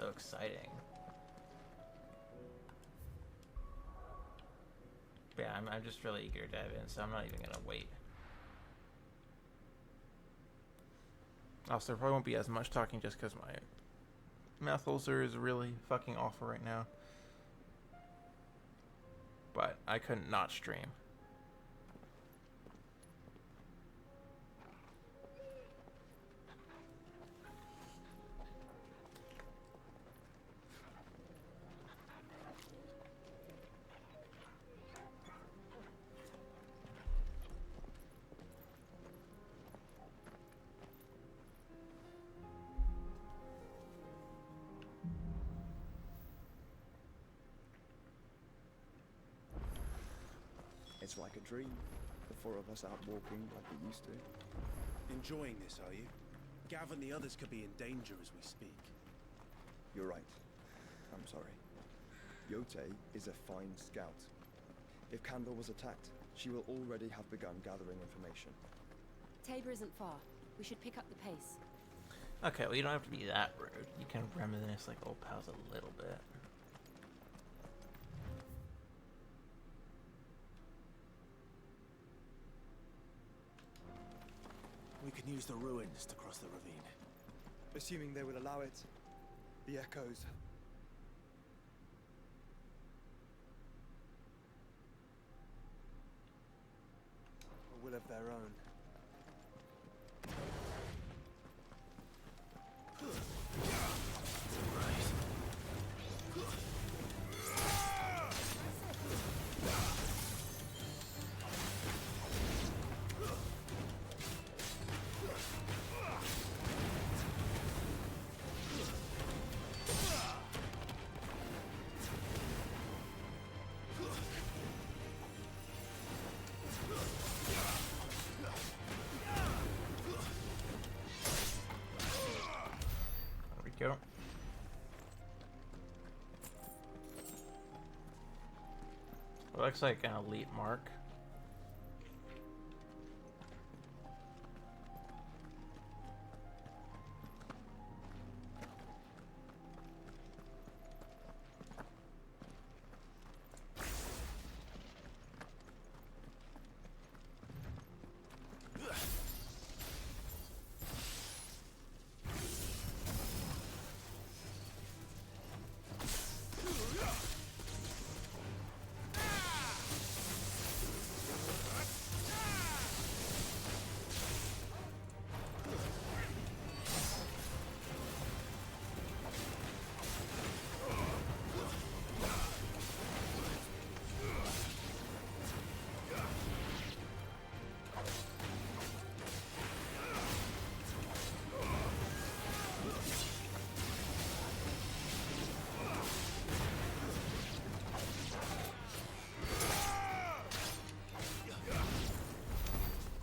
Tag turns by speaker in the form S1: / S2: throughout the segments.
S1: so exciting. But yeah, I'm just really eager to dive in, so I'm not even gonna wait. Also, there probably won't be as much talking just because my mouth ulcer is really fucking awful right now. But I couldn't not stream.
S2: It's like a dream. The four of us out walking like we used to.
S3: Enjoying this, are you? Gav and the others could be in danger as we speak.
S2: You're right. I'm sorry. Yote is a fine scout. If Kandor was attacked, she will already have begun gathering information.
S4: Tabor isn't far. We should pick up the pace.
S1: Okay, well, you don't have to be that rude. You can reminisce like old pals a little bit.
S3: We can use the ruins to cross the ravine.
S2: Assuming they will allow it, the echoes. A will of their own.
S1: There we go. It looks like an elite mark.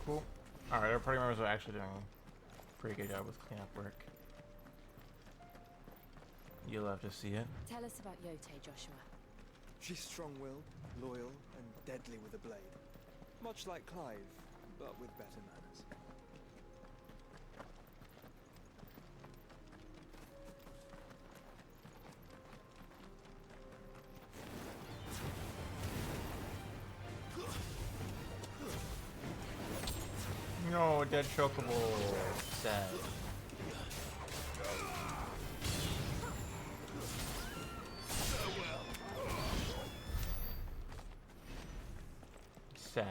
S1: Cool. Alright, our party members are actually doing a pretty good job with cleanup work. You'll have to see it.
S4: Tell us about Yote, Joshua.
S2: She's strong-willed, loyal, and deadly with a blade. Much like Clive, but with better manners.
S1: No, dead chocobo. Sad. Sag.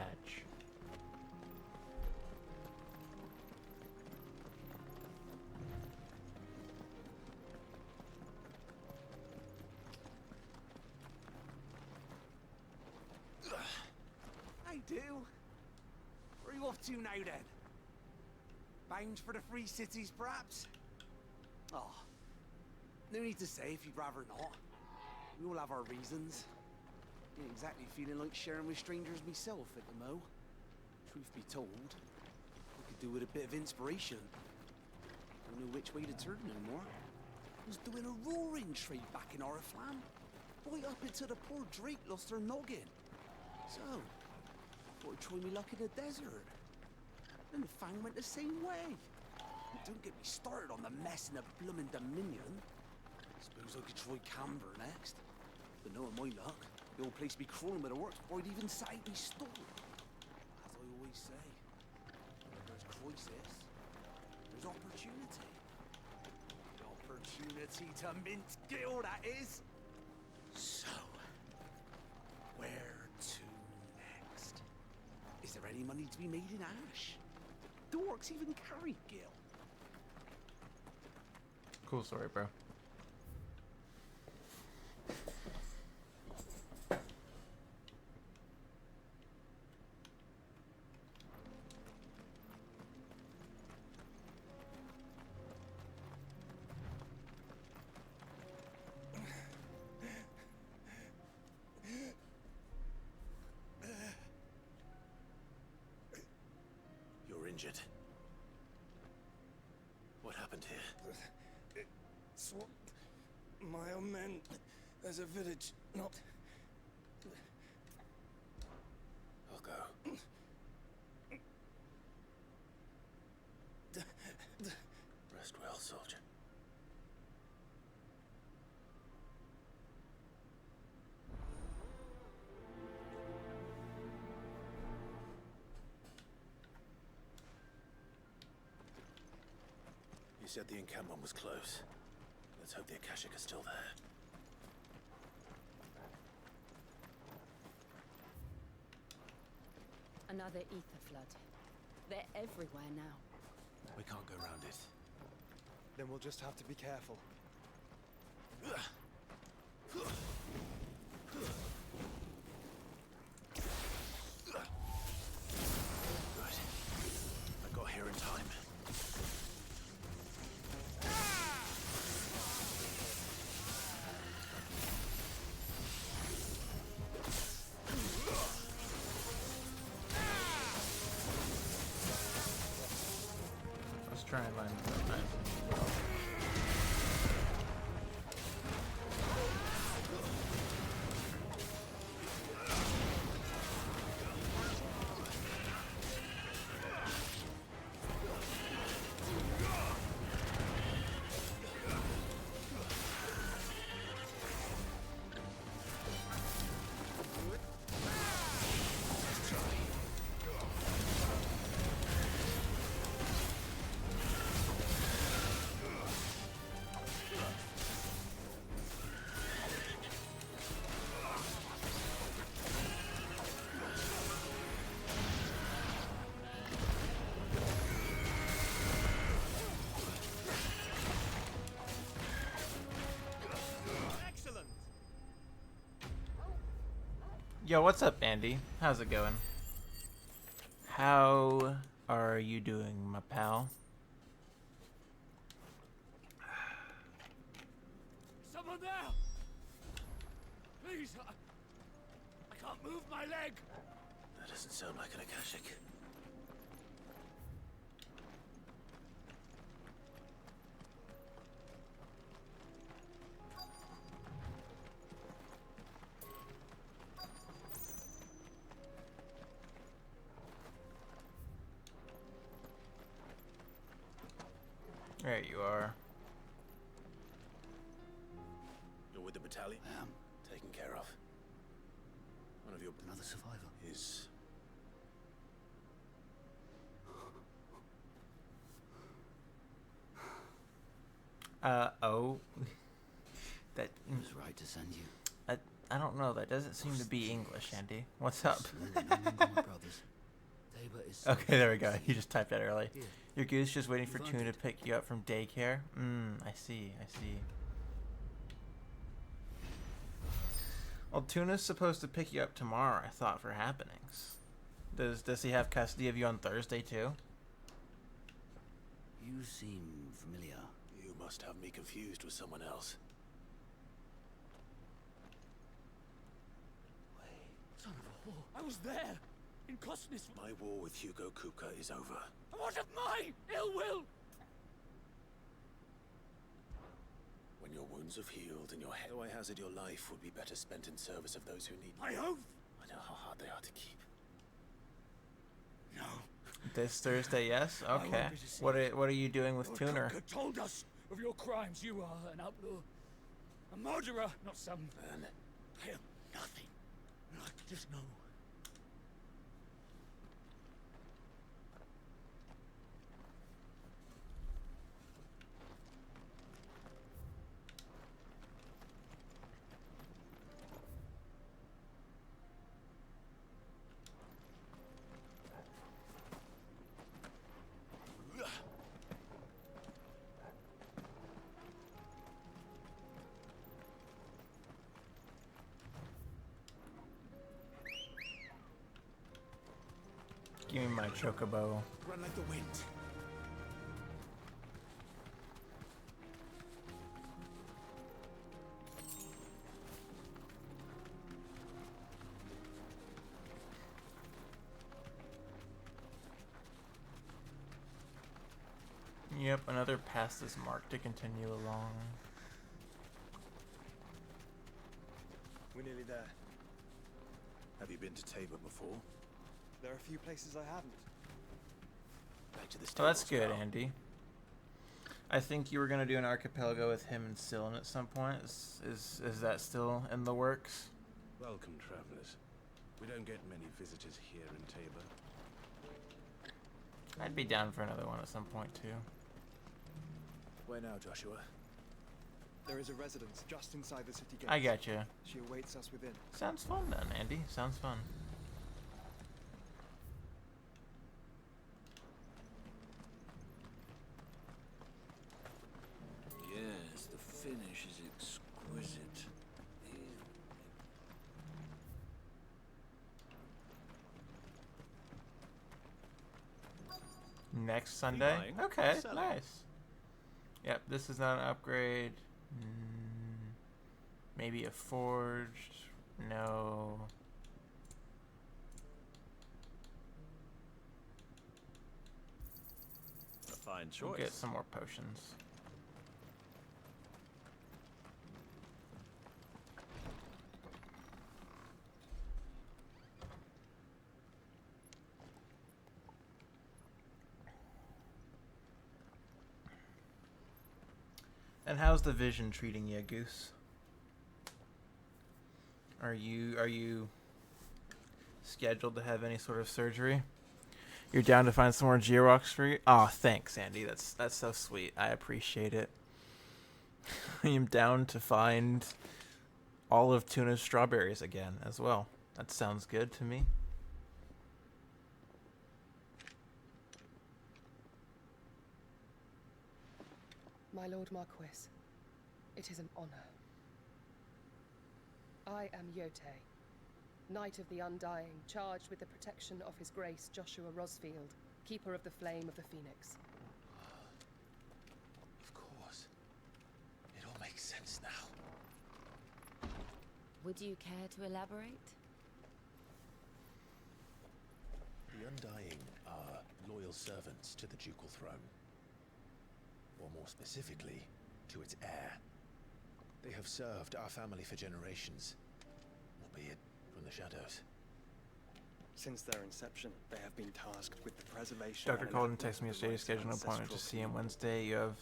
S3: I do. Where are you off to now then? Bound for the Free Cities, perhaps? Oh, no need to say if you'd rather not. We all have our reasons. Ain't exactly feeling like sharing with strangers myself at the mo. Truth be told, I could do with a bit of inspiration. Don't know which way to turn no more. Was doing a roaring trade back in Oriflamme. Right up until the poor Drake lost her noggin. So, thought I'd try me luck in the desert. And Fang went the same way. And don't get me started on the mess in the bloomin' Dominion. Suppose avoid Camber next. But knowing my luck, the old place be crawling with the works before I'd even set out me store. As I always say, where there's crisis, there's opportunity. The opportunity to mint Gil, that is. So, where to next? Is there any money to be made in Ash? Do orcs even carry Gil?
S1: Cool story, bro.
S5: You're injured. What happened here?
S2: It's what my own men. There's a village not.
S5: I'll go. Rest well, soldier. You said the encampment was close. Let's hope the Akashic are still there.
S4: Another ether flood. They're everywhere now.
S5: We can't go around it.
S2: Then we'll just have to be careful.
S5: Good. I got here in time.
S1: Let's try and land that nice and well. Yo, what's up, Andy? How's it going? How are you doing, my pal?
S6: Someone there! Please, I can't move my leg!
S5: That doesn't sound like an Akashic.
S1: There you are.
S5: You're with the battalion?
S3: I am.
S5: Taken care of. One of your
S3: Another survivor.
S5: is...
S1: Oh. That...
S3: He was right to send you.
S1: I don't know, that doesn't seem to be English, Andy. What's up?
S3: Absolutely no Montgomery brothers. Tabor is
S1: Okay, there we go. You just typed that early.
S3: Here.
S1: Your goose just waiting for
S3: You
S1: Tuna to
S3: wanted.
S1: pick you up from daycare? I see. Well, Tuna's supposed to pick you up tomorrow, I thought, for happenings. Does he have custody of you on Thursday, too?
S3: You seem familiar.
S5: You must have me confused with someone else.
S3: Wait.
S6: Son of a whore. I was there! In Cosnis.
S5: My war with Hugo Kupka is over.
S6: What of my ill will?
S5: When your wounds have healed and your head, I hazard your life would be better spent in service of those who need
S6: My
S5: me.
S6: oath!
S5: I know how hard they are to keep.
S6: No.
S1: This Thursday, yes?
S6: I won't
S1: Okay.
S6: be deceived.
S1: What are you doing with
S6: Lord
S1: Tuner?
S6: Kupka told us of your crimes. You are an outlaw. A murderer, not some.
S5: Then
S6: I am nothing. And I just know.
S1: Give me my chocobo.
S3: Run like the wind.
S1: Yep, another past this mark to continue along.
S2: We're nearly there.
S5: have you been to Tabor before?
S2: There are a few places I haven't.
S5: Back to the
S1: Oh, that's
S5: stables
S1: good,
S5: now.
S1: Andy. I think you were gonna do an archipelago with him and Sylvan at some point. Is that still in the works?
S7: Welcome, travelers. We don't get many visitors here in Tabor.
S1: I'd be down for another one at some point too.
S5: Where now, Joshua?
S2: There is a residence just inside the city gates.
S1: I gotcha.
S2: She awaits us within.
S1: Sounds fun then, Andy. Sounds fun.
S6: Yes, the finish is exquisite.
S1: Next Sunday?
S7: buying?
S1: Okay,
S7: Selling?
S1: nice. Yep, this is not an upgrade. Maybe a forged. No.
S7: A fine
S1: We'll
S7: choice.
S1: get some more potions. And how's the vision treating you, Goose? Are you scheduled to have any sort of surgery? You're down to find some more Georox for you? Oh, thanks, Andy. That's so sweet. I appreciate it. I am down to find all of Tuna's strawberries again as well. That sounds good to me.
S8: My Lord Marquis, it is an honor. I am Yote, Knight of the Undying, charged with the protection of His Grace Joshua Rosfield, Keeper of the Flame of the Phoenix.
S5: Of course. It all makes sense now.
S4: Would you care to elaborate?
S5: The Undying are loyal servants to the ducal throne. Or more specifically, to its heir. They have served our family for generations, albeit from the shadows.
S2: Since their inception, they have been tasked with the preservation.
S1: Dr.
S2: and
S1: Colden
S2: enactment
S1: texted me
S2: of the
S1: yesterday to
S2: rights of
S1: schedule an appointment to
S2: ancestral
S1: see him
S2: community.
S1: Wednesday. You have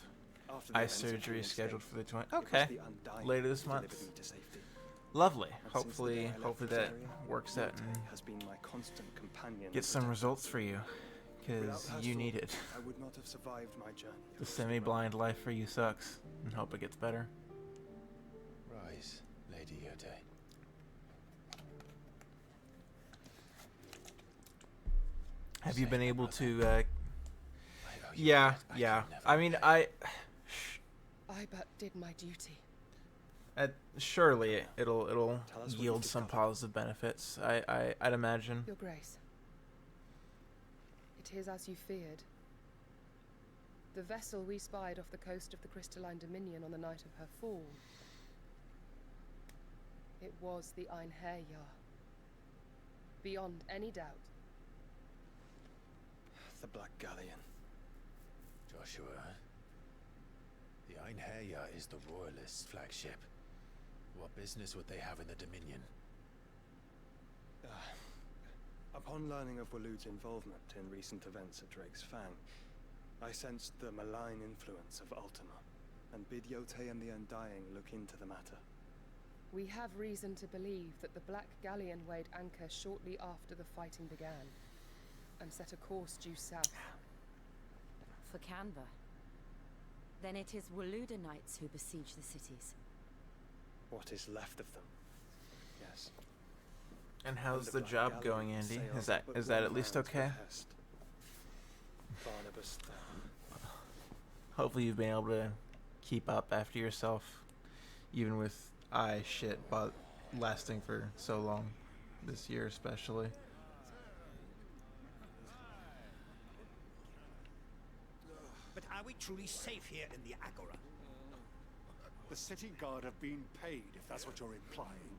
S2: After the
S1: eye
S2: events of
S1: surgery
S2: Phoenix
S1: scheduled
S2: Gate,
S1: for the 20th.
S2: it was
S1: Okay.
S2: the Undying
S1: Later this
S2: who
S1: month.
S2: delivered me to safety.
S1: Lovely.
S2: And since the
S1: Hopefully,
S2: day I left
S1: hopefully
S2: this
S1: that
S2: area,
S1: works out
S2: Yote
S1: and
S2: has been my constant companion.
S1: gets
S2: and
S1: some
S2: protector.
S1: results for you.
S2: Without
S1: Because
S2: her
S1: you
S2: sword,
S1: need it.
S2: I would not have survived my journey.
S1: The
S2: across the
S1: semi-blind life for you sucks. And hope it gets better.
S5: Rise, Lady Yote.
S1: Have you
S5: Say
S1: been
S5: my
S1: able
S5: mother.
S1: to,
S5: I owe you
S1: yeah,
S5: that. I
S1: yeah.
S5: can never
S1: I mean,
S5: repay.
S8: I but did my duty.
S1: Surely it'll
S2: Tell us what
S1: yield
S2: you've
S1: some
S2: discovered.
S1: positive benefits. I'd imagine.
S8: Your Grace. It is as you feared. The vessel we spied off the coast of the Crystalline Dominion on the night of her fall. It was the Einherjar. Beyond any doubt.
S2: The Black Galleon.
S5: Joshua, the Einherjar is the Royalists' flagship. What business would they have in the Dominion?
S2: Upon learning of Waloed's involvement in recent events at Drake's Fang, I sensed the malign influence of Ultima. and bid Yotei and the Undying look into the matter.
S8: We have reason to believe that the Black Galleon weighed anchor shortly after the fighting began, and set a course due south.
S4: For Canva. Then it is Waluda knights who besiege the cities.
S9: What is left of them? Yes.
S1: And how's
S2: And
S1: the
S2: Black
S1: job
S2: Galleon
S1: going, Andy?
S2: sails
S1: Is that
S2: up at
S1: is that
S2: one
S1: at least
S2: man's
S1: okay?
S2: behest.
S9: Barnabas,
S1: Hopefully you've been able to keep up after yourself, even with eye shit but lasting for so long, this year especially.
S10: But are we truly safe here in the Agora?
S11: The city guard have been paid, if that's what you're implying.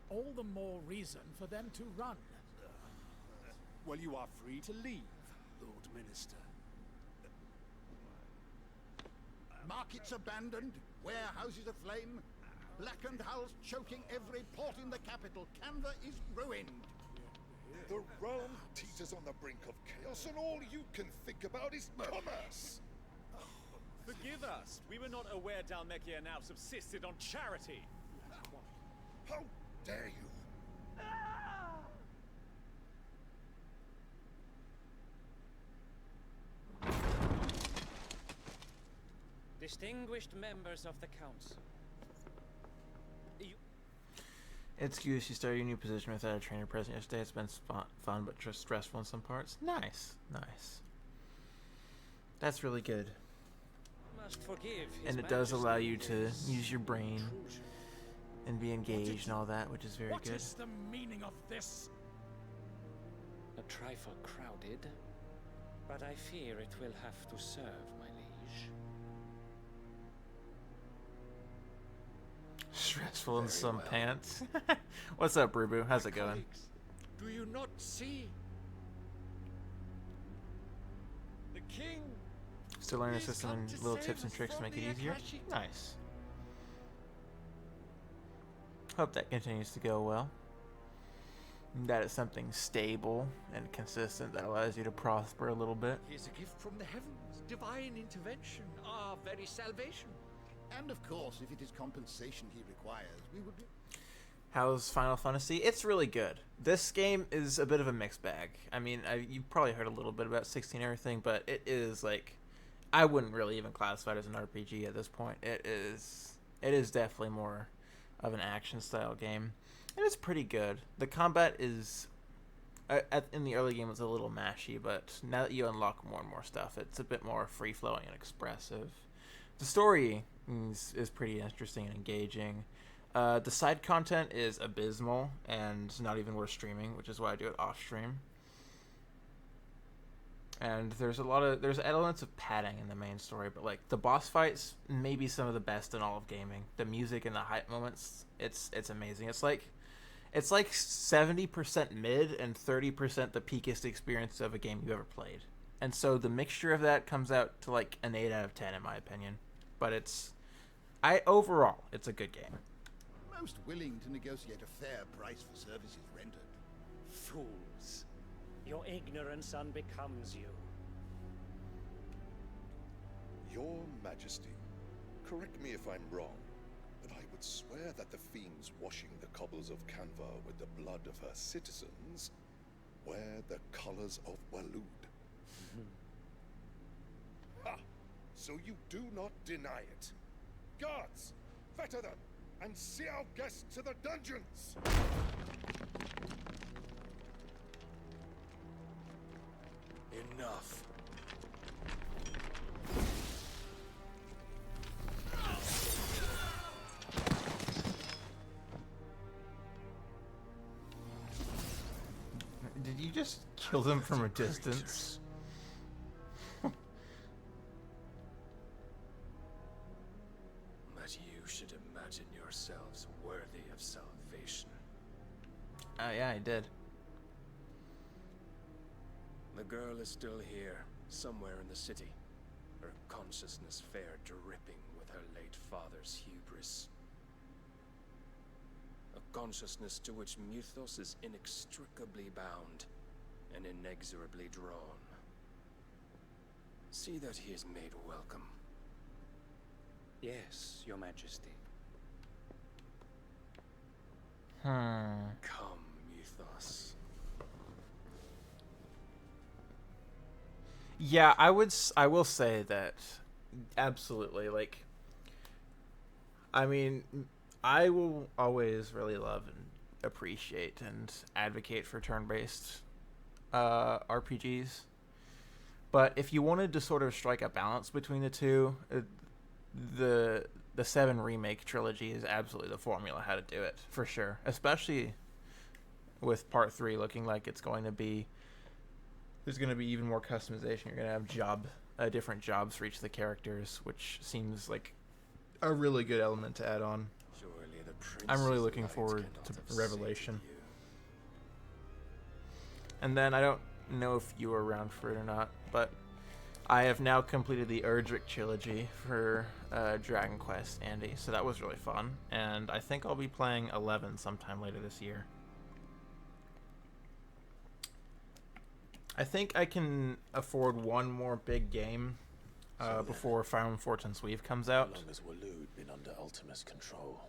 S10: All the more reason for them to run.
S11: Well, you are free to leave.
S10: Lord Minister.
S11: Markets abandoned, warehouses aflame, blackened hulls choking every port in the capital. Canva is ruined.
S12: The realm teeters on the brink of chaos, and all you can think about is commerce.
S13: Forgive us. We were not aware Dhalmekia now subsisted on charity.
S12: How dare you?
S14: Distinguished members of the council.
S1: Excuse, you started your new position without a trainer present yesterday. It's been fun but just stressful in some parts. Nice, nice. That's really good.
S14: Must forgive His
S1: And it does allow you
S14: Majesty
S1: to
S14: this
S1: use your brain
S14: intrusion.
S1: and be engaged and all that, which is very
S10: What
S1: good.
S10: is the meaning of this?
S14: A trifle crowded, but I fear it will have to serve, my liege.
S1: Stressful in some pants. What's up, Rubu? How's it going?
S13: Colleagues, do you not see? The king.
S1: Still learning the
S13: He's
S1: system
S13: come
S1: and
S13: to
S1: little
S13: save
S1: tips and
S13: us
S1: tricks to
S13: from
S1: make it
S13: the
S1: easier.
S13: Akashic.
S1: Nice. Hope that continues to go well. And that it's something stable and consistent that allows you to prosper a little bit.
S10: He is a gift from the heavens, divine intervention, our very salvation.
S11: And of course, if it is compensation he requires, we would...
S1: How's Final Fantasy? It's really good. This game is a bit of a mixed bag. I mean, you've probably heard a little bit about 16 and everything, but it is like, I wouldn't really even classify it as an RPG at this point. It is definitely more of an action style game, and it's pretty good. The combat is, in the early game, it was a little mashy, but now that you unlock more and more stuff, it's a bit more free flowing and expressive. The story is pretty interesting and engaging. The side content is abysmal and not even worth streaming, which is why I do it off stream. And there's elements of padding in the main story, but like the boss fights, maybe some of the best in all of gaming. The music and the hype moments, it's amazing. It's like 70% mid and 30% the peakest experience of a game you ever played. And so the mixture of that comes out to like an 8 out of 10 in my opinion. But overall, it's a good game.
S11: Most willing to negotiate a fair price for services rendered.
S14: Fools. Your ignorance unbecomes you.
S12: Your Majesty, correct me if I'm wrong, but I would swear that the fiends washing the cobbles of Canva with the blood of her citizens wear the colors of Walud. Ha! So you do not deny it. Guards, fetter them, and see our guests to the dungeons!
S9: Enough.
S1: Did you just kill them from a distance?
S7: That you should imagine yourselves worthy of salvation.
S1: Yeah, I did.
S7: The girl is still here, somewhere in the city. Her consciousness fair dripping with her late father's hubris. A consciousness to which Mythos is inextricably bound and inexorably drawn. See that he is made welcome.
S14: Yes, Your Majesty.
S1: Hmm.
S7: Come, Mythos.
S1: Yeah, I will say that absolutely. Like, I mean, I will always really love and appreciate and advocate for turn-based RPGs. But if you wanted to sort of strike a balance between the two, the 7 remake trilogy is absolutely the formula how to do it, for sure. Especially with part 3 looking like it's going to be, there's going to be even more customization. You're going to have different jobs for each of the characters, which seems like a really good element to add on.
S7: Surely the
S1: I'm really
S7: Prince's
S1: looking
S7: light
S1: forward
S7: cannot
S1: to
S7: have
S1: Revelation.
S7: sated you.
S1: And then I don't know if you were around for it or not, but I have now completed the Erdrick trilogy for Dragon Quest, Andy, so that was really fun. And I think I'll be playing 11 sometime later this year. I think I can afford one more big game before Fire Fortune's Weave comes out.
S5: How long has Waloed been under Ultima's control?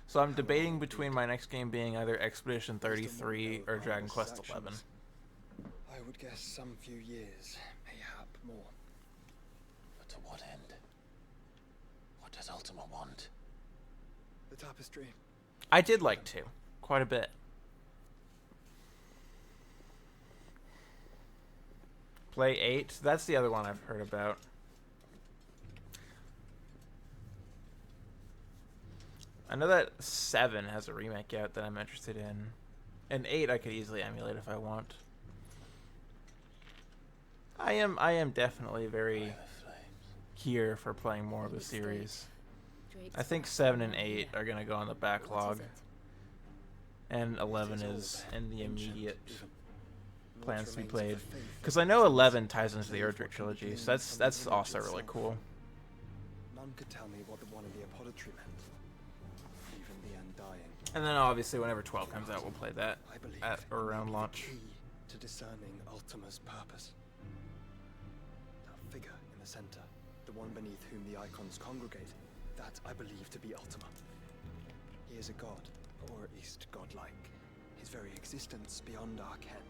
S1: So I'm debating between my next game being either Expedition 33 or Dragon Quest 11.
S2: I would guess some few years, mayhap more.
S5: But to what end? What does Ultima want?
S2: The tapestry.
S1: I did like 2, quite a bit. Play 8, that's the other one I've heard about. I know that 7 has a remake out that I'm interested in. And 8 I could easily emulate if I want. I am definitely very here for playing more of the series. I think 7 and 8 are going to go on the backlog. And 11 is in the immediate plans to be played. Because I know 11 ties into the Erdrick trilogy, so that's also really cool.
S2: None could tell me what the one in the apothecary meant. Even the Undying.
S1: And then obviously whenever 12 comes out, we'll play that
S2: I believe
S1: at or around
S2: the
S1: launch.
S2: key to discerning Ultima's purpose. That figure in the center, the one beneath whom the icons congregate, that I believe to be Ultima. He is a god, or at least godlike. His very existence beyond our ken.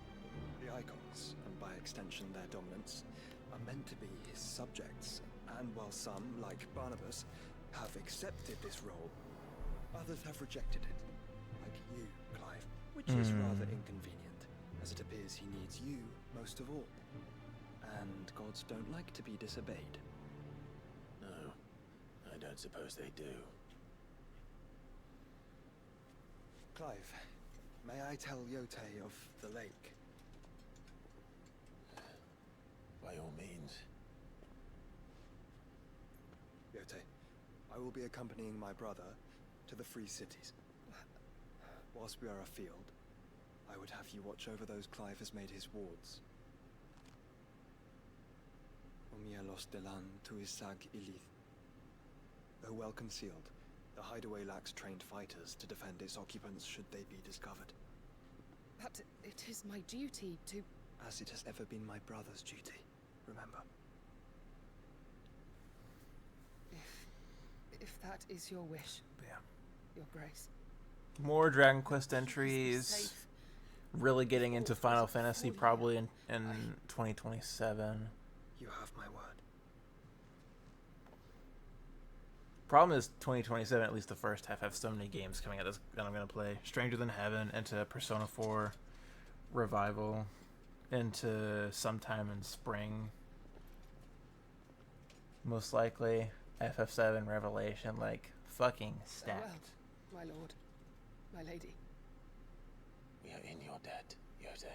S2: The icons, and by extension their dominance, are meant to be his subjects, and while some, like Barnabas, have accepted this role, others have rejected it, like you, Clive, which is rather inconvenient, as it appears he needs you most of all. And gods don't like to be disobeyed.
S5: No, I don't suppose they do.
S2: Clive, may I tell Yotei of the lake?
S5: By all means.
S2: Yotei, I will be accompanying my brother to the Free Cities. Whilst we are afield, I would have you watch over those Clive has made his wards. Omielos delan tuisag ilith. Though well concealed, the hideaway lacks trained fighters to defend its occupants should they be discovered.
S8: But it is my duty to...
S2: As it has ever been my brother's duty, remember.
S8: If that is your wish,
S1: Yeah.
S8: Your Grace.
S1: More Dragon Quest entries. Really getting into Final Fantasy probably in 2027.
S2: You have my word.
S1: Problem is 2027, at least the first half, have so many games coming out that I'm going to play. Stranger Than Heaven, into Persona 4 Revival, into sometime in spring. Most likely, FF7 Revelation, like, fucking stacked.
S8: My lord, my lady.
S5: We are in your debt, Yotei.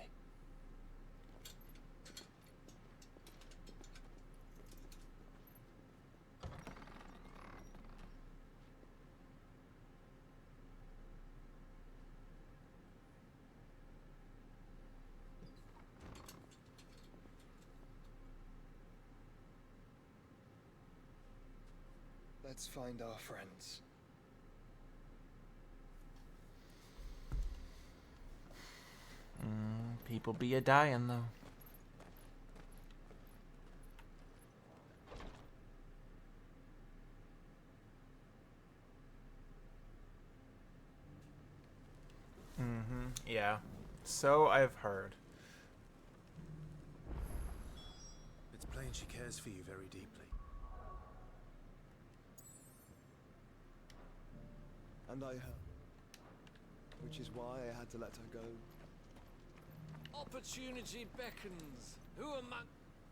S2: Let's find our friends.
S1: People be a dying though. Yeah. So I've heard.
S5: It's plain she cares for you very deeply.
S2: And I her. Which is why I had to let her go.
S6: Opportunity beckons. Who among...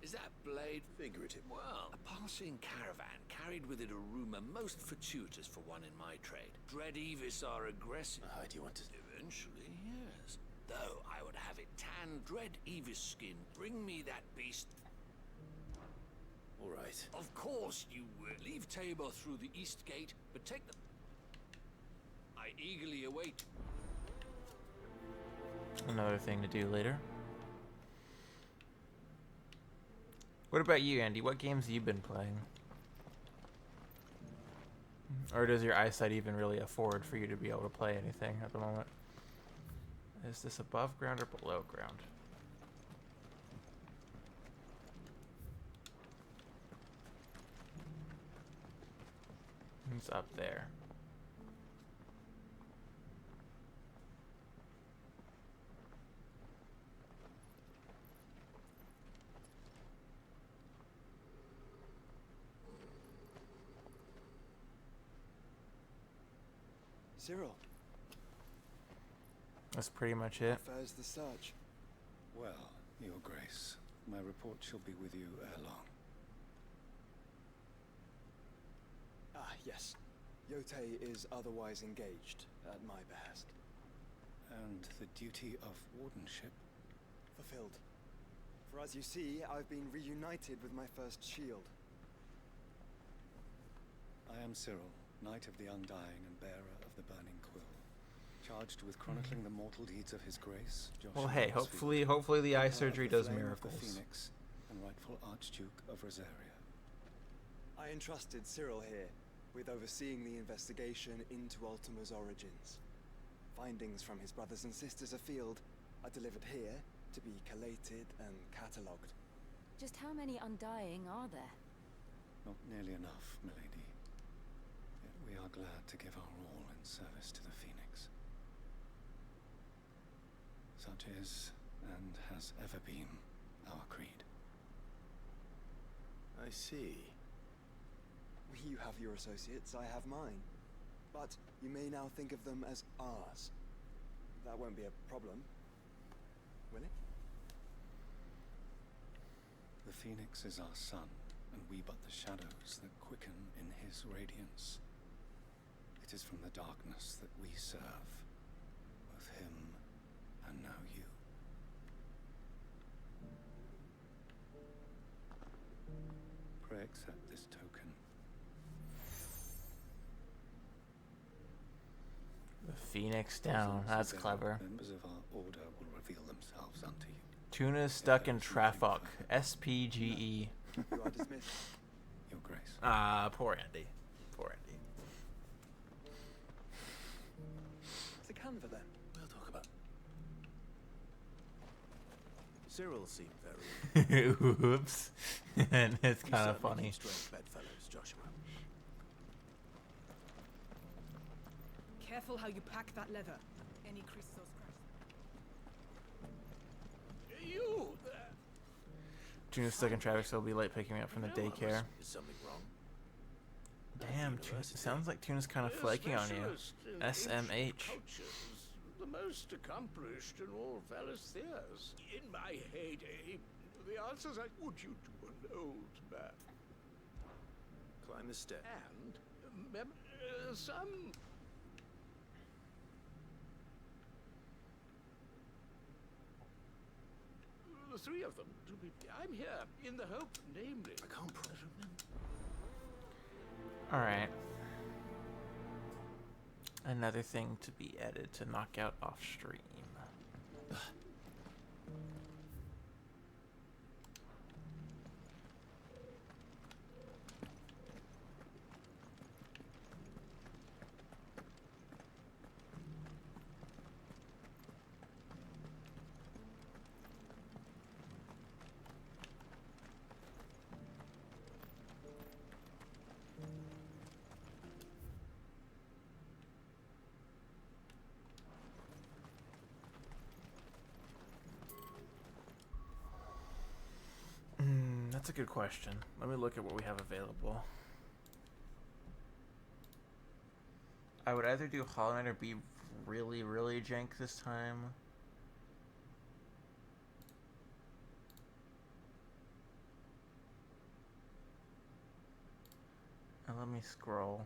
S6: Is that blade?
S5: Figurative.
S6: Well, a passing caravan carried with it a rumor most fortuitous for one in my trade. Dread Evis are aggressive.
S5: Do you want to...
S6: Eventually, yes. Though I would have it tan Dread Evis skin. Bring me that beast.
S5: All right.
S6: Of course you will. Leave Tabor through the east gate, but take the... I eagerly await.
S1: Another thing to do later. What about you, Andy? What games have you been playing? Or does your eyesight even really afford for you to be able to play anything at the moment? Is this above ground or below ground? It's up there.
S2: Cyril,
S1: That's pretty much it.
S2: how fares the search?
S15: Well, Your Grace, my report shall be with you ere long.
S2: Ah, yes. Yotei is otherwise engaged, at my behest.
S15: And the duty of wardenship?
S2: Fulfilled. For as you see, I've been reunited with my first shield.
S15: I am Cyril, Knight of the Undying and bearer of the Burning Quill, charged with chronicling the mortal deeds of His Grace, Joshua
S1: Well, hey,
S15: Westfield,
S1: hopefully the eye
S15: Emperor of
S1: surgery
S15: the
S1: does
S15: Flame of
S1: miracles.
S15: The Phoenix and rightful Archduke of Rosaria.
S2: I entrusted Cyril here with overseeing the investigation into Ultima's origins. Findings from his brothers and sisters afield are delivered here to be collated and catalogued.
S4: Just how many Undying are there?
S15: Not nearly enough, milady. Yet we are glad to give our all in service to the Phoenix. Such is, and has ever been, our creed.
S5: I see.
S2: You have your associates, I have mine. But you may now think of them as ours. That won't be a problem, will it?
S15: The Phoenix is our sun, and we but the shadows that quicken in his radiance. It is from the darkness that we serve, both him and now you. Pray accept this token.
S1: The Phoenix down. That's
S15: Together,
S1: clever.
S15: Members of our order will reveal themselves unto you.
S1: Tuna stuck in Trafalk. SPGE.
S2: You are dismissed.
S15: Your Grace.
S1: Ah, poor Andy. Poor Andy.
S2: To Canva then.
S5: We'll talk about... Cyril seemed very...
S1: Oops. And it's kind of funny.
S5: Straight bedfellows, Joshua.
S16: Careful how you pack that leather. Any creases or scratches.
S10: You!
S1: Tuna's stuck in traffic, so he'll be late picking me up from the daycare.
S5: Is something wrong?
S1: Damn, Tuna, sounds like Tuna's kind of flaking on you. SMH.
S10: The most accomplished in all Valistheas. In my heyday, the answers I would you to an old man.
S5: Climb the step.
S10: And some... The three of them to be... I'm here in the hope, namely...
S5: I can't
S1: Alright. Another thing to be added to Knockout off stream. a good question. Let me look at what we have available. I would either do Hollow Knight or be really, really jank this time. And let me scroll.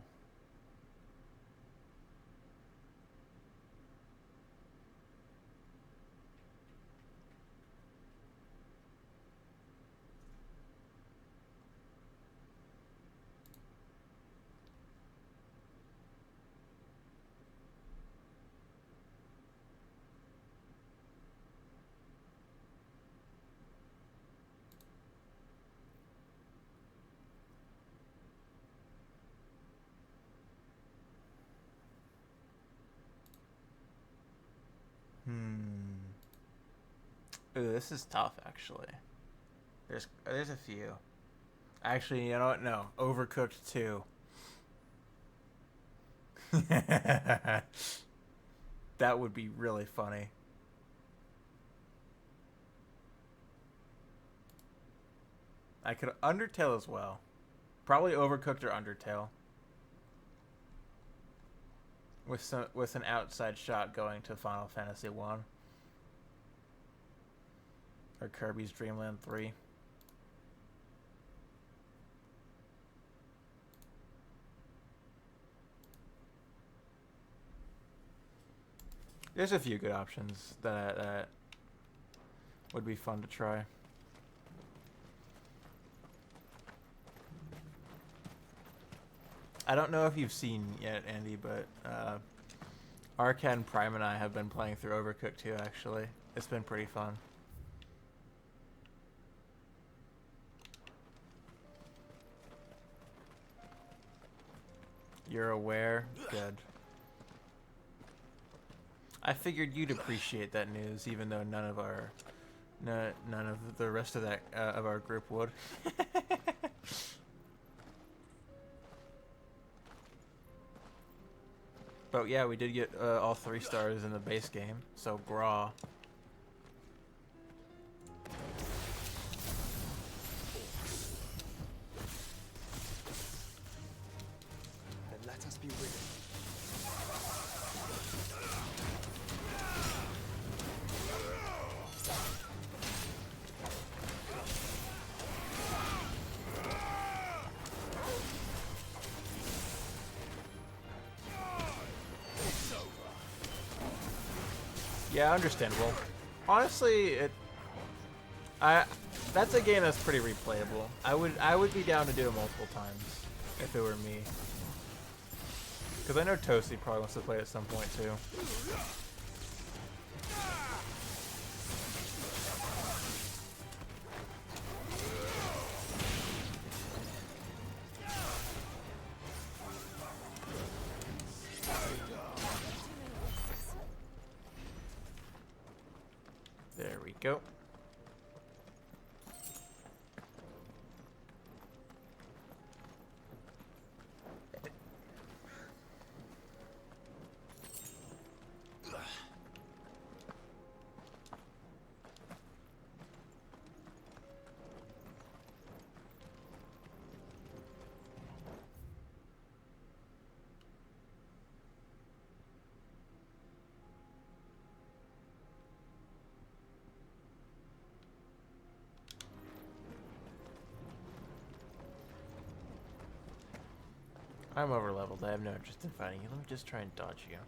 S1: Ooh, this is tough, actually. There's a few. Actually, you know what? No. Overcooked 2. That would be really funny. I could Undertale as well. Probably Overcooked or Undertale. With an outside shot going to Final Fantasy 1. Or Kirby's Dream Land 3. There's a few good options that would be fun to try. I don't know if you've seen yet, Andy, but Arcad Prime and I have been playing through Overcooked 2, actually. It's been pretty fun. You're aware? Good. I figured you'd appreciate that news, even though none of the rest of that of our group would. But yeah, we did get all 3 stars in the base game, so Graw.
S2: Then let us be rid.
S1: Yeah, understandable. Honestly, that's a game that's pretty replayable. I would be down to do it multiple times if it were me. Because I know Toasty probably wants to play at some point too. There we go. I'm over leveled. I have no interest in fighting you. Let me just try and dodge you.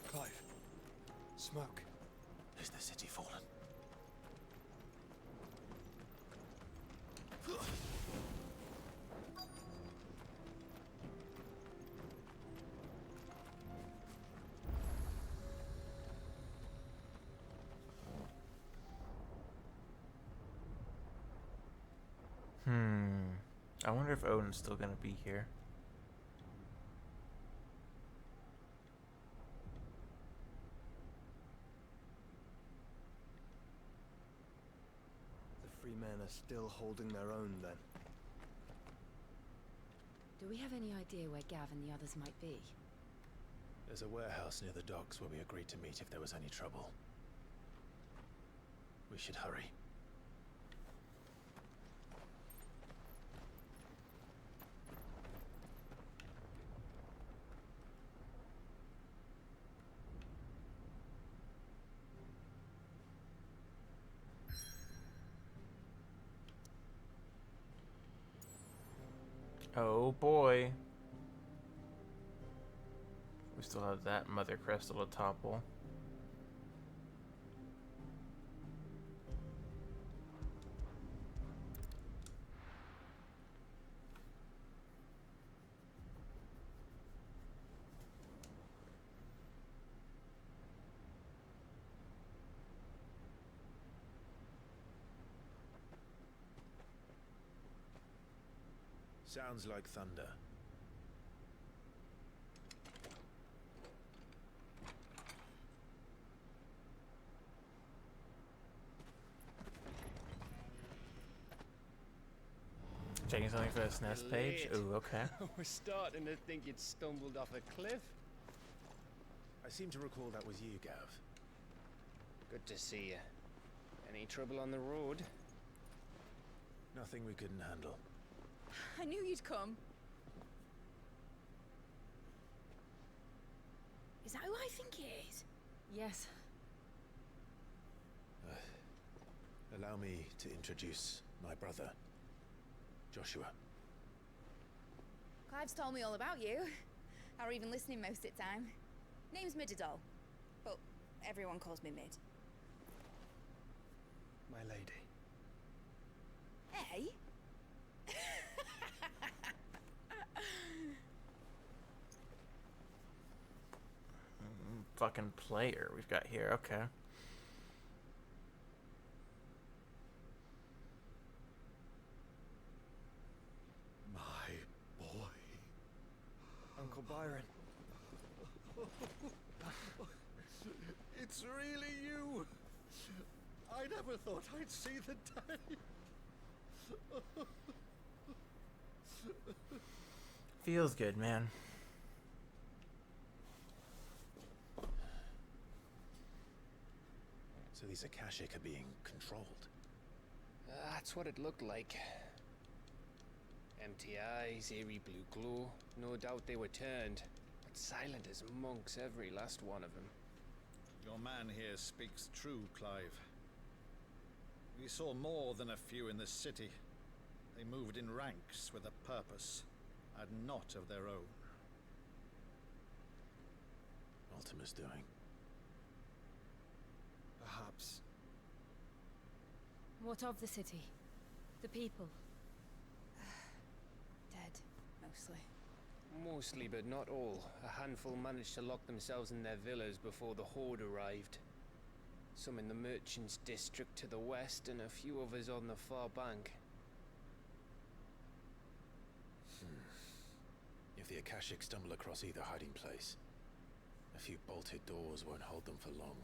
S2: Clive. Smoke.
S5: Is the city fallen?
S1: I wonder if Odin's still gonna be here.
S2: The free men are still holding their own then.
S4: Do we have any idea where Gav and the others might be?
S5: There's a warehouse near the docks where we agreed to meet if there was any trouble. We should hurry.
S1: Oh boy. We still have that mother crystal to topple.
S5: Sounds like thunder.
S1: Checking something for the SNES page? Ooh, okay.
S17: We're starting to think you'd stumbled off a cliff.
S5: I seem to recall that was you, Gav.
S17: Good to see you. Any trouble on the road?
S5: Nothing we couldn't handle.
S18: I knew you'd come. Is that who I think it is?
S4: Yes.
S5: Allow me to introduce my brother, Joshua.
S18: Clive's told me all about you. Or even listening most of the time. Name's Midadol, but everyone calls me Mid.
S2: My lady.
S18: Hey?
S1: Fucking player we've got here, okay.
S2: My boy. Uncle Byron.
S11: It's really you. I never thought I'd see the day.
S1: Feels good, man.
S5: So these Akashic are being controlled.
S17: That's what it looked like. Empty eyes, eerie blue glow. No doubt they were turned. But silent as monks, every last one of them.
S10: Your man here speaks true, Clive. We saw more than a few in this city. They moved in ranks with a purpose, and not of their own.
S5: Ultima's doing.
S2: Perhaps.
S4: What of the city? The people?
S18: Dead, mostly.
S17: Mostly, but not all. A handful managed to lock themselves in their villas before the Horde arrived. Some in the Merchants District to the west, and a few others on the far bank.
S5: If the Akashic stumble across either hiding place, a few bolted doors won't hold them for long.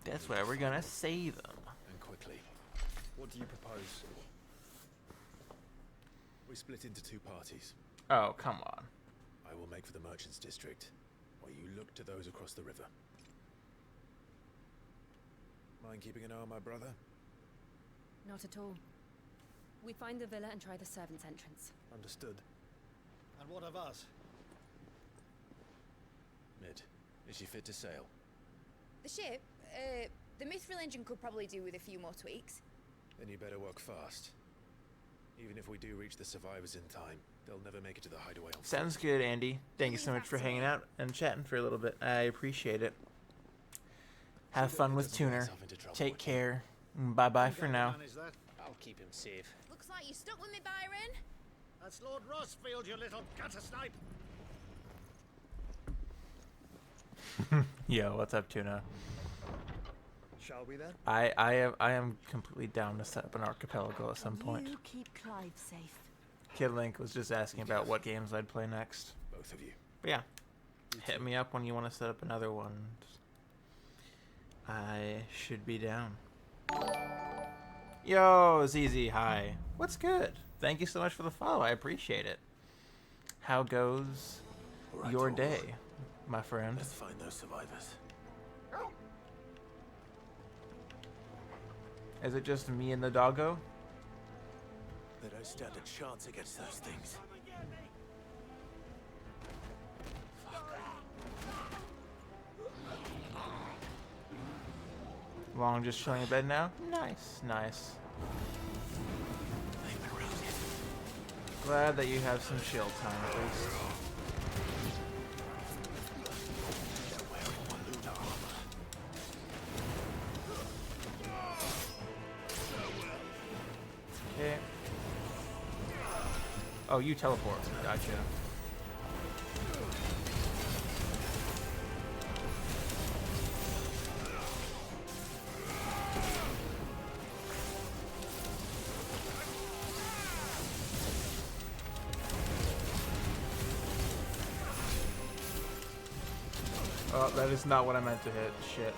S1: That's why we're gonna save them.
S5: And quickly.
S2: What do you propose?
S5: We split into two parties.
S1: Oh, come on.
S5: I will make for the Merchants District, while you look to those across the river. Mind keeping an eye on my brother?
S4: Not at all. We find the villa and try the servants' entrance.
S2: Understood.
S10: And what of us?
S5: Mid, is she fit to sail?
S18: The ship? The Mithril engine could probably do with a few more tweaks.
S5: Then you better work fast. Even if we do reach the survivors in time, they'll never make it to the hideaway on foot.
S1: Sounds good, Andy. Thank you so much for hanging out and chatting for a little bit. I appreciate it. Have fun with Tuner. Take care. Bye-bye for now.
S17: I'll keep him safe.
S18: Looks like you stuck with me, Byron.
S10: That's Lord Rossfield, you little gutter snipe.
S1: Yo, what's up, Tuna?
S2: Shall we then?
S1: I am completely down to set up an archipelago at some point.
S4: You keep Clive safe.
S1: Kid Link was just asking about what games I'd play next.
S5: Both of you.
S1: But yeah, hit me up when you want to set up another one. I should be down. Yo, ZZ, hi. What's good? Thank you so much for the follow. I appreciate it. How goes your day, my friend?
S5: Let's find those survivors.
S1: Is it just me and the doggo?
S5: They don't stand a chance against those things.
S1: Long just chilling in bed now? Nice, nice. Glad that you have some chill time at least. Okay. Oh, you teleport. Gotcha. Oh, that is not what I meant to hit. Shit.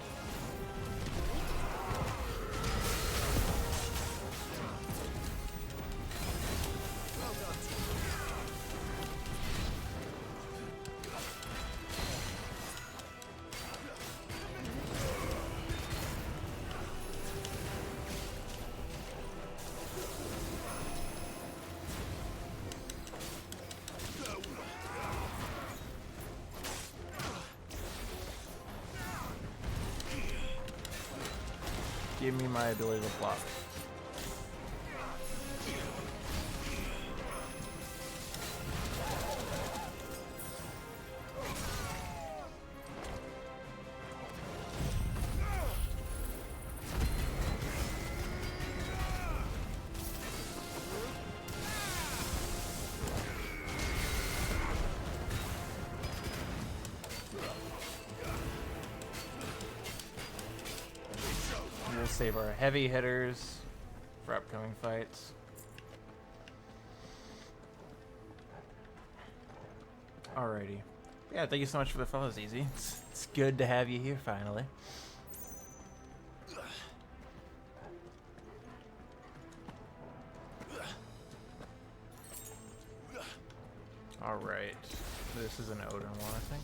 S1: Give me my ability to block. We'll save our heavy hitters for upcoming fights. Alrighty. Yeah, thank you so much for the follow, ZZ. It's good to have you here finally. Alright. This is an Odin one, I think.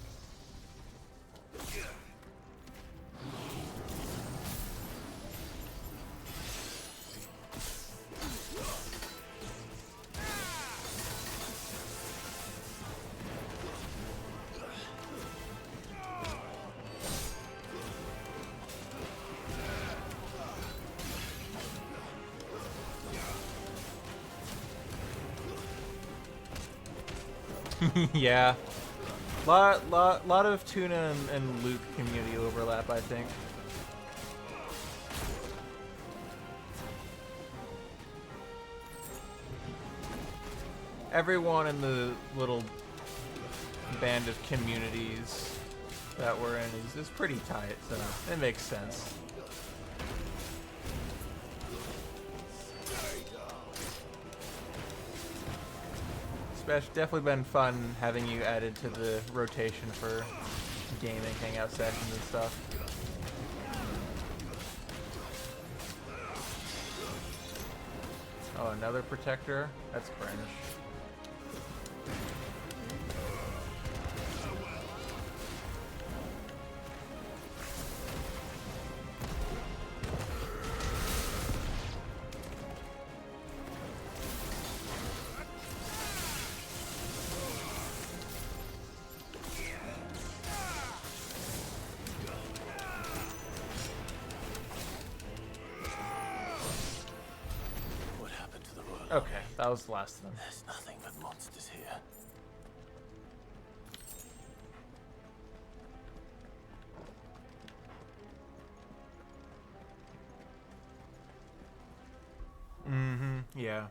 S1: Yeah, lot of Tuna and Luke community overlap, I think. Everyone in the little band of communities that we're in is pretty tight, so it makes sense. Definitely been fun having you added to the rotation for gaming, hangout sessions and stuff. Oh, another protector? That's cringe. Okay, that was the last of them.
S5: There's nothing but monsters here.
S1: Mm-hmm, yeah.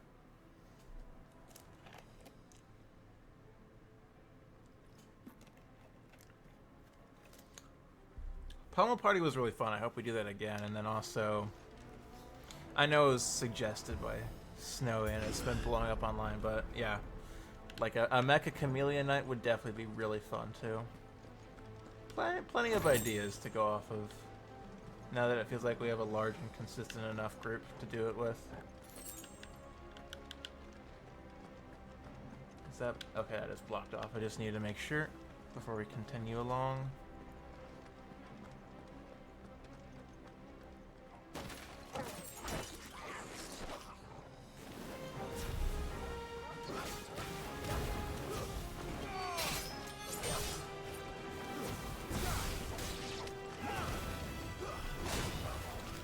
S1: Pummel Party was really fun. I hope we do that again. And then also, I know it was suggested by Snowy and it's been blowing up online, but yeah, like a Mecha Chameleon night would definitely be really fun too. Plenty of ideas to go off of. Now that it feels like we have a large and consistent enough group to do it with. Is that okay? That is blocked off. I just need to make sure before we continue along.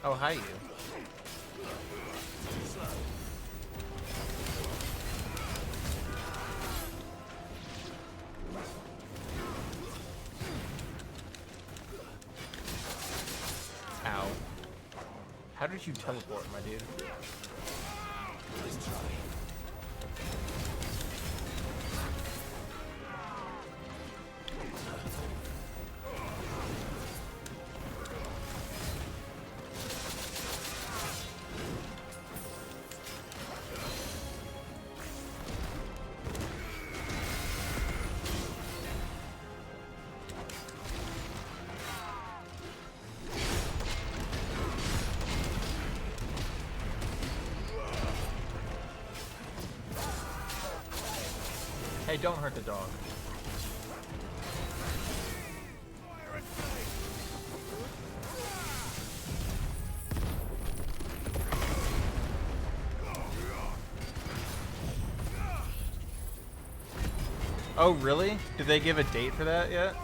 S1: Oh, hi you. Ow. How did you teleport, my dude? Let's try. Hey, don't hurt the dog. Oh, really? Did they give a date for that yet?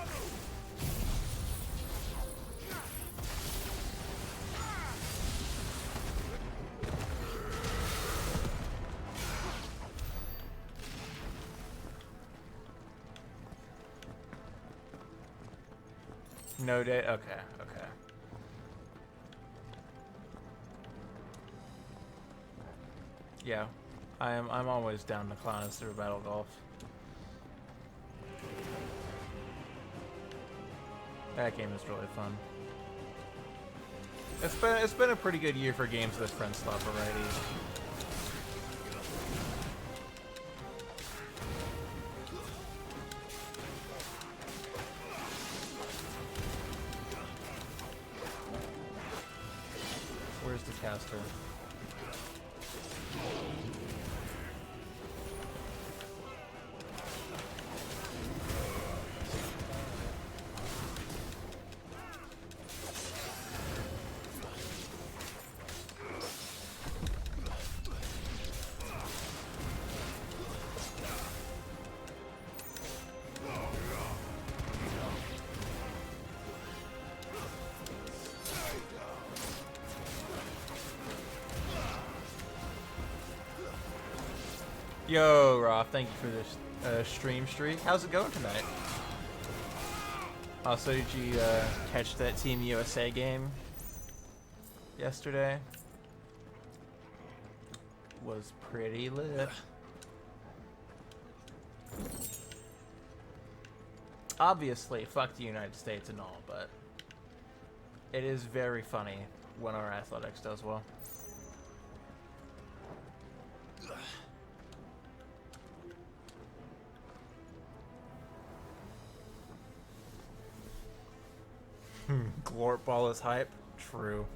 S1: No date. Okay, okay. Yeah, I'm always down to clown us through Battle Golf. That game is really fun. It's been a pretty good year for games with friend slot variety. Where's the caster? Yo, Roth, thank you for this stream streak. How's it going tonight? Also, did you catch that Team USA game yesterday? Was pretty lit. Obviously, fuck the United States and all, but it is very funny when our athletics does well. Glort ball is hype. True.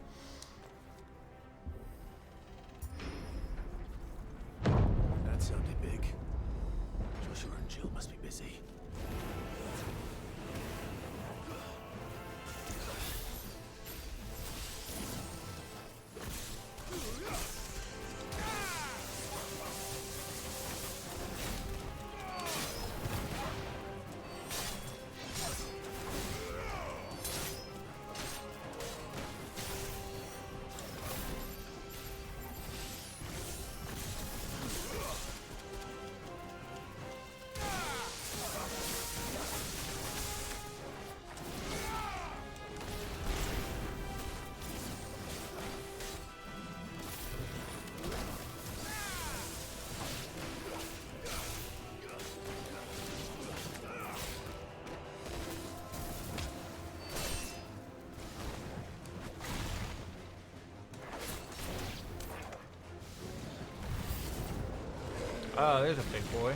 S5: That sounded big. Joshua and Jill must be busy.
S1: Oh, there's a big boy.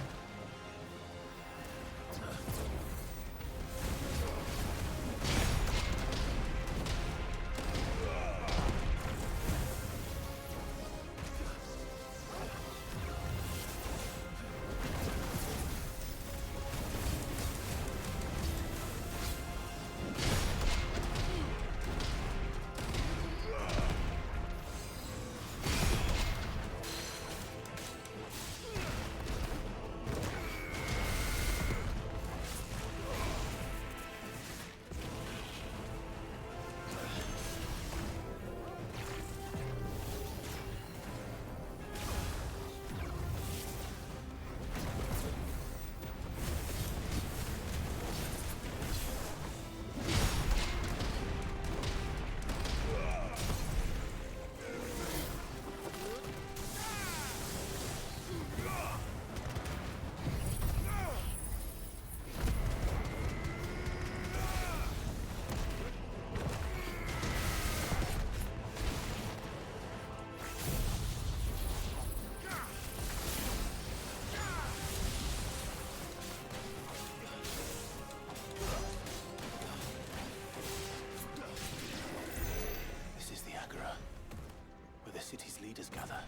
S19: leaders gather,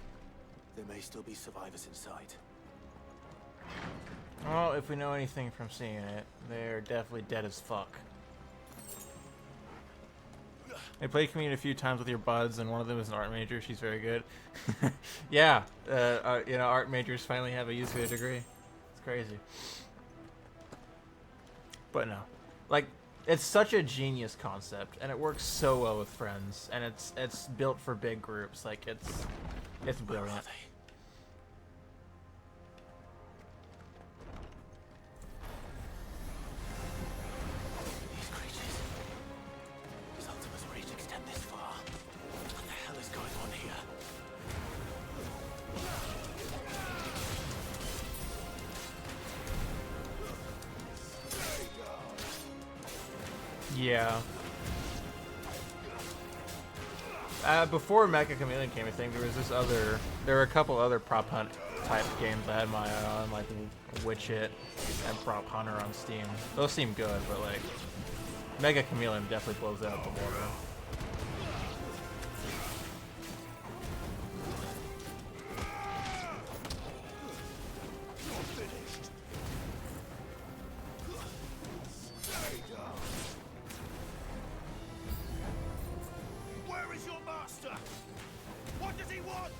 S19: there may still be survivors inside.
S1: Well, if we know anything from seeing it, they're definitely dead as fuck. I played Community a few times with your buds, and one of them is an art major. She's very good. Yeah, you know, art majors finally have a use for a degree. It's crazy. But no, like, it's such a genius concept, and it works so well with friends, and it's built for big groups. Like, it's brilliant.
S19: These creatures. Does Ultima's reach extend this far? What the hell is going on here?
S1: Yeah. Before Mecha Chameleon came, I think there were a couple other prop hunt type games I had my eye on, like Witch It and Prop Hunter on Steam. Those seem good, but like Mega Chameleon definitely blows that out the water.
S11: Where is your master? What does he want?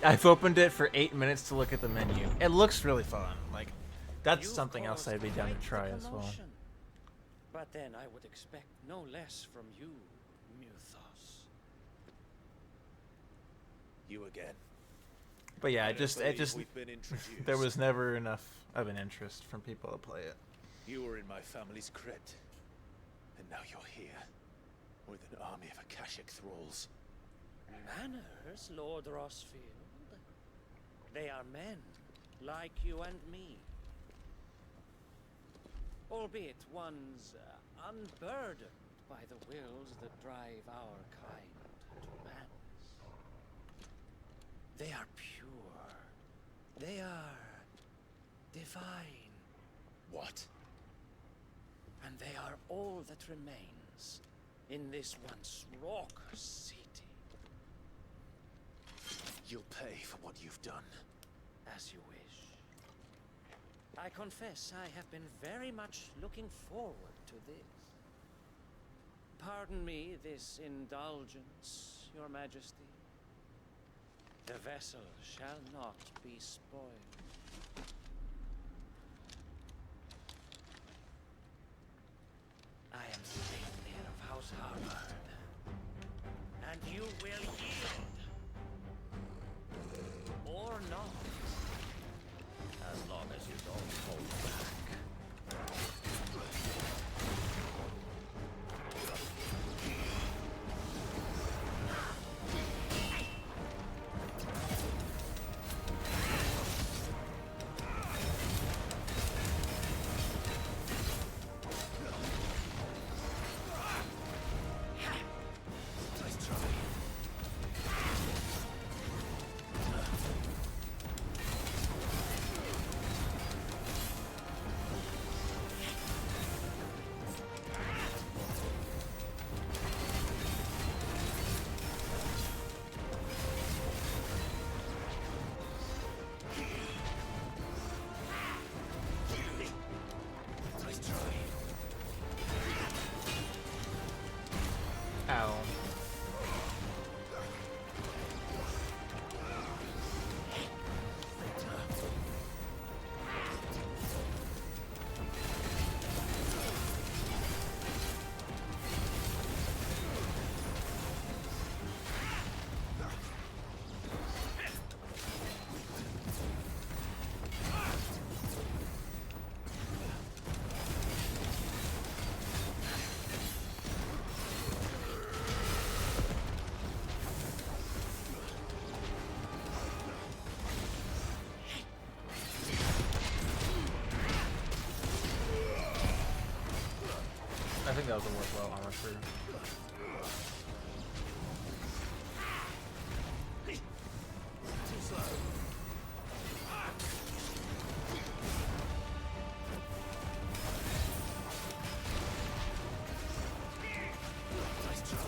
S1: I've opened it for 8 minutes to look at the menu. It looks really fun. Like, that's something else I'd be down to try as well.
S14: But then I would expect no less from you, Muthos.
S5: You again.
S1: But yeah,
S5: I
S1: it just
S5: we've been introduced.
S1: there was never enough of an interest from people to play it.
S5: You were in my family's crypt, and now you're here with an army of Akashic thralls.
S14: Manners, Lord Rosfield. They are men, like you and me. Albeit one's unburdened by the wills that drive our kind to madness. They are pure. They are divine.
S5: What?
S14: And they are all that remains in this once raucous city.
S5: You'll pay for what you've done.
S14: As you wish. I confess I have been very much looking forward to this. Pardon me this indulgence, Your Majesty. The vessel shall not be spoiled. I am Sleipnir of House Harvard, and you will yield. Or not. As long as you don't hold back.
S1: doesn't work well armor through.
S6: Too slow. Nice try.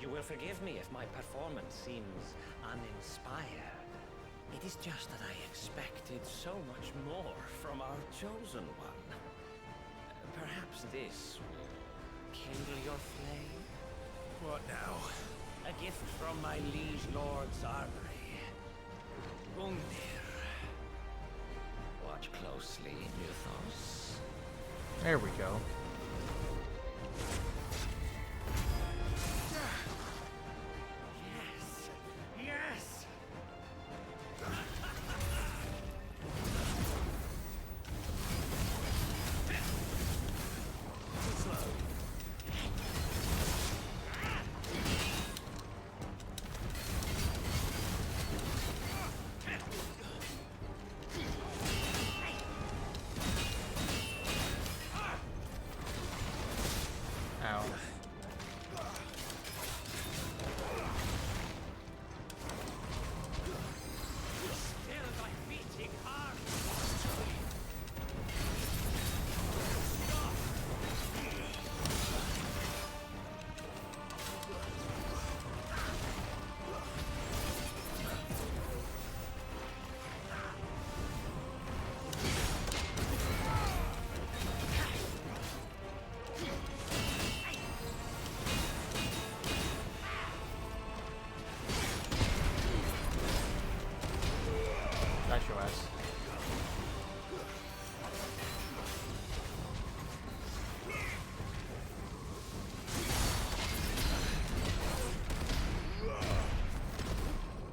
S20: You will forgive me if my performance seems uninspired. It is just that I expected so much more from our chosen one. Perhaps this will kindle your flame?
S6: What now?
S20: A gift from my liege lord's armory. Gungnir. Watch closely, Mythos.
S1: There we go.
S20: Yes!
S6: Too slow.
S1: Ow.
S20: Still my beating heart!
S1: Nice your ass.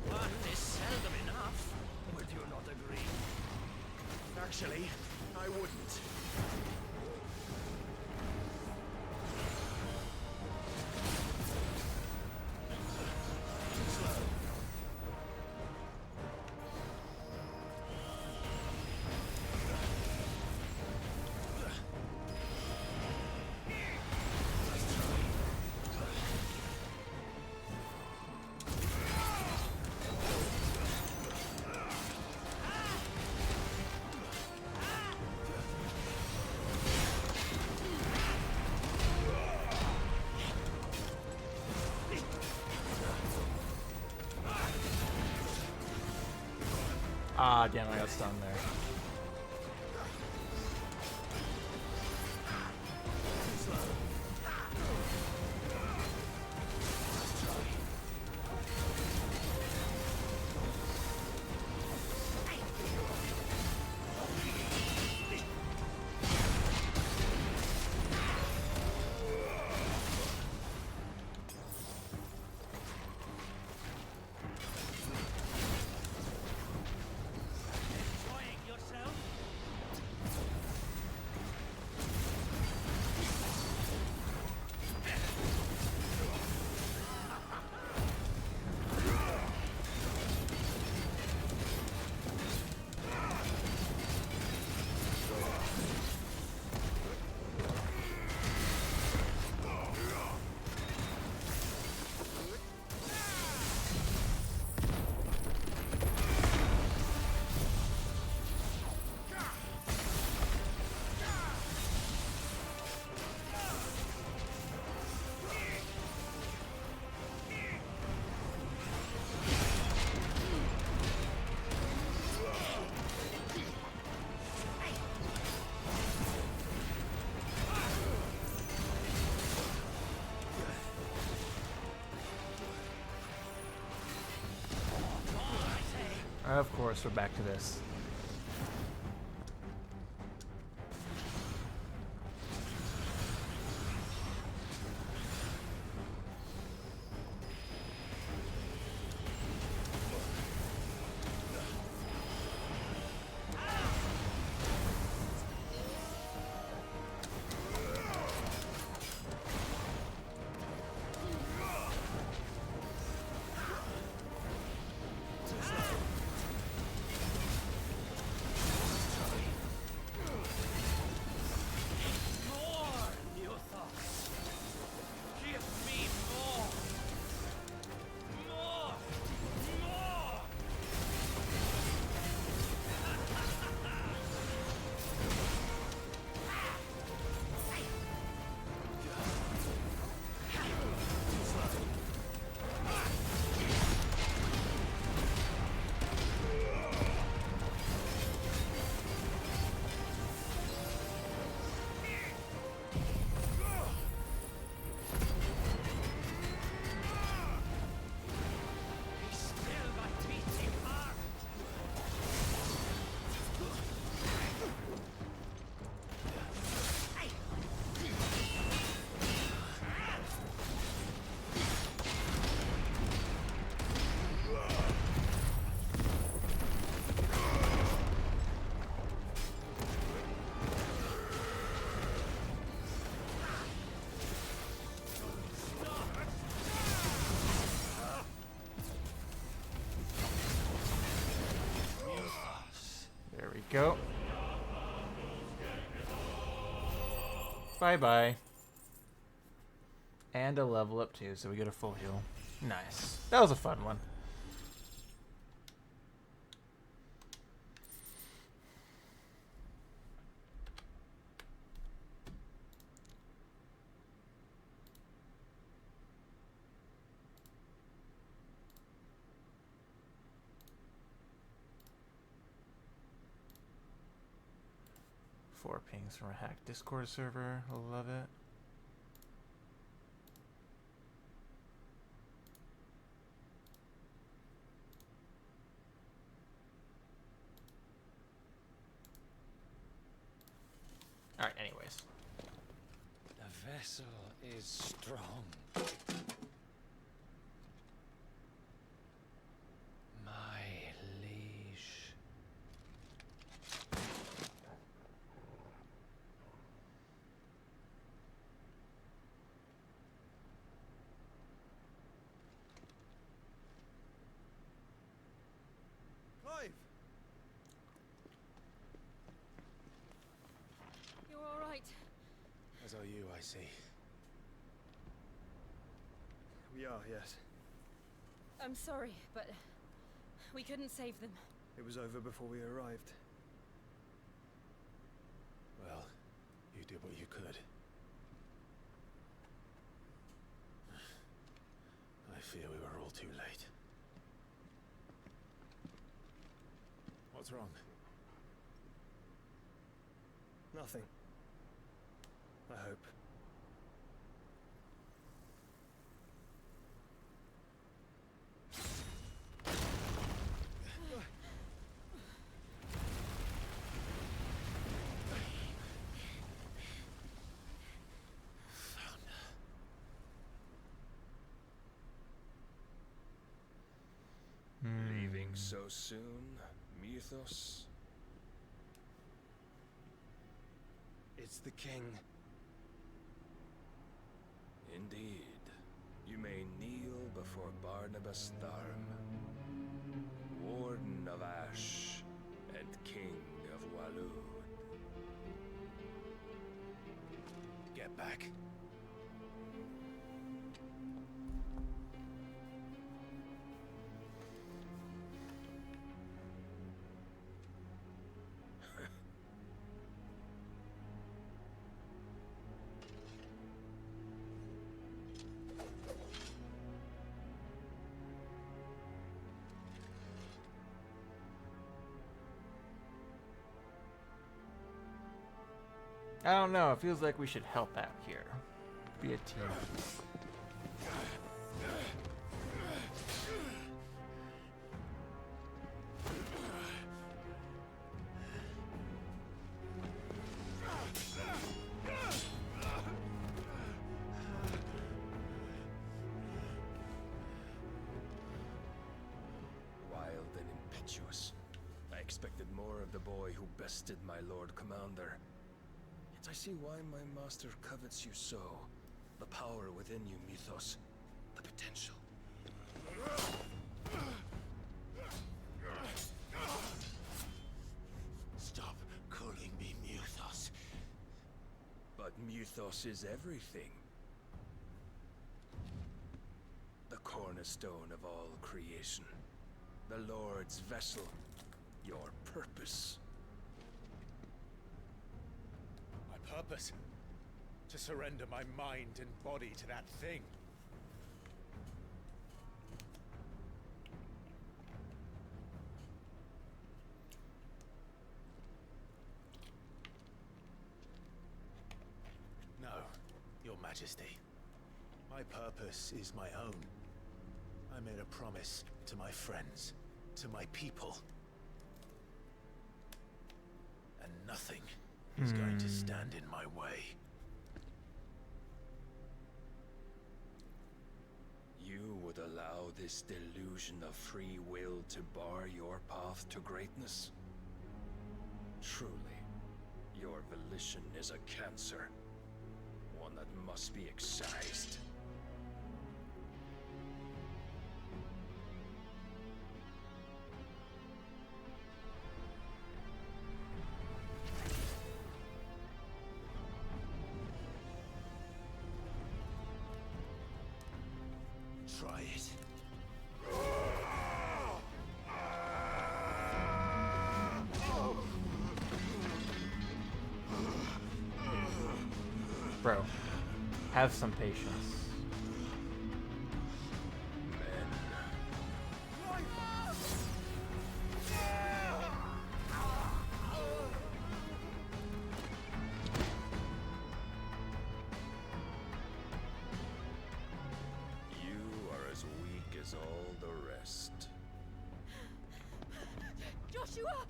S20: One is seldom enough. Would you not agree?
S6: Actually, I wouldn't. Too slow.
S1: Ah, damn, I got stunned there.
S6: Too slow.
S20: Enjoying
S1: Of course, we're back to this. Go. Bye-bye. And a level up too, so we get a full heal. Nice. That was a fun one. Pings from a hacked Discord server. Love it. Alright, anyways.
S14: The vessel is strong. My liege.
S2: Clive!
S4: You're all right.
S5: As are you, I see.
S2: We are, yes.
S4: I'm sorry, but we couldn't save them.
S2: It was over before we arrived.
S5: Well, you did what you could. I fear we were all too late. What's wrong?
S2: Nothing. I hope.
S7: Leaving so soon, Mythos?
S2: It's the king.
S7: Indeed. You may kneel before Barnabas Tharm, Warden of Ash and King of Waloed.
S5: Get back.
S1: I don't know. It feels like we should help out here. Be a team.
S7: more of the boy who bested my Lord Commander. Yet I see why my master covets you so. The power within you, Mythos. The potential.
S6: Stop calling me Mythos.
S7: But Mythos is everything. The cornerstone of all creation. The Lord's vessel. Your purpose.
S10: My purpose? To surrender my mind and body to that thing.
S5: No, Your Majesty. My purpose is my own. I made a promise to my friends, to my people. And nothing is going to stand in my way.
S7: You would allow this delusion of free will to bar your path to greatness? Truly, your volition is a cancer. One that must be excised.
S5: Try it.
S1: Bro, have some patience.
S7: All the rest.
S18: Joshua!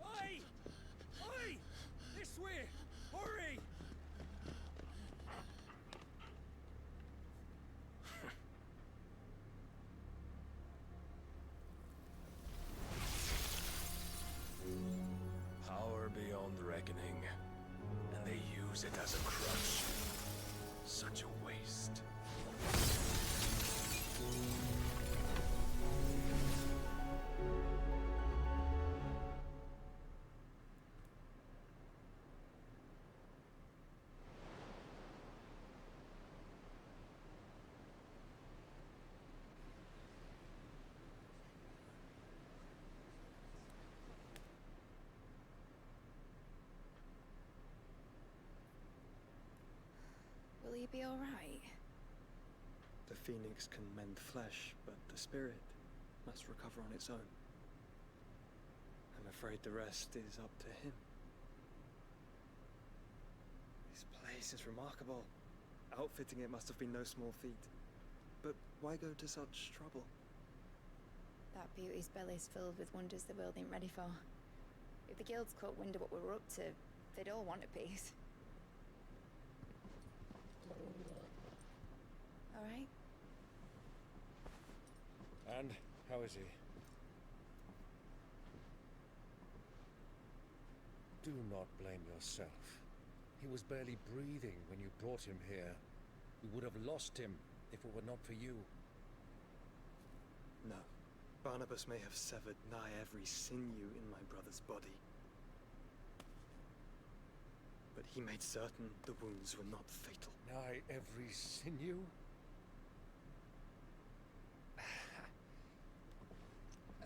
S13: Oi! Oi! This way! Hurry!
S7: Power beyond reckoning, and they use it as a crutch. Such a waste.
S18: Will you be alright?
S2: The phoenix can mend flesh, but the spirit must recover on its own. I'm afraid the rest is up to him. This place is remarkable. Outfitting it must have been no small feat. But why go to such trouble?
S18: That beauty's belly's filled with wonders the world ain't ready for. If the guilds caught wind of what we're up to, they'd all want a piece. Alright?
S10: And how is he? Do not blame yourself. He was barely breathing when you brought him here. We would have lost him if it were not for you.
S2: No. Barnabas may have severed nigh every sinew in my brother's body. But he made certain the wounds were not fatal.
S10: Nigh every sinew?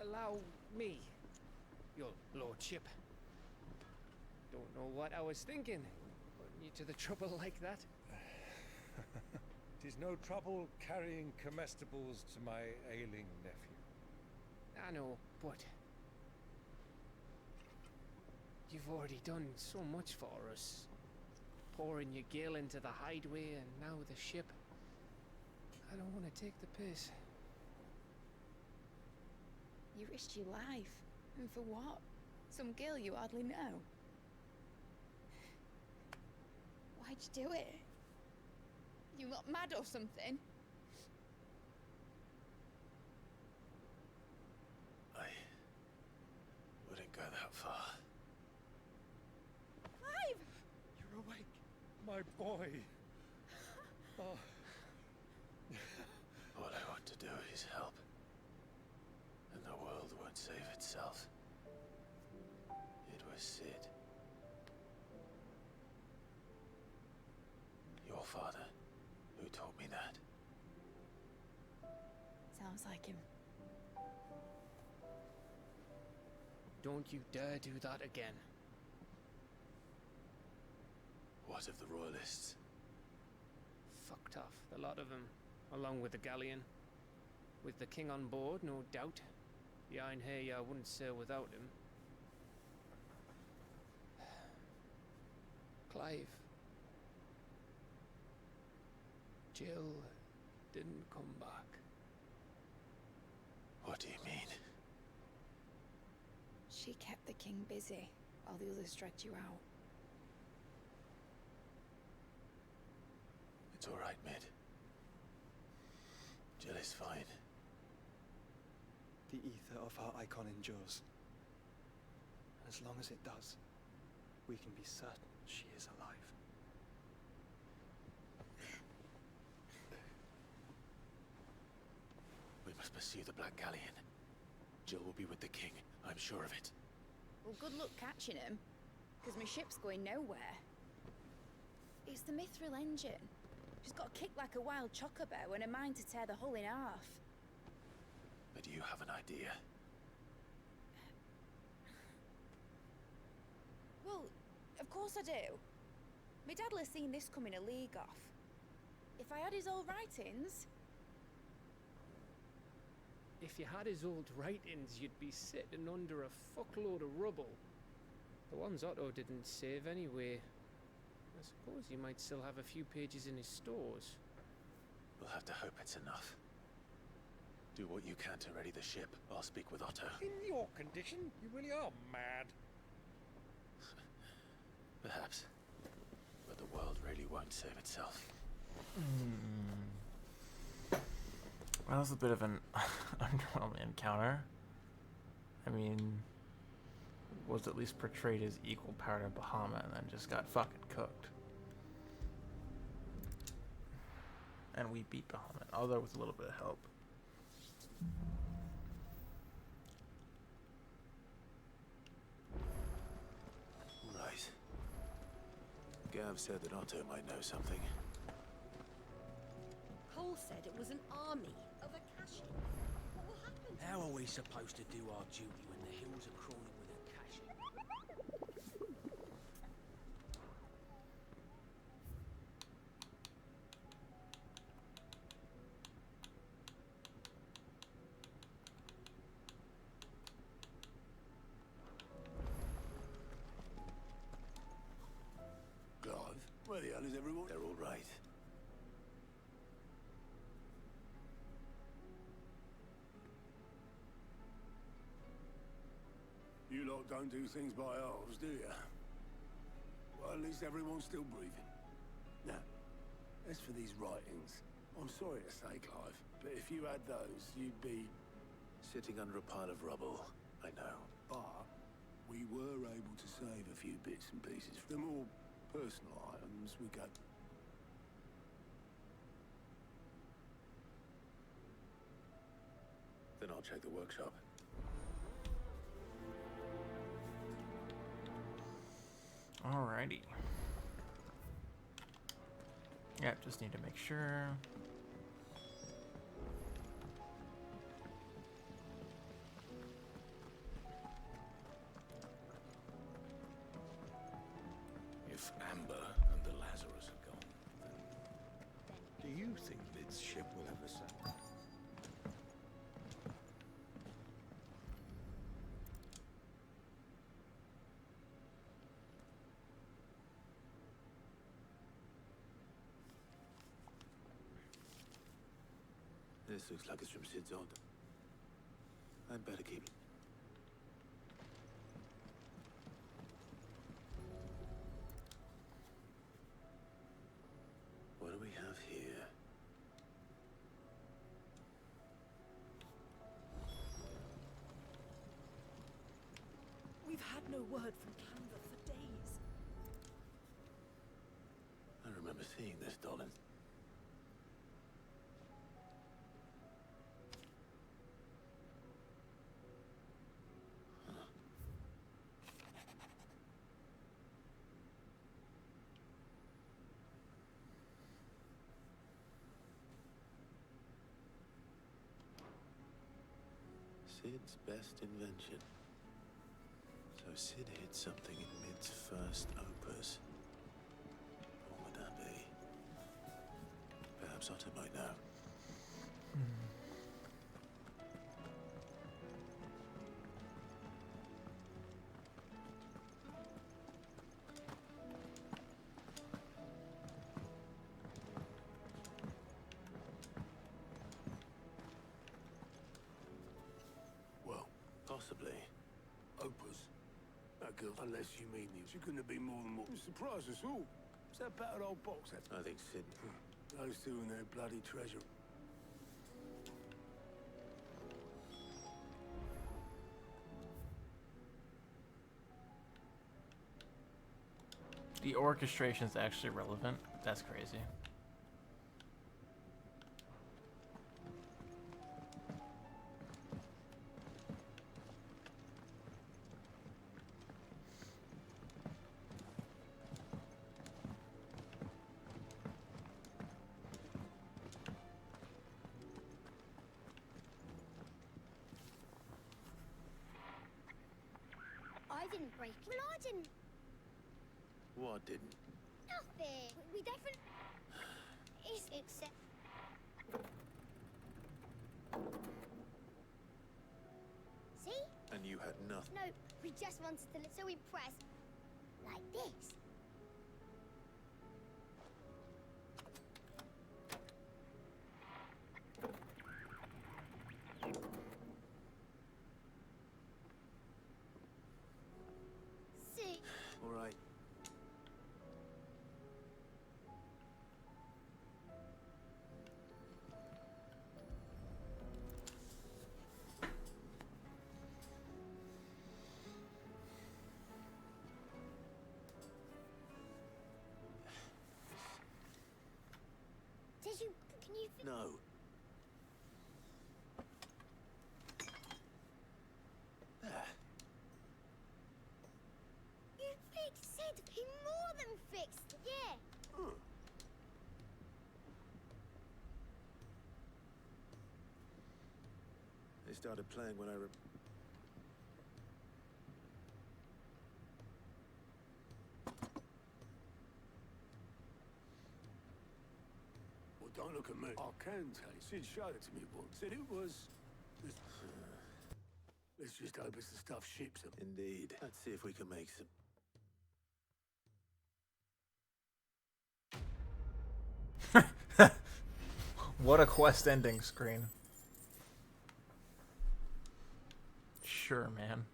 S17: Allow me, your lordship. Don't know what I was thinking, putting you to the trouble like that.
S10: Tis no trouble carrying comestibles to my ailing nephew.
S17: I know, but you've already done so much for us. Pouring your gil into the hideaway and now the ship. I don't want to take the piss.
S18: You risked your life. And for what? Some girl you hardly know. Why'd you do it? You not mad or something?
S5: I wouldn't go that far.
S18: Clive!
S7: You're awake, my boy. Oh.
S5: All I want to do is help. And the world won't save itself. It was Sid. Your father, who taught me that.
S18: Sounds like him.
S17: Don't you dare do that again.
S5: What of the Royalists?
S17: Fucked off, the lot of them, along with the galleon. With the king on board, no doubt. The Iron Hair wouldn't sail without him. Clive. Jill didn't come back.
S5: What do you mean?
S18: She kept the king busy while the others dragged you out.
S5: It's all right, Mid. Jill is fine.
S2: The ether of her icon endures. And as long as it does, we can be certain she is alive.
S5: We must pursue the Black Galleon. Jill will be with the king, I'm sure of it.
S18: Well, good luck catching him, because my ship's going nowhere. It's the Mithril engine. She's got a kick like a wild chocobo and a mind to tear the hull in half.
S5: But you have an idea.
S18: Well, of course I do. My dad'll have seen this coming a league off. If I had his old writings...
S17: If you had his old writings, you'd be sitting under a fuckload of rubble. The ones Otto didn't save anyway. I suppose you might still have a few pages in his stores.
S5: We'll have to hope it's enough. Do what you can to ready the ship. I'll speak with Otto.
S7: In your condition, you really are mad.
S5: Perhaps. But the world really won't save itself.
S1: That was a bit of an underwhelming encounter. I mean, was at least portrayed as equal power to Bahamut and then just got fucking cooked. And we beat Bahamut, although with a little bit of help.
S5: Right. Gav said that Otto might know something.
S21: Cole said it was an army of Akashi. What will happen to
S6: How are we supposed to do our duty when the hills are crawling with Akashi?
S5: Clive, where the hell is everyone? They're all right.
S22: You lot don't do things by halves, do you? Well, at least everyone's still breathing. Now, as for these writings, I'm sorry to say, Clive, but if you had those, you'd be...
S5: Sitting under a pile of rubble, I know.
S22: But we were able to save a few bits and pieces. The more personal items we got.
S5: Then I'll check the workshop.
S1: Alrighty. Yep, just need to make sure.
S7: If Amber and the Lazarus are gone, then do you think Lid's ship will ever sail?
S19: This looks like it's from Sid's order. I'd better keep it. What do we have here?
S21: We've had no word from Canva for days.
S19: I remember seeing this, Dolan. Sid's best invention. So Sid hid something in Mid's first opus. What would that be? Perhaps Otto might know.
S22: Well,
S19: possibly.
S22: Opus. That girl, unless you mean him, she couldn't have been more than what. Surprise us all. It's that battered old box.
S19: I think Sid.
S22: Those two and their bloody treasure.
S1: The orchestration's actually relevant. That's crazy.
S3: I didn't break it. Well, I didn't.
S19: What didn't?
S3: Nothing. We definitely. It's except. See?
S19: And you had nothing.
S3: No, we just wanted to. So we press like this. See?
S19: All right.
S3: Did you? Can you?
S19: No. There.
S3: You fixed it. He more than fixed. Yeah.
S19: They started playing when I
S22: Well, don't look at me. I can tell you. Sid showed it to me once. Said it was. Let's just hope it's the stuff ships them.
S19: Indeed. Let's see if we can make some.
S1: What a quest ending screen. Sure, man.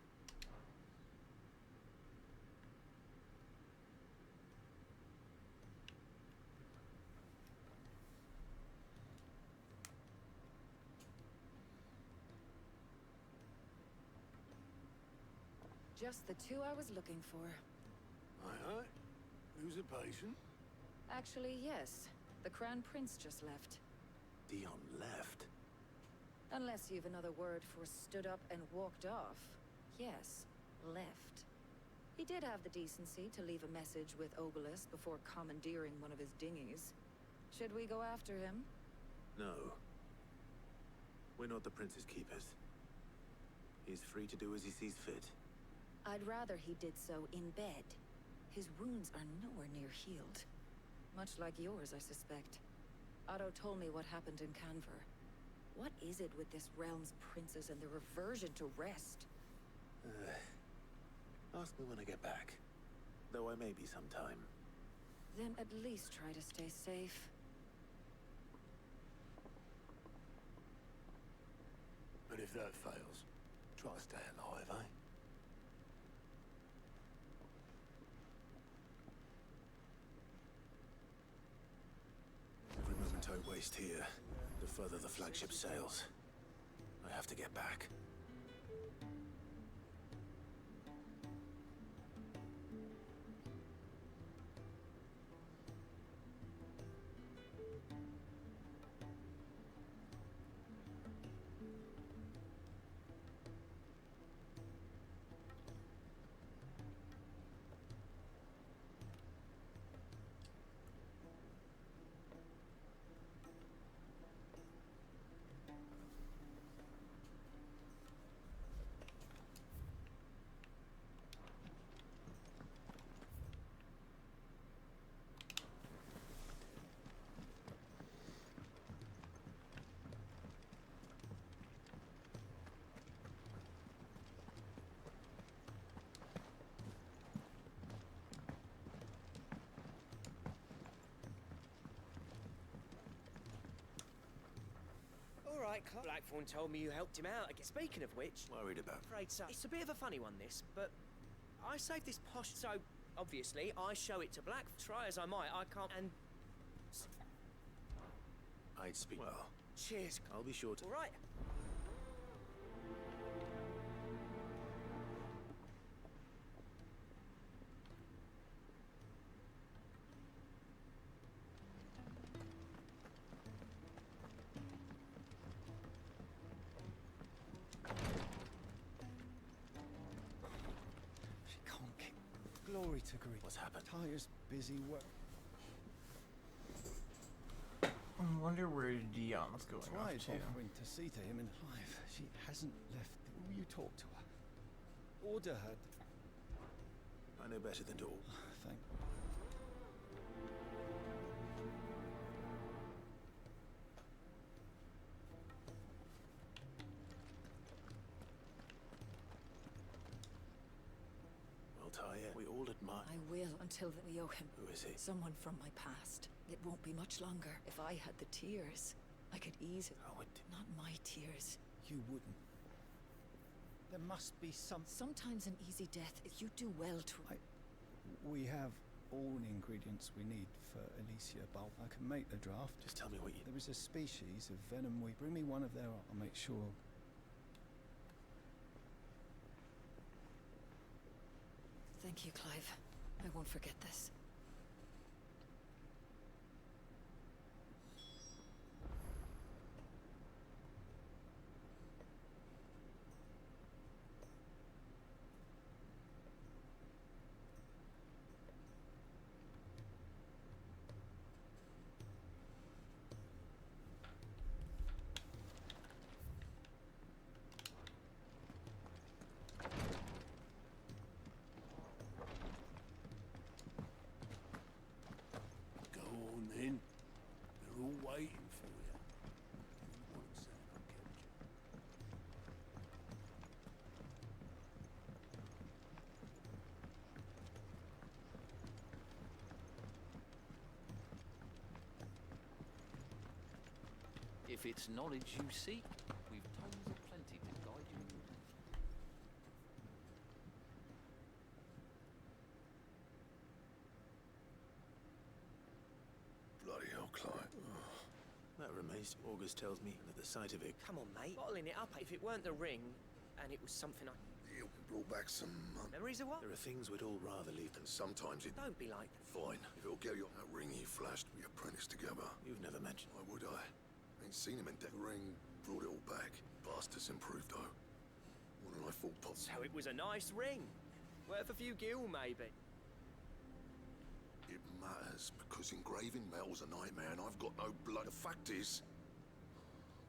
S4: Just the two I was looking for.
S22: Aye, aye. Who's a patient?
S4: Actually, yes. The Crown Prince just left.
S19: Dion left.
S4: Unless you've another word for stood up and walked off. Yes, left. He did have the decency to leave a message with Obelisk before commandeering one of his dinghies. Should we go after him?
S19: No. We're not the Prince's keepers. He's free to do as he sees fit.
S4: I'd rather he did so in bed. His wounds are nowhere near healed. Much like yours, I suspect. Otto told me what happened in Canver. What is it with this realm's princes and their aversion to rest?
S19: Ask me when I get back. Though I may be sometime.
S4: Then at least try to stay safe.
S22: And if that fails, try to stay alive, eh?
S5: Every moment I waste here, the further the flagship sails. I have to get back.
S9: All right, Blackthorn told me you helped him out again. Speaking of which...
S5: Worried about?
S9: Afraid so. It's a bit of a funny one, this, but... I saved this posh... So, obviously, I show it to Black. Try as I might, I can't... And...
S5: I'd speak... Well...
S9: Cheers.
S5: I'll be sure to...
S9: All right.
S15: Glory to Greece.
S5: What's happened?
S15: Tyre's busy work.
S1: I wonder where Dion's going
S15: Tried
S1: off to.
S15: offering to see to him in life. She hasn't left. Will you talk to her? Order her.
S5: I know better than to.
S15: Thank.
S5: Well, Tyre, we all admire.
S4: I will until we owe him.
S5: Who is he?
S4: Someone from my past. It won't be much longer. If I had the tears, I could ease it.
S5: Oh, it...
S4: Not my tears.
S15: You wouldn't. There must be some...
S4: Sometimes an easy death is you do well to...
S15: We have all the ingredients we need for Elysia Bulk. I can make the draft.
S5: Just tell me what you...
S15: There is a species of venom. Bring me one of their... I'll make sure...
S4: Thank you, Clive. I won't forget this.
S22: They're all waiting for you. One sec, I'll catch you.
S6: If it's knowledge you seek, we've tons of plenty to guide you through.
S5: Bloody hell, Clive. That remains. August tells me that the sight of it...
S9: Come on, mate. Bottling it up. If it weren't the ring, and it was something I...
S5: It brought back some...
S9: Memories of what?
S5: There are things we'd all rather leave than sometimes it...
S9: Don't be like that.
S5: Fine. If it'll get you that ring he flashed, we apprenticed together. You've never mentioned... Why would I? Ain't seen him in deck. Ring brought it all back. Bastards improved, though. More than I thought possible.
S9: So it was a nice ring. Worth a few gil, maybe.
S5: It matters, because engraving metal's a nightmare and I've got no blood. The fact is...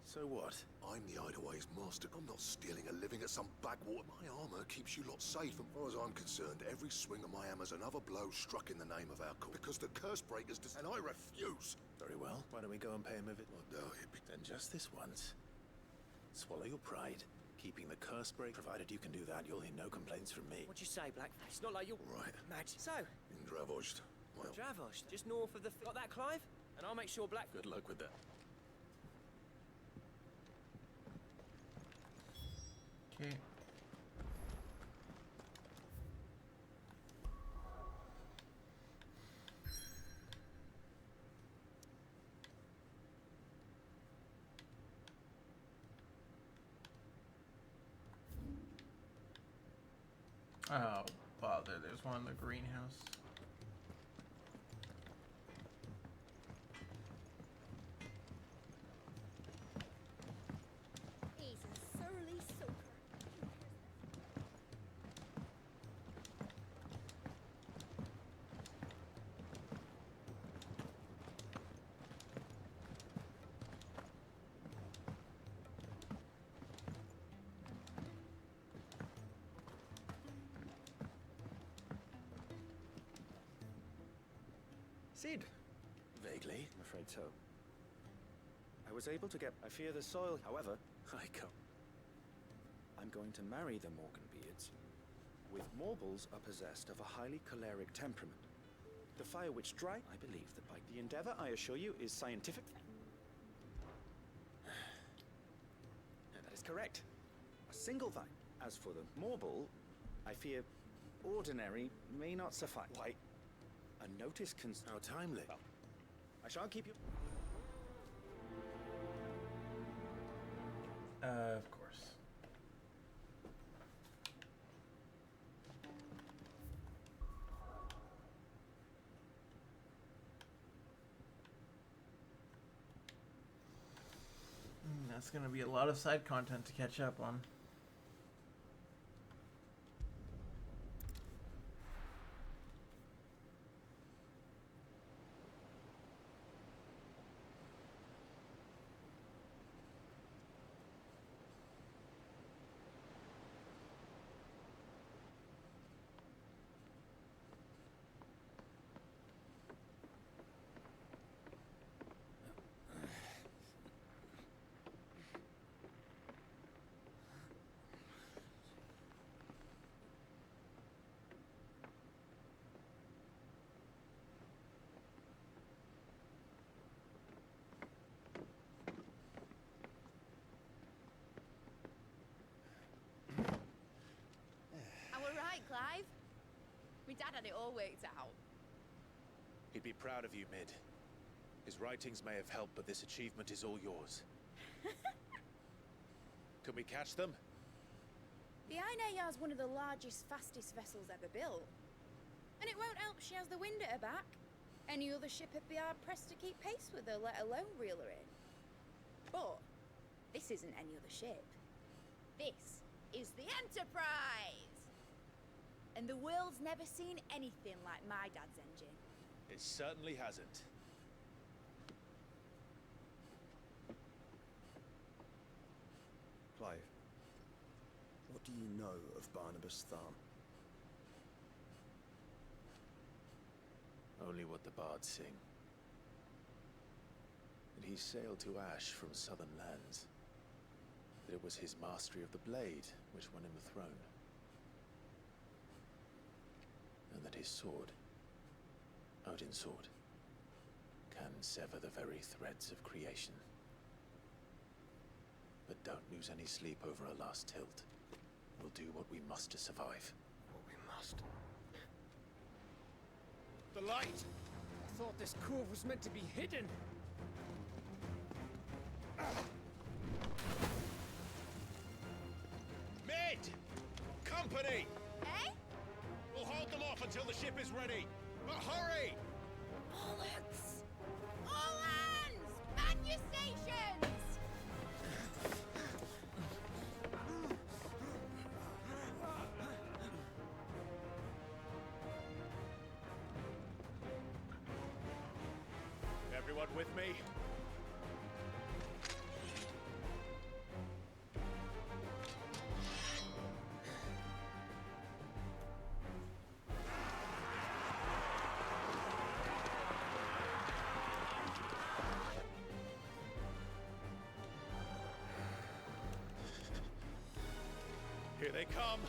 S5: So what? I'm the Hideaway's master. I'm not stealing a living at some backwater. My armor keeps you lot safe. As far as I'm concerned, every swing of my hammer's another blow struck in the name of our cause. Because the curse breakers... And I refuse! Very well. Why don't we go and pay him a visit? I doubt it. Then just this once. Swallow your pride. Keeping the curse break. Provided you can do that, you'll hear no complaints from me.
S9: What'd you say, Blackface? Not like you're...
S5: Right.
S9: Magic. So...
S5: In Dravosht. Well...
S9: Dravosht, just north of the... Got that, Clive? And I'll make sure Black...
S5: Good luck with that.
S1: Okay. Oh, bother. There's one in the greenhouse.
S3: He's a surly soaker.
S8: Cid?
S5: Vaguely.
S8: I'm afraid so. I was able to get... I fear the soil, however...
S5: I come.
S8: I'm going to marry the Morganbeards. With Morbles are possessed of a highly choleric temperament. The Fire Witch Dry, I believe that by the endeavor, I assure you, is scientific. That is correct. A single vine. As for the Morble, I fear ordinary may not suffice. Why? A notice can...
S5: How timely.
S8: Well, I shan't keep you...
S1: Of course. That's gonna be a lot of side content to catch up on.
S18: Clive. My dad had it all worked out.
S5: He'd be proud of you, Mid. His writings may have helped, but this achievement is all yours. Can we catch them?
S18: The Ainayar's one of the largest, fastest vessels ever built. And it won't help she has the wind at her back. Any other ship would be hard-pressed to keep pace with her, let alone reel her in. But this isn't any other ship. This is the Enterprise! And the world's never seen anything like my dad's engine.
S5: It certainly hasn't.
S2: Clive, what do you know of Barnabas Tharm?
S5: Only what the bards sing. That he sailed to Ash from southern lands. That it was his mastery of the blade which won him the throne. And that his sword, Odin's sword, can sever the very threads of creation. But don't lose any sleep over a last tilt. We'll do what we must to survive.
S2: What we must.
S17: The light! I thought this cove was meant to be hidden.
S5: Mid! Company!
S18: Eh?
S5: We'll hold them off until the ship is ready. But hurry!
S18: Bollocks! All hands! Man your stations!
S5: Everyone with me? Here they come.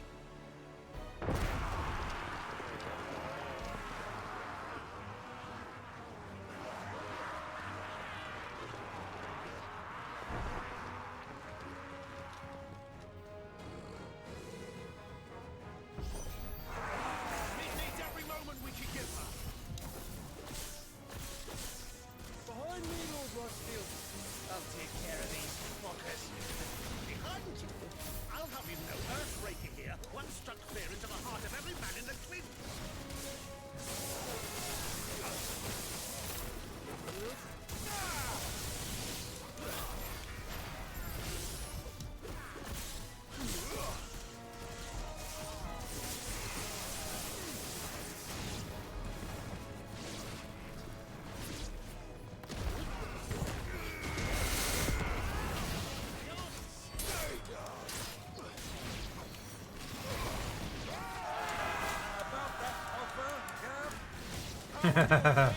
S13: I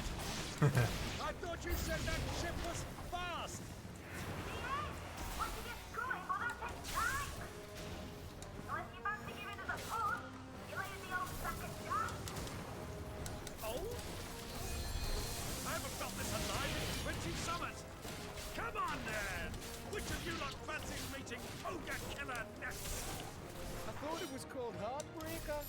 S13: thought you said that ship was fast! Oh? I haven't felt this alive in 20 summers! Come on then! Which of you lot fancies meeting Ogre Killer Ness?
S14: I thought it was called Heartbreaker.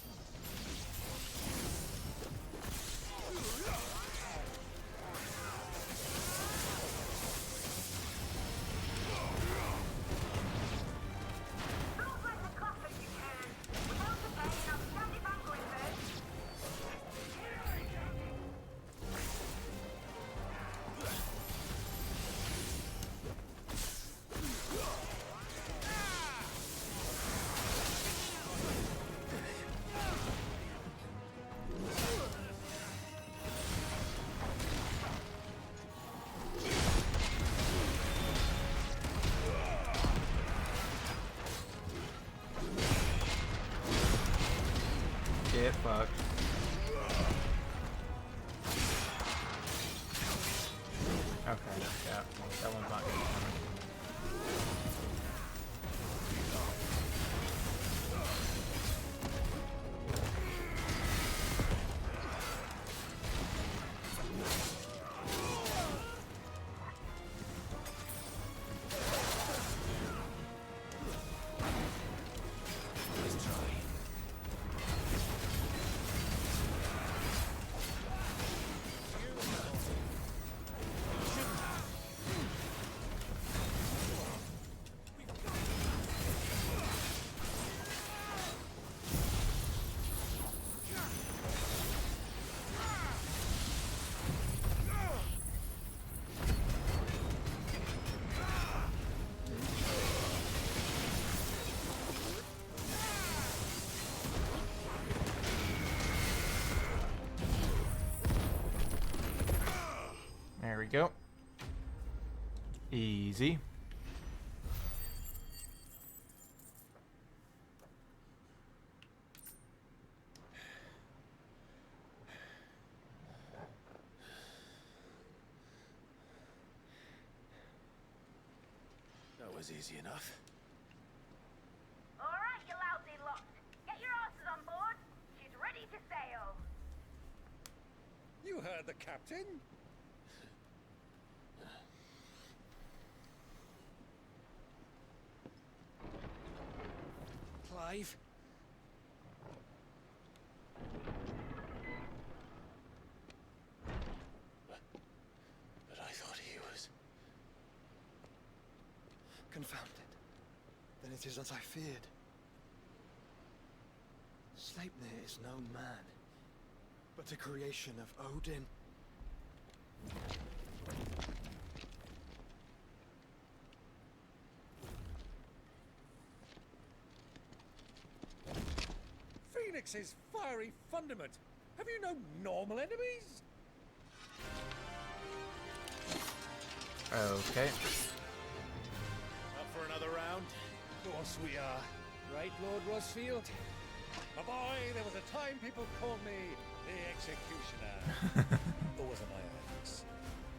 S1: Get fucked. Okay, yeah, that one's not good. There we go. Easy.
S5: That was easy enough.
S3: All right, you lousy lot. Get your asses on board. She's ready to sail.
S13: You heard the captain?
S6: Clive?
S5: But I thought he was...
S2: Confounded. Then it is as I feared. Sleipnir is no man, but a creation of Odin.
S13: Phoenix's fiery fundament. Have you no normal enemies?
S1: Okay.
S13: Up for another round?
S10: Of course we are.
S14: Right, Lord Rosfield?
S13: My boy, there was a time people called me the Executioner. Or was it my ex?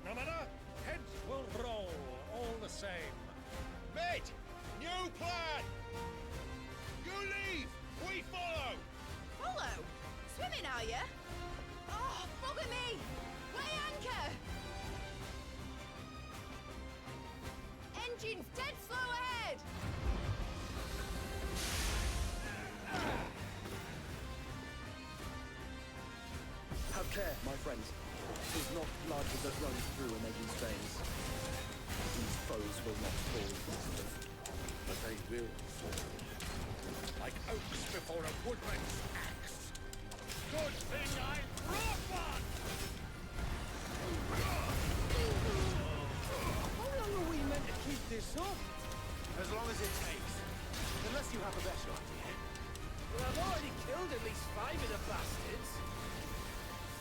S13: No matter, heads will roll all the same.
S10: Mate! New plan! You leave! We follow!
S18: Follow? Swimming, are you? Oh, bugger me! Weigh anchor! Engine's dead slow ahead!
S8: Have care, my friends. It is not blood that runs through Aeneas' veins. These foes will not fall easily.
S13: But they will fall. Like oaks before a woodman's axe. Good thing I brought one!
S14: How long are we meant to keep this up?
S5: As long as it takes. Unless you have a better idea.
S14: Well, I've already killed at least 5 of the bastards.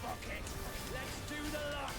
S13: Fuck it! Let's do the lot!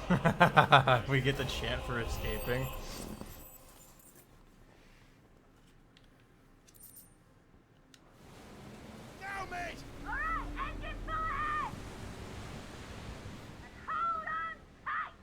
S1: We get the chant for escaping.
S13: Now, mate!
S3: Alright, engine full ahead! And hold on tight!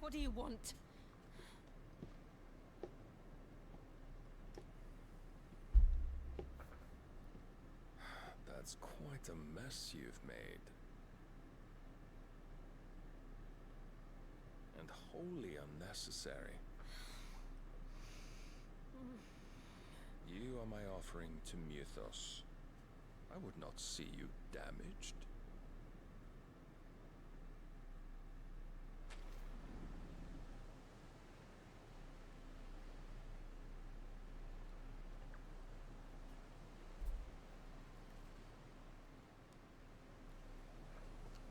S21: What do you want?
S7: That's quite a mess you've made. And wholly unnecessary. You are my offering to Mythos. I would not see you damaged.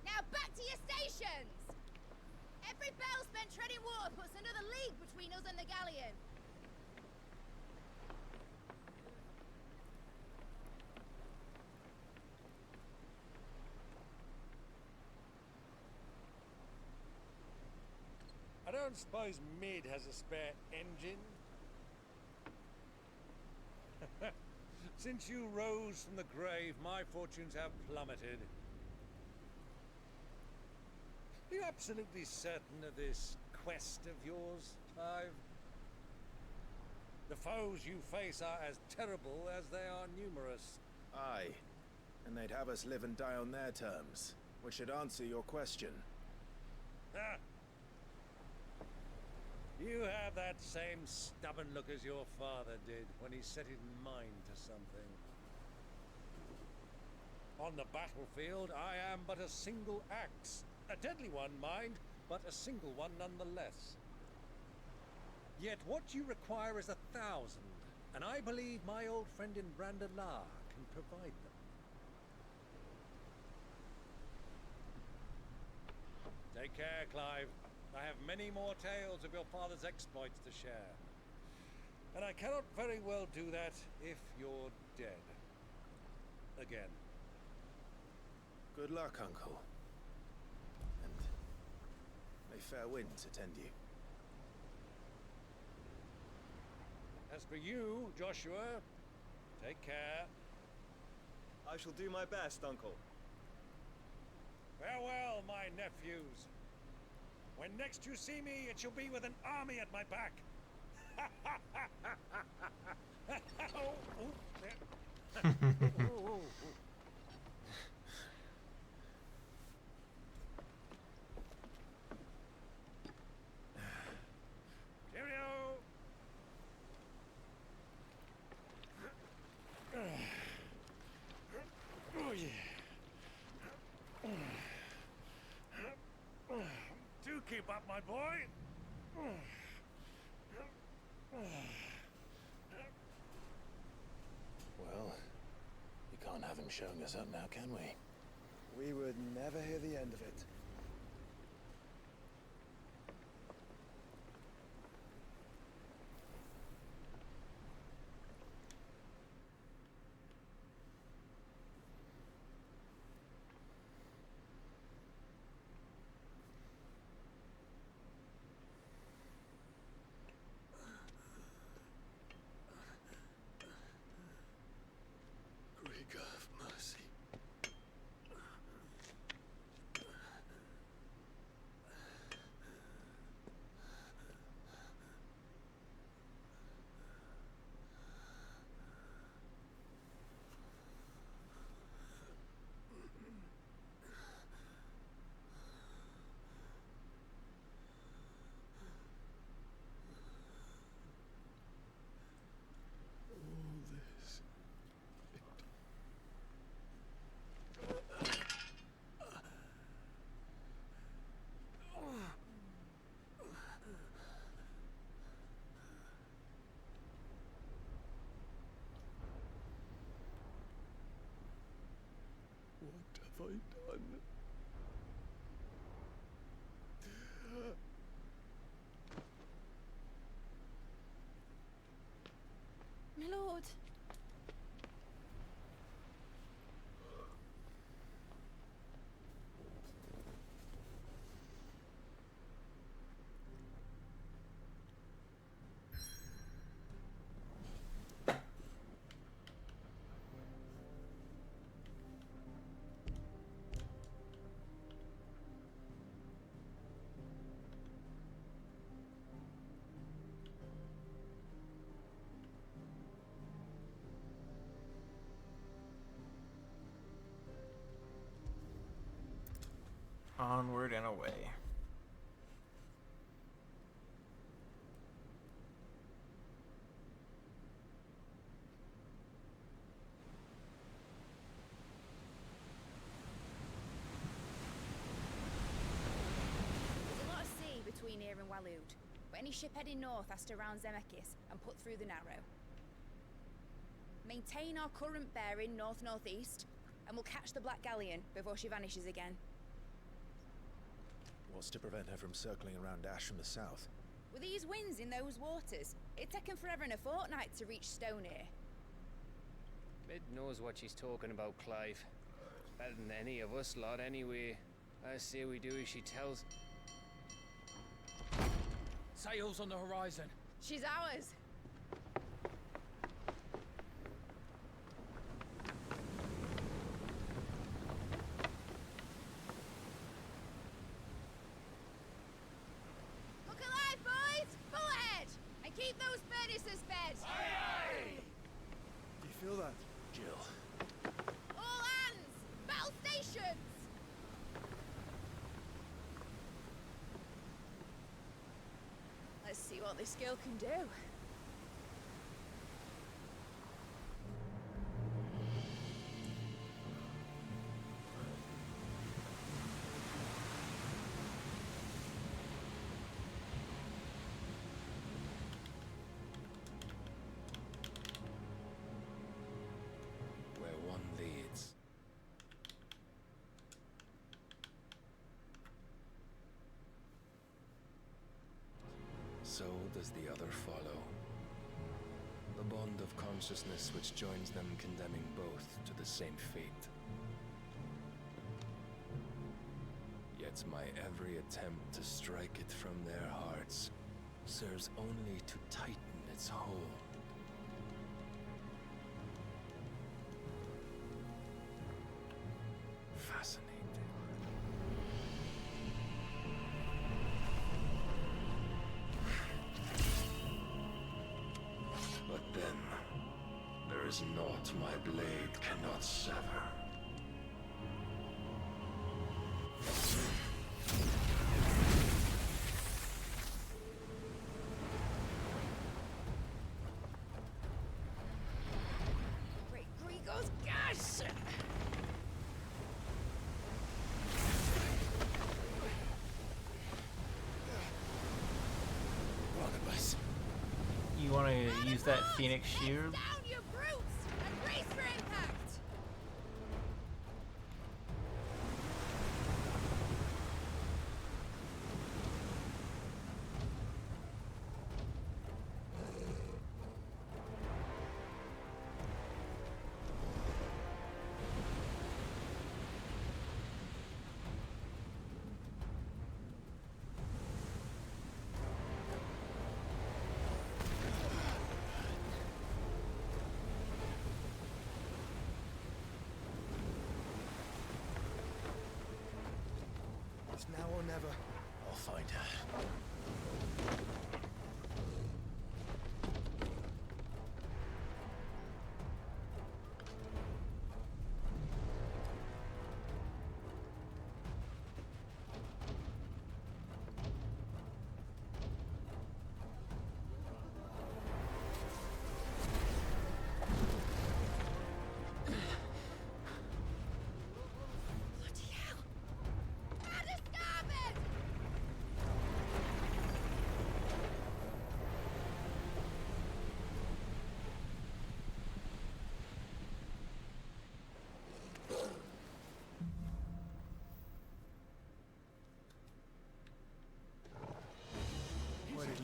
S18: Now back to your stations! Every bell spent treading water puts another league between us and the galleon.
S13: I don't suppose Mid has a spare engine? Since you rose from the grave, my fortunes have plummeted. Are you absolutely certain of this quest of yours, Clive? The foes you face are as terrible as they are numerous.
S5: Aye. And they'd have us live and die on their terms, which should answer your question.
S13: Ah. You have that same stubborn look as your father did when he set his mind to something. On the battlefield, I am but a single axe. A deadly one, mind, but a single one nonetheless. Yet what you require is 1,000, and I believe my old friend in Brandalar can provide them. Take care, Clive. I have many more tales of your father's exploits to share. And I cannot very well do that if you're dead. Again.
S5: Good luck, Uncle. And may fair winds attend you.
S13: As for you, Joshua, take care.
S2: I shall do my best, Uncle.
S13: Farewell, my nephews. When next you see me, it shall be with an army at my back. Cheerio. Oh, yeah. Do keep up, my boy.
S5: Well, we can't have him showing us up now, can we?
S2: We would never hear the end of it.
S19: Grigor of mercy.
S2: have I done?
S18: My lord.
S1: Onward and away.
S18: There's a lot of sea between here and Waloed, but any ship heading north has to round Zemeckis and put through the Narrow. Maintain our current bearing north-northeast, and we'll catch the Black Galleon before she vanishes again.
S5: What's to prevent her from circling around Ash from the south?
S18: With these winds in those waters, it'd taken forever and a fortnight to reach Stonehere.
S17: Mid knows what she's talking about, Clive. Better than any of us lot, anyway. I say we do as she tells.
S12: Sails on the horizon.
S18: She's ours. Look alive, boys! Full ahead! And keep those furnaces fed!
S2: Do you feel that?
S5: Jill.
S18: All hands! Battle stations! Let's see what this girl can do.
S7: Where one leads. So does the other follow. The bond of consciousness which joins them, condemning both to the same fate. Yet my every attempt to strike it from their hearts serves only to tighten its hold. Fascinating. But then, there is naught my blade cannot sever.
S18: Great Grigos, gosh!
S5: Barnabas.
S1: You want to use that Phoenix shield?
S18: Down, you brutes! And brace for impact!
S5: It's now or never. I'll find her.
S18: Bloody hell! At a starboard!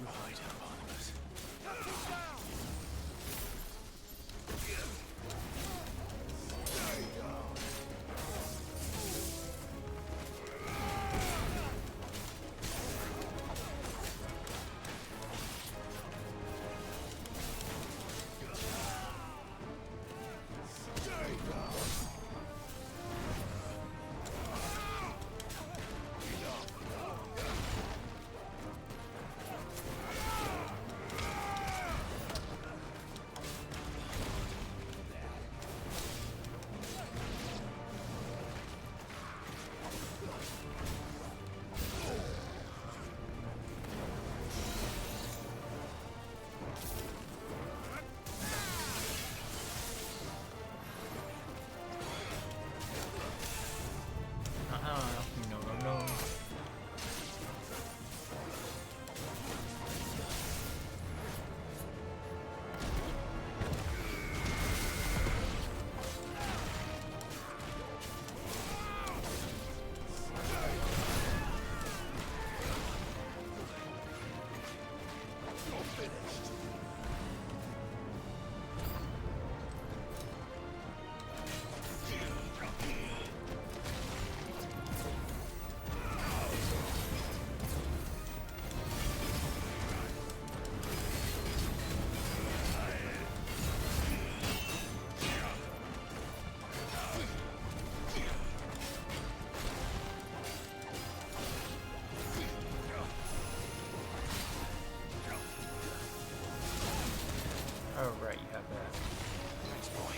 S19: Right, Barnabas.
S1: No. Oh, right, you have that.
S19: Thanks, boy.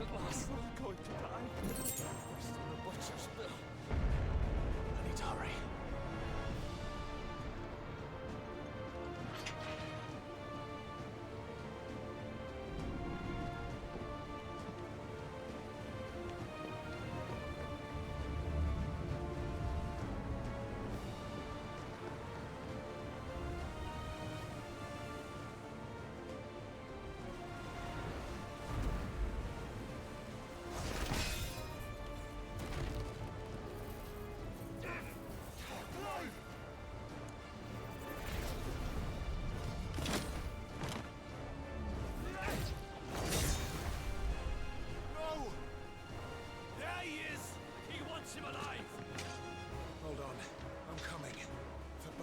S6: At last, I'm going to die. Still a butcher's bill.
S19: I need to hurry.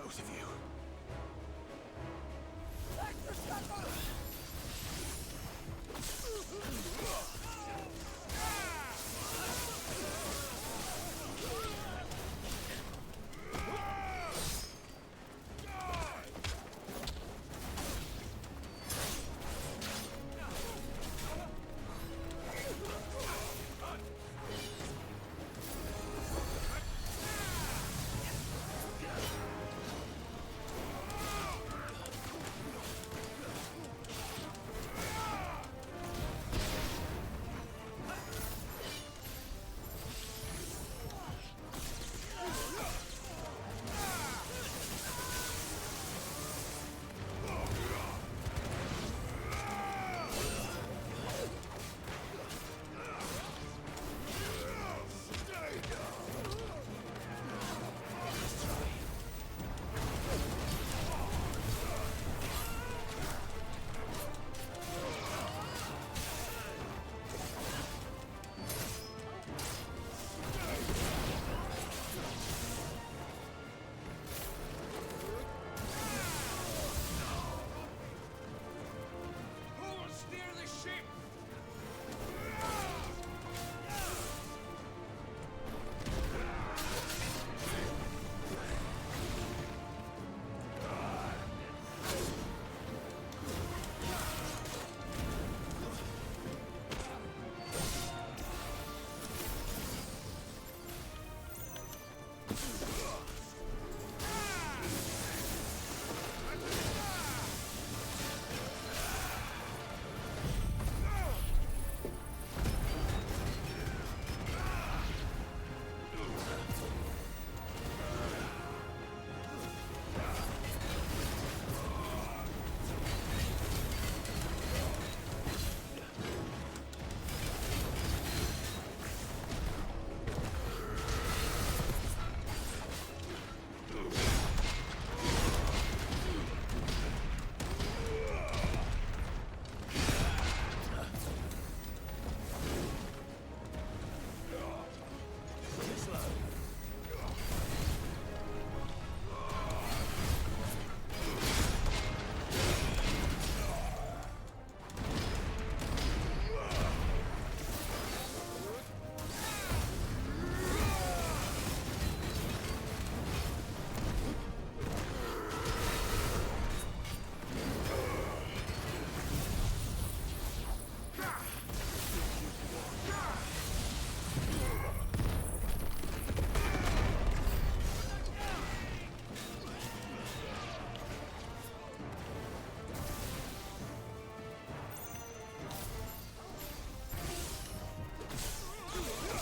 S5: both of you.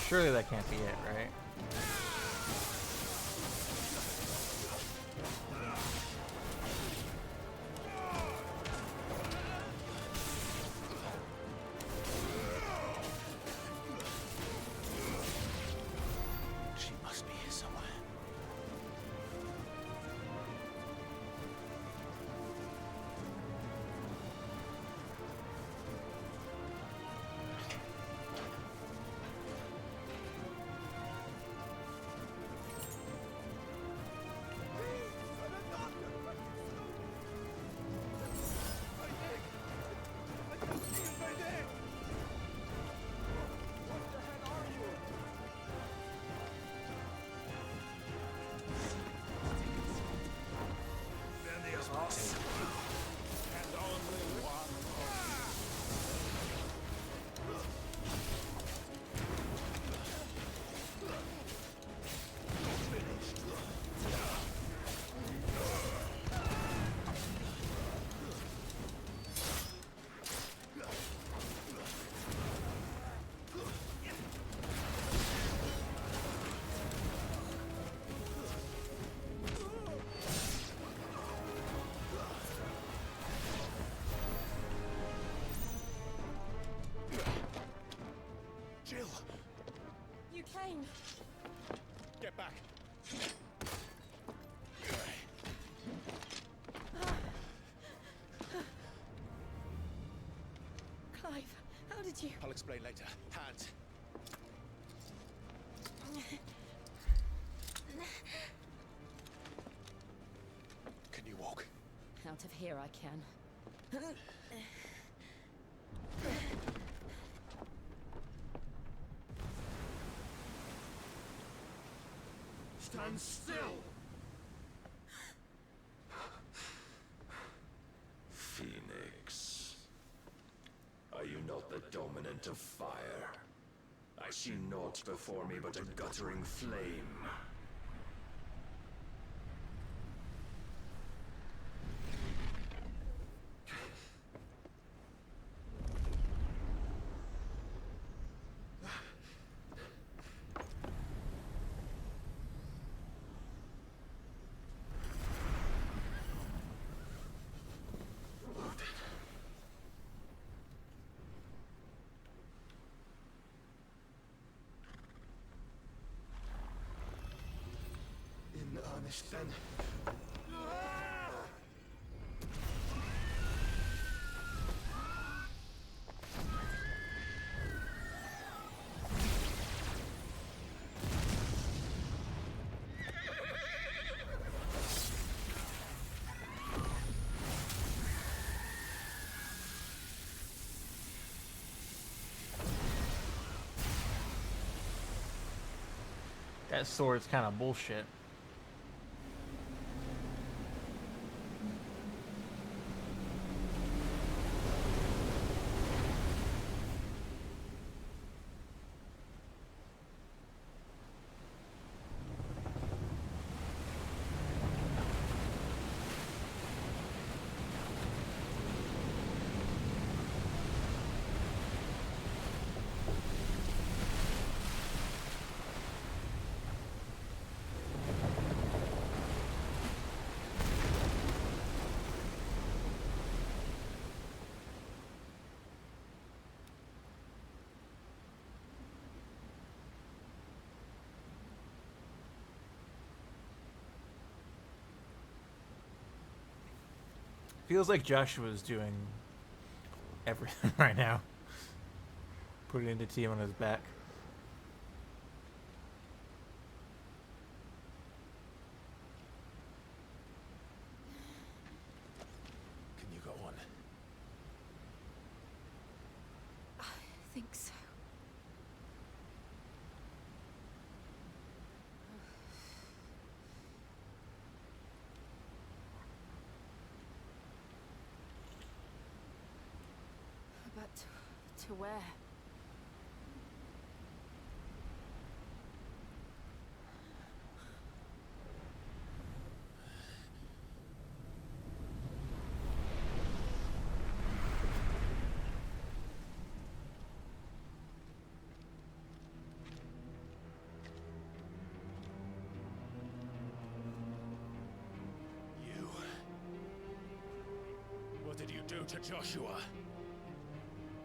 S1: Surely that can't be it, right?
S5: She must be here somewhere. Jill!
S21: You came.
S10: Get back!
S21: Clive, how did you...
S5: I'll explain later. Hands. Can you walk?
S21: Out of here I can.
S7: Stand still! Phoenix. Are you not the dominant of fire? I see naught before me but a guttering flame.
S2: In earnest, then.
S1: That sword's kind of bullshit. Feels like Joshua's doing everything right now. Putting the team on his back.
S5: Can you go on?
S21: I think so. But to where?
S5: to Joshua?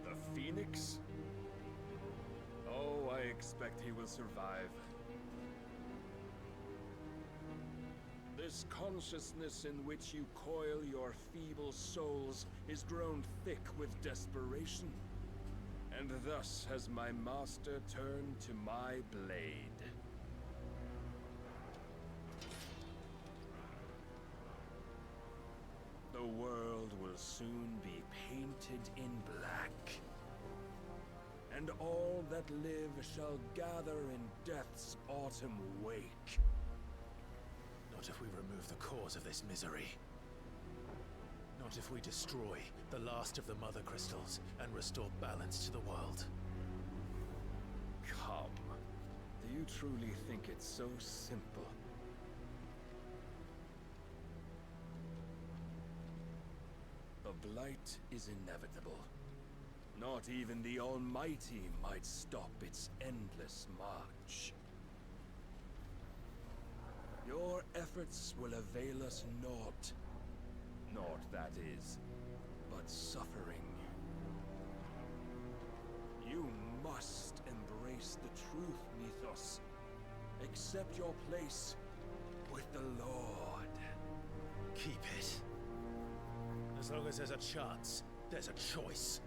S7: The Phoenix? Oh, I expect he will survive. This consciousness in which you coil your feeble souls is grown thick with desperation. And thus has my master turned to my blade. The world will soon be painted in black. And all that live shall gather in death's autumn wake.
S5: Not if we remove the cause of this misery. Not if we destroy the last of the Mother Crystals and restore balance to the world.
S7: Come. Do you truly think it's so simple? The Blight is inevitable. Not even the Almighty might stop its endless march. Your efforts will avail us naught. Naught, that is, but suffering. You must embrace the truth, Mythos. Accept your place with the Lord.
S5: Keep it. As long as there's a chance, there's a choice.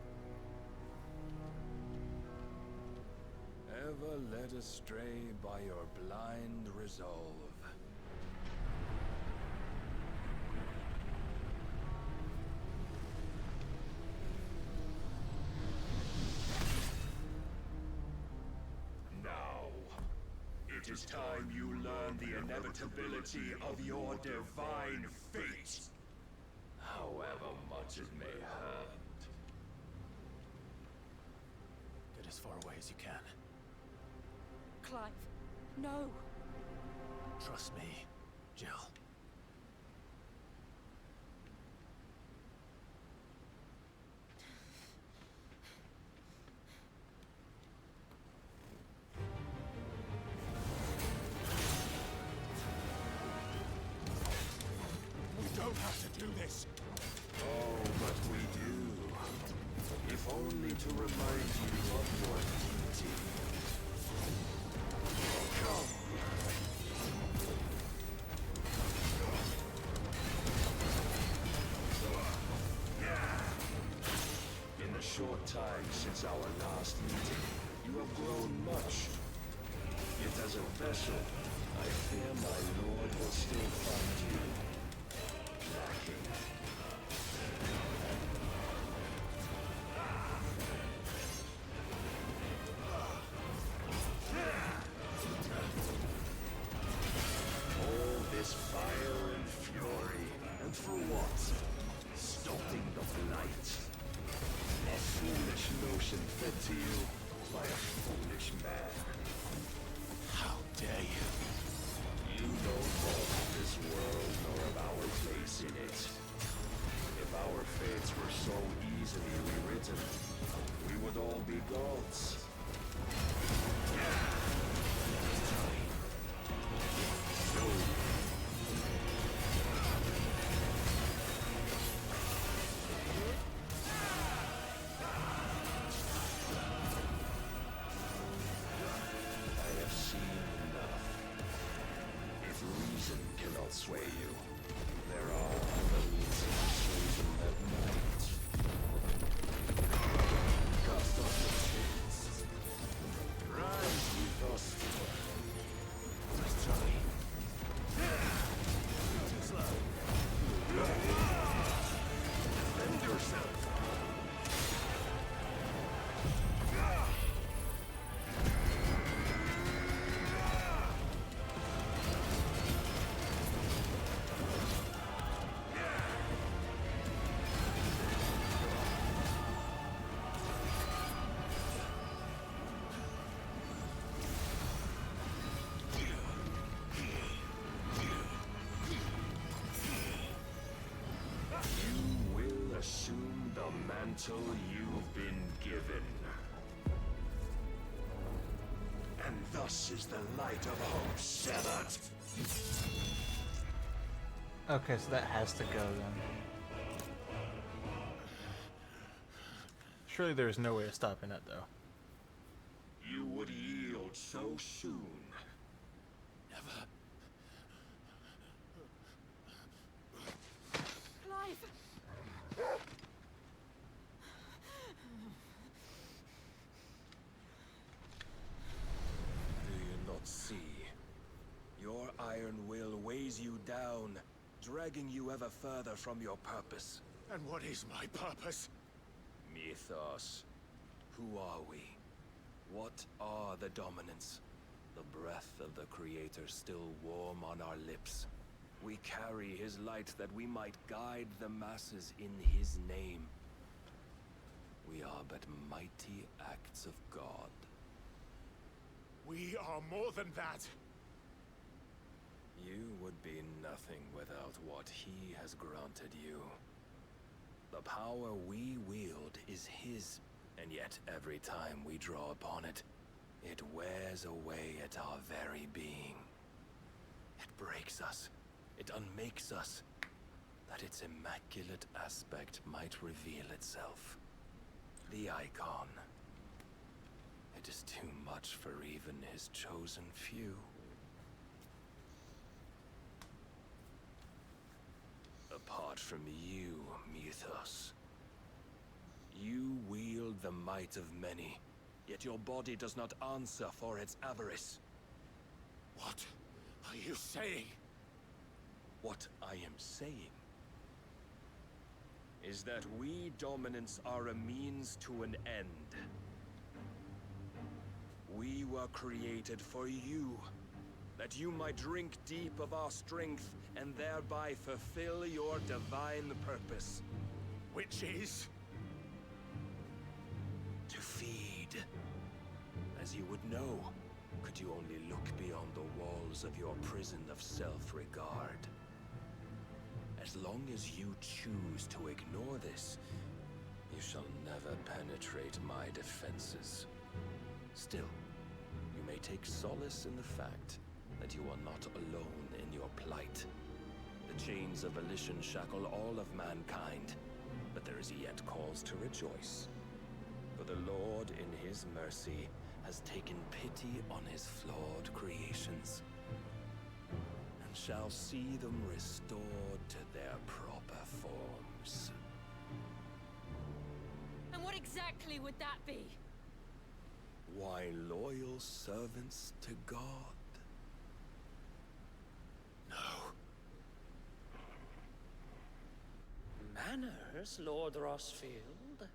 S7: Ever led astray by your blind resolve.
S11: It is time you learn the inevitability of your divine fate, however much it may hurt.
S5: Get as far away as you can.
S4: Clive, no.
S5: Trust me, Jill.
S11: Don't have to do this. Oh, but we do. If only to remind you of your duty. Come. In the short time since our last meeting, you have grown much. Yet as a vessel, I fear my lord will still find you. All this fire and fury, and for what? Stopping the blight. A foolish notion fed to you by a foolish man.
S5: How dare you?
S11: You know more of this world nor of our place in it. If our fates were so easily rewritten, we would all be gods. No. I have seen enough. If reason cannot sway you, there are other means of persuasion that might. Cast off your chains. Rise with us.
S5: Let's try. Too slow.
S11: Defend yourself. You will assume the mantle you've been given. And thus is the light of hope severed.
S1: Okay, so that has to go then. Surely there's no way of stopping that, though.
S7: You would yield so soon.
S11: Never.
S21: Clive!
S7: Do you not see? Your iron will weighs you down, dragging you ever further from your purpose.
S11: And what is my purpose?
S7: Mythos. Who are we? What are the dominants? The breath of the Creator still warm on our lips. We carry his light that we might guide the masses in his name. We are but mighty acts of God.
S11: We are more than that.
S7: You would be nothing without what he has granted you. The power we wield is his, and yet every time we draw upon it, it wears away at our very being. It breaks us, it unmakes us, that its immaculate aspect might reveal itself. The icon. It is too much for even his chosen few. Apart from you, Mythos, you wield the might of many, yet your body does not answer for its avarice.
S11: What are you saying?
S7: What I am saying is that we dominants are a means to an end. We were created for you, that you might drink deep of our strength and thereby fulfill your divine purpose.
S11: Which is?
S7: To feed. As you would know, could you only look beyond the walls of your prison of self-regard. As long as you choose to ignore this, you shall never penetrate my defenses. Still, you may take solace in the fact that you are not alone in your plight. The chains of volition shackle all of mankind, but there is yet cause to rejoice. For the Lord, in his mercy, has taken pity on his flawed creations, and shall see them restored to their proper forms.
S21: And what exactly would that be?
S7: Why, loyal servants to God.
S14: Manners, Lord Rosfield?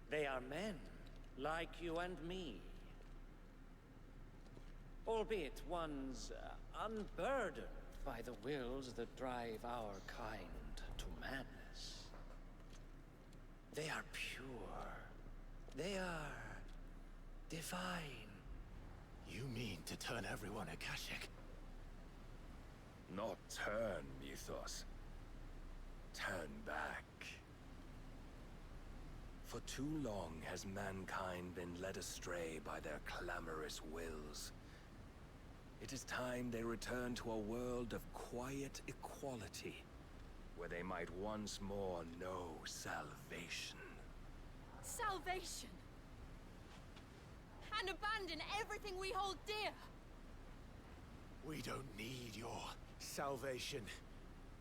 S14: They are men, like you and me. Albeit ones unburdened by the wills that drive our kind to madness. They are pure. They are divine.
S11: You mean to turn everyone Akashic?
S7: Not turn, Mythos. Turn back. For too long has mankind been led astray by their clamorous wills. It is time they return to a world of quiet equality, where they might once more know salvation.
S21: Salvation! And abandon everything we hold dear!
S11: We don't need your salvation.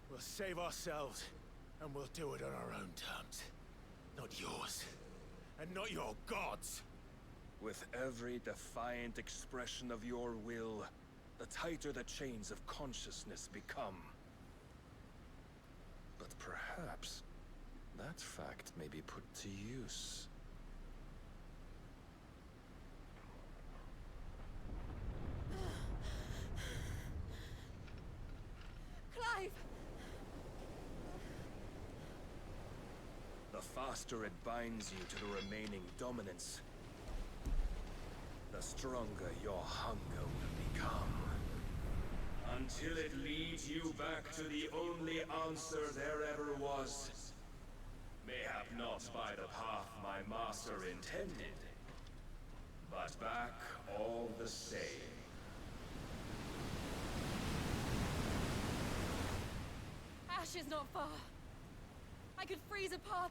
S11: We'll save ourselves, and we'll do it on our own terms. Not yours. And not your gods.
S7: With every defiant expression of your will, the tighter the chains of consciousness become. But perhaps that fact may be put to use.
S21: Clive!
S7: The faster it binds you to the remaining dominance, the stronger your hunger will become. Until it leads you back to the only answer there ever was. Mayhap not by the path my master intended, but back all the same.
S21: Ash is not far. I could freeze a path.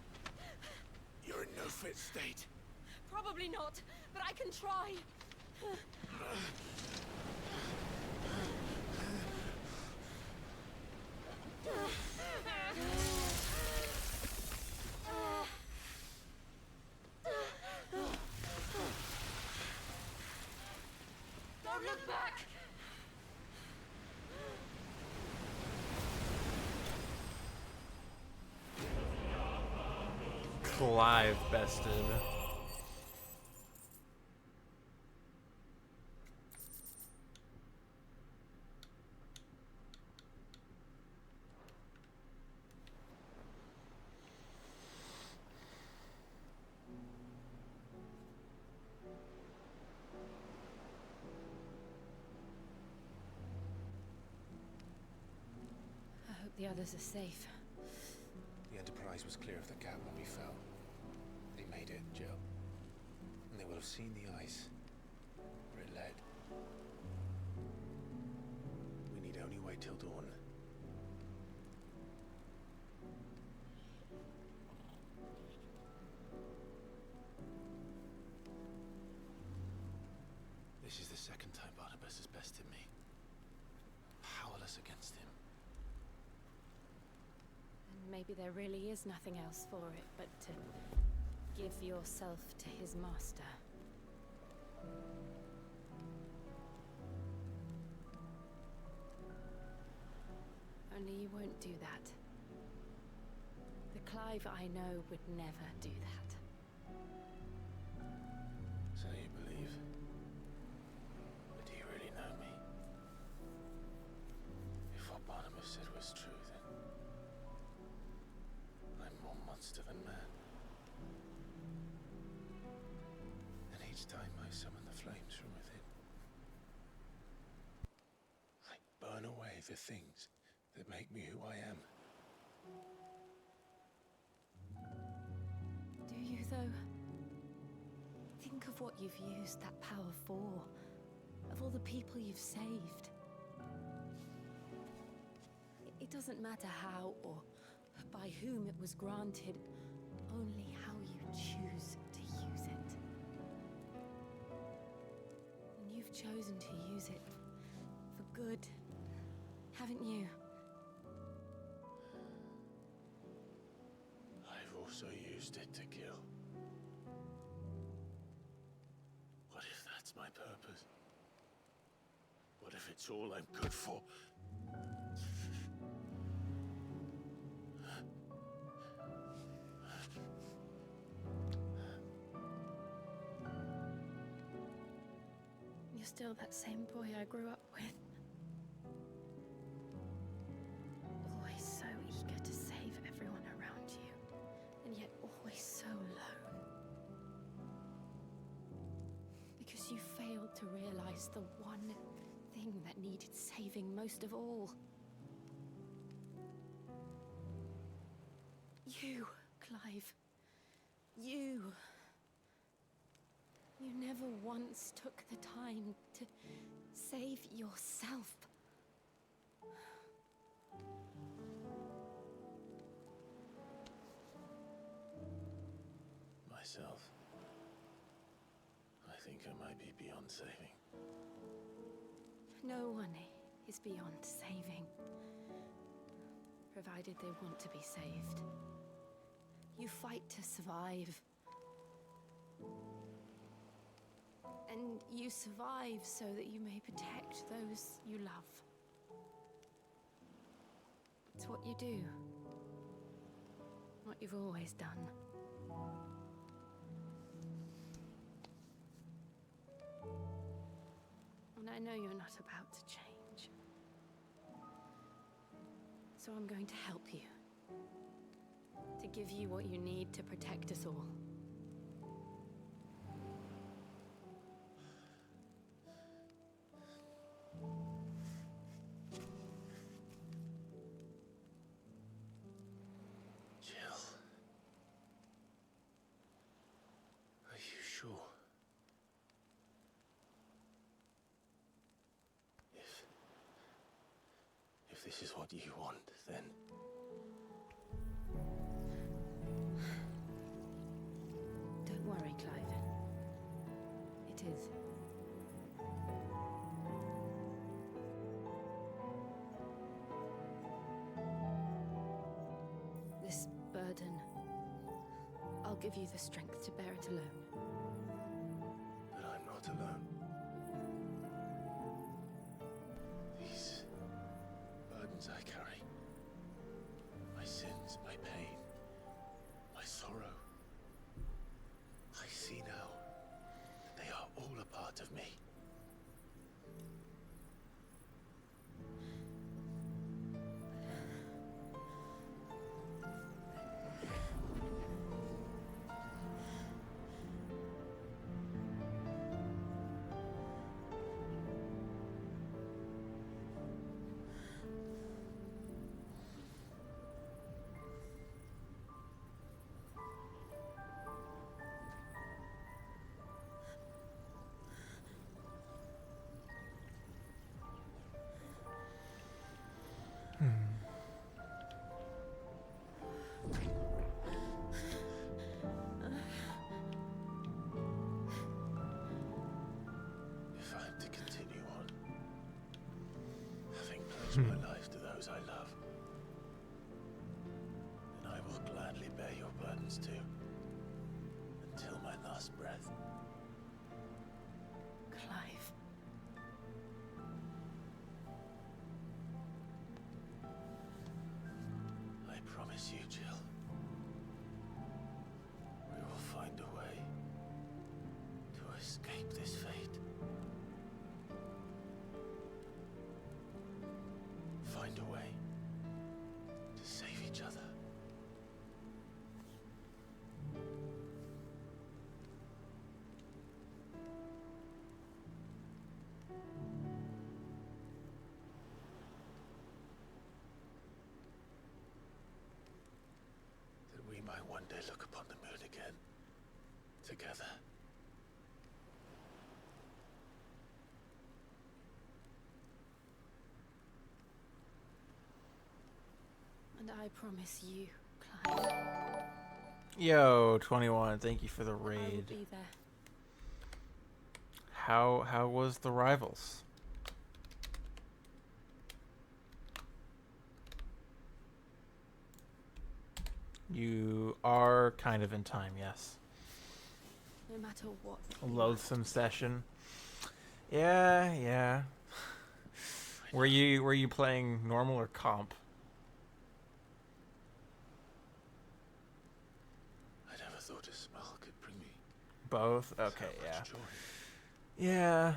S11: You're in no fit state.
S21: Probably not, but I can try. Don't look back!
S1: Clive bested.
S4: I hope the others are safe.
S5: The Enterprise was clear of the gap when we fell. They made it, Jill. And they will have seen the ice where it led. We need only wait till dawn. This is the second time Barnabas has bested me. Powerless against him.
S4: And maybe there really is nothing else for it but to give yourself to his master. Only you won't do that. The Clive I know would never do that.
S5: So you believe? But do you really know me? If what Barnabas said was true, then I'm more monster than man. And each time I summon the flames from within, I burn away the things that make me who I am.
S4: Do you, though? Think of what you've used that power for. Of all the people you've saved. It doesn't matter how or by whom it was granted, only how you choose to use it. And you've chosen to use it for good, haven't you?
S5: I've also used it to kill. What if that's my purpose? What if it's all I'm good for?
S4: You're still that same boy I grew up with. Always so eager to save everyone around you, and yet always so alone. Because you failed to realize the one thing that needed saving most of all. You, Clive. You. You never once took the time to save yourself.
S5: Myself. I think I might be beyond saving.
S4: No one is beyond saving, provided they want to be saved. You fight to survive. And you survive so that you may protect those you love. It's what you do. What you've always done. And I know you're not about to change. So I'm going to help you. To give you what you need to protect us all.
S5: If this is what you want, then...
S16: give you the strength to bear it alone.
S19: But I'm not alone. These burdens I carry, my sins, my pain, my sorrow, I see now that they are all a part of me. If I'm to continue on, having pledged my life to those I love, then I will gladly bear your burdens too, until my last breath.
S16: Clive.
S19: I promise you, Jill, we will find a way to escape this fate. Find a way to save each other. That we might one day look upon the moon again, together.
S16: And I promise you, Clive,
S1: Yo, 21. Thank you for the
S16: I will
S1: raid.
S16: be there.
S1: How was the rivals? You are kind of in time, yes.
S16: No matter what.
S1: A loathsome session. Yeah. Were you playing normal or comp?
S19: I never thought a smile could bring me
S1: Both? Okay,
S19: so
S1: yeah.
S19: much joy.
S1: Yeah.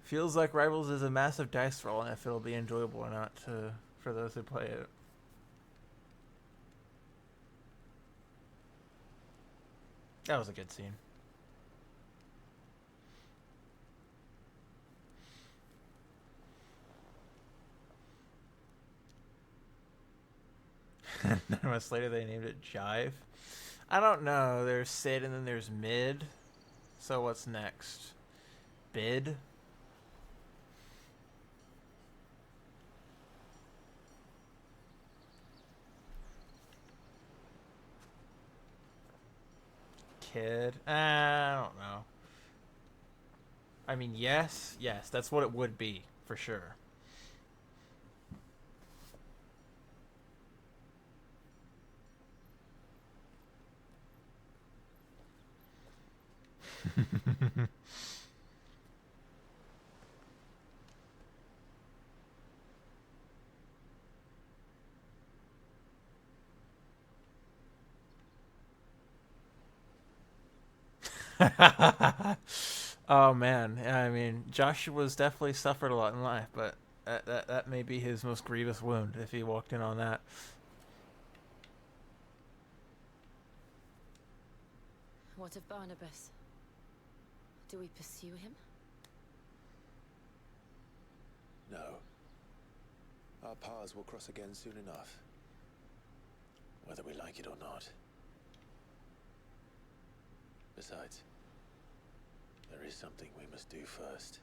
S1: Feels like Rivals is a massive dice roll, and if it'll be enjoyable or not for those who play it. That was a good scene. Nine months later, they named it Jive. I don't know. There's Sid, and then there's Mid. So what's next? Bid? Kid? I don't know. I mean, yes, that's what it would be, for sure. Oh man, I mean, Joshua's definitely suffered a lot in life, but that may be his most grievous wound if he walked in on that.
S16: What of Barnabas? Do we pursue him?
S5: No. Our paths will cross again soon enough. Whether we like it or not. Besides, there is something we must do first.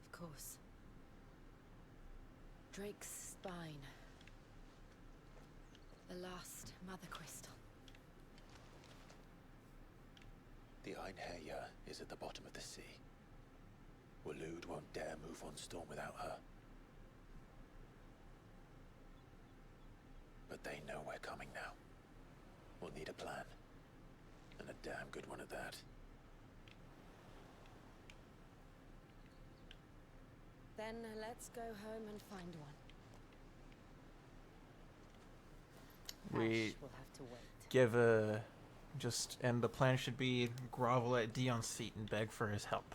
S16: Of course. Drake's spine. The last Mother Crystal.
S5: The Einherjar is at the bottom of the sea. Waloed won't dare move on Storm without her. They know we're coming now. We'll need a plan. And a damn good one at that.
S16: Then let's go home and find one.
S1: We
S16: Ash will have to wait.
S1: give a and the plan should be grovel at Dion's feet and beg for his help.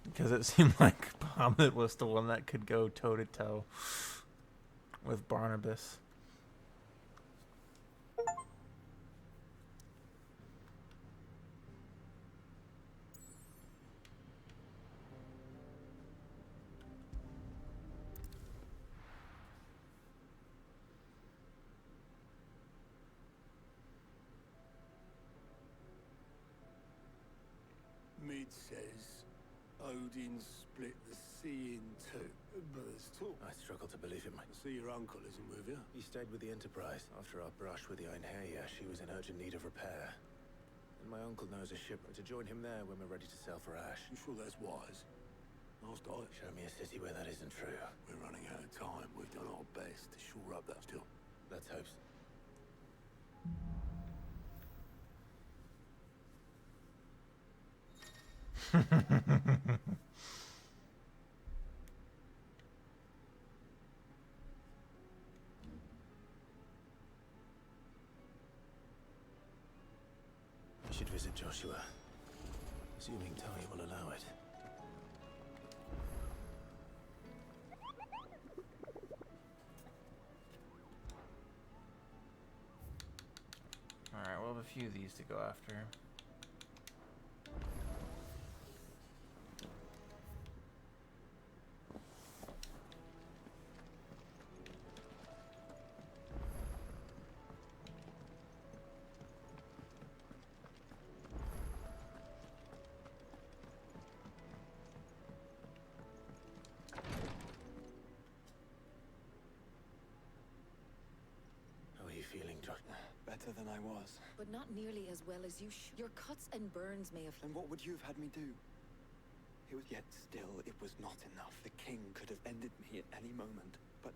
S1: Because it seemed like Bahamut was the one that could go toe to toe with Barnabas.
S22: Mid says Odin split the sea in two, but there's talk.
S5: I struggle to believe it,
S22: I see your uncle isn't with you.
S5: He stayed with the Enterprise. After our brush with the Einherjar, she was in urgent need of repair. And my uncle knows a ship to join him there when we're ready to sail for Ash.
S22: You sure that's wise? Last I
S5: Show me a city where that isn't true.
S22: We're running out of time. We've done our best to shore up that still.
S5: Let's hope so. We should visit Joshua, assuming Tali will allow it.
S1: Alright, we'll have a few of these to go after.
S5: Feeling, Josh?
S2: Better than I was.
S4: But not nearly as well as you should. Your cuts and burns may have...
S2: Then what would you have had me do? It was yet still, it was not enough. The king could have ended me at any moment. But...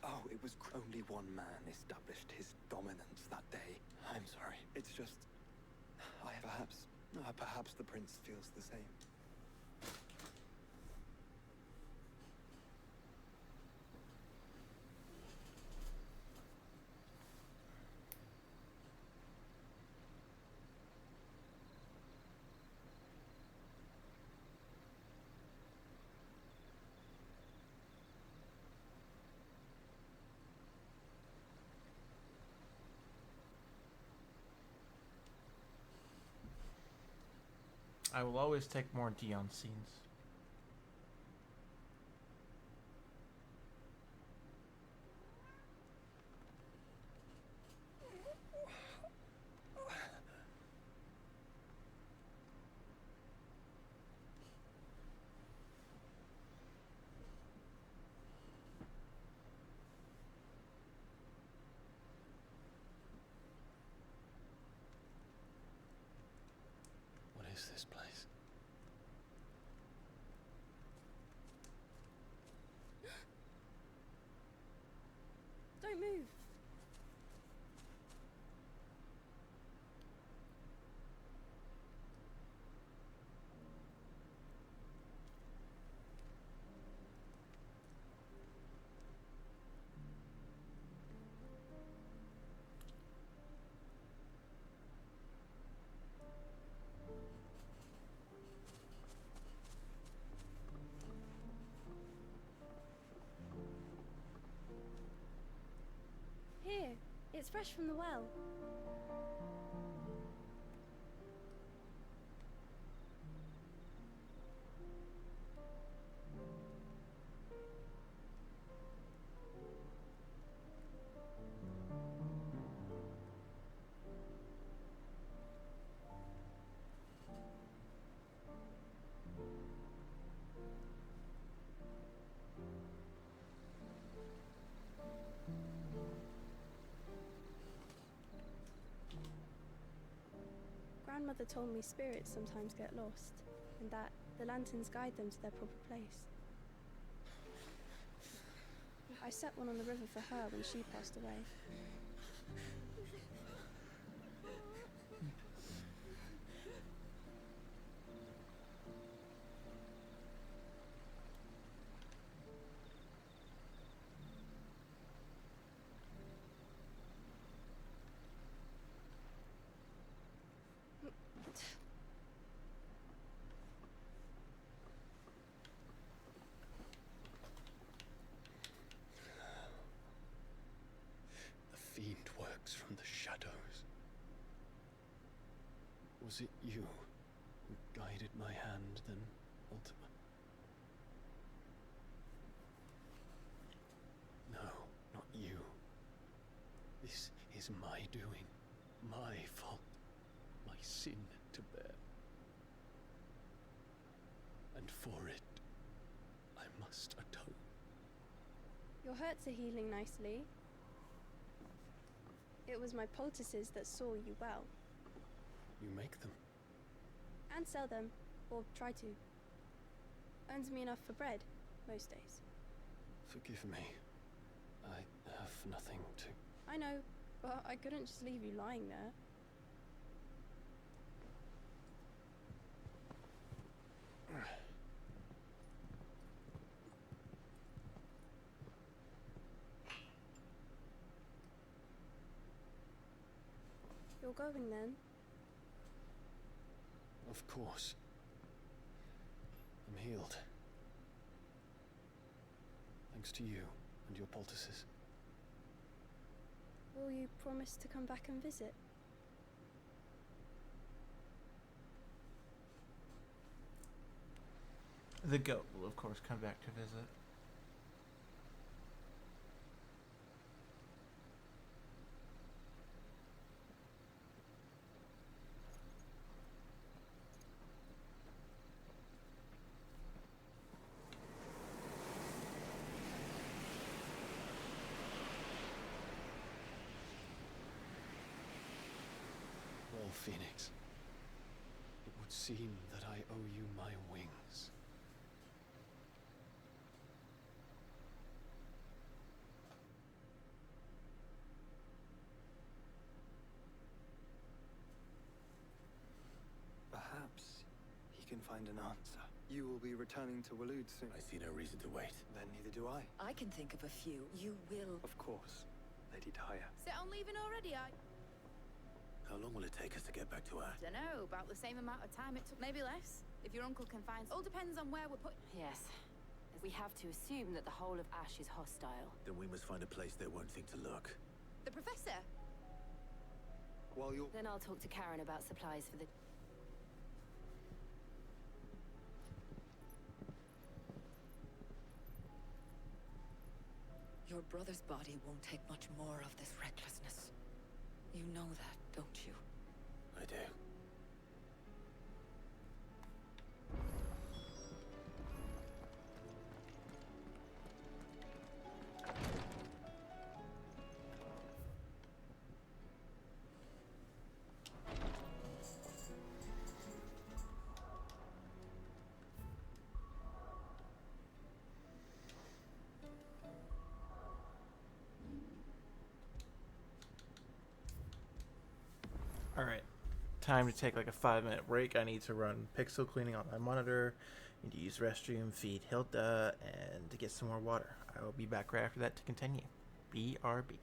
S2: Oh, it was only one man established his dominance that day. I'm sorry. It's just... Perhaps the prince feels the same.
S1: I will always take more Dion scenes.
S5: What is this place?
S21: Don't move. Here, it's fresh from the well. Grandmother told me spirits sometimes get lost, and that the lanterns guide them to their proper place.
S15: I set one on the river for her when she passed away.
S19: The fiend works from the shadows. Was it you who guided my hand then, Ultima? No, not you. This is my doing, my fault, my sin to bear. And for it, I must atone.
S15: Your hurts are healing nicely. It was my poultices that saw you well.
S19: You make them.
S15: And sell them, or try to. Earns me enough for bread, most days.
S19: Forgive me. I have nothing to...
S15: I know, but I couldn't just leave you lying there. You're going then?
S19: Of course. I'm healed. Thanks to you and your poultices.
S15: Will you promise to come back and visit?
S1: The goat will, of course, come back to visit.
S19: Well, Phoenix, it would seem that I owe you my wings.
S2: Perhaps he can find an answer. You will be returning to Waloed soon.
S19: I see no reason to wait.
S2: Then neither do I.
S4: I can think of a few. You will.
S2: Of course, Lady Dahlia.
S18: Set on leaving already,
S19: How long will it take us to get back to Ash?
S18: Dunno, about the same amount of time it took. Maybe less. If your uncle can find... All depends on where we're put...
S16: Yes. We have to assume that the whole of Ash is hostile.
S19: Then we must find a place they won't think to look.
S18: The Professor?
S2: While you're...
S16: Then I'll talk to Karen about supplies for the...
S4: Your brother's body won't take much more of this recklessness. You know that, don't you?
S19: I do.
S1: Alright, time to take like a 5-minute break. I need to run pixel cleaning on my monitor, need to use restroom, feed Hilda, and to get some more water. I will be back right after that to continue. BRB.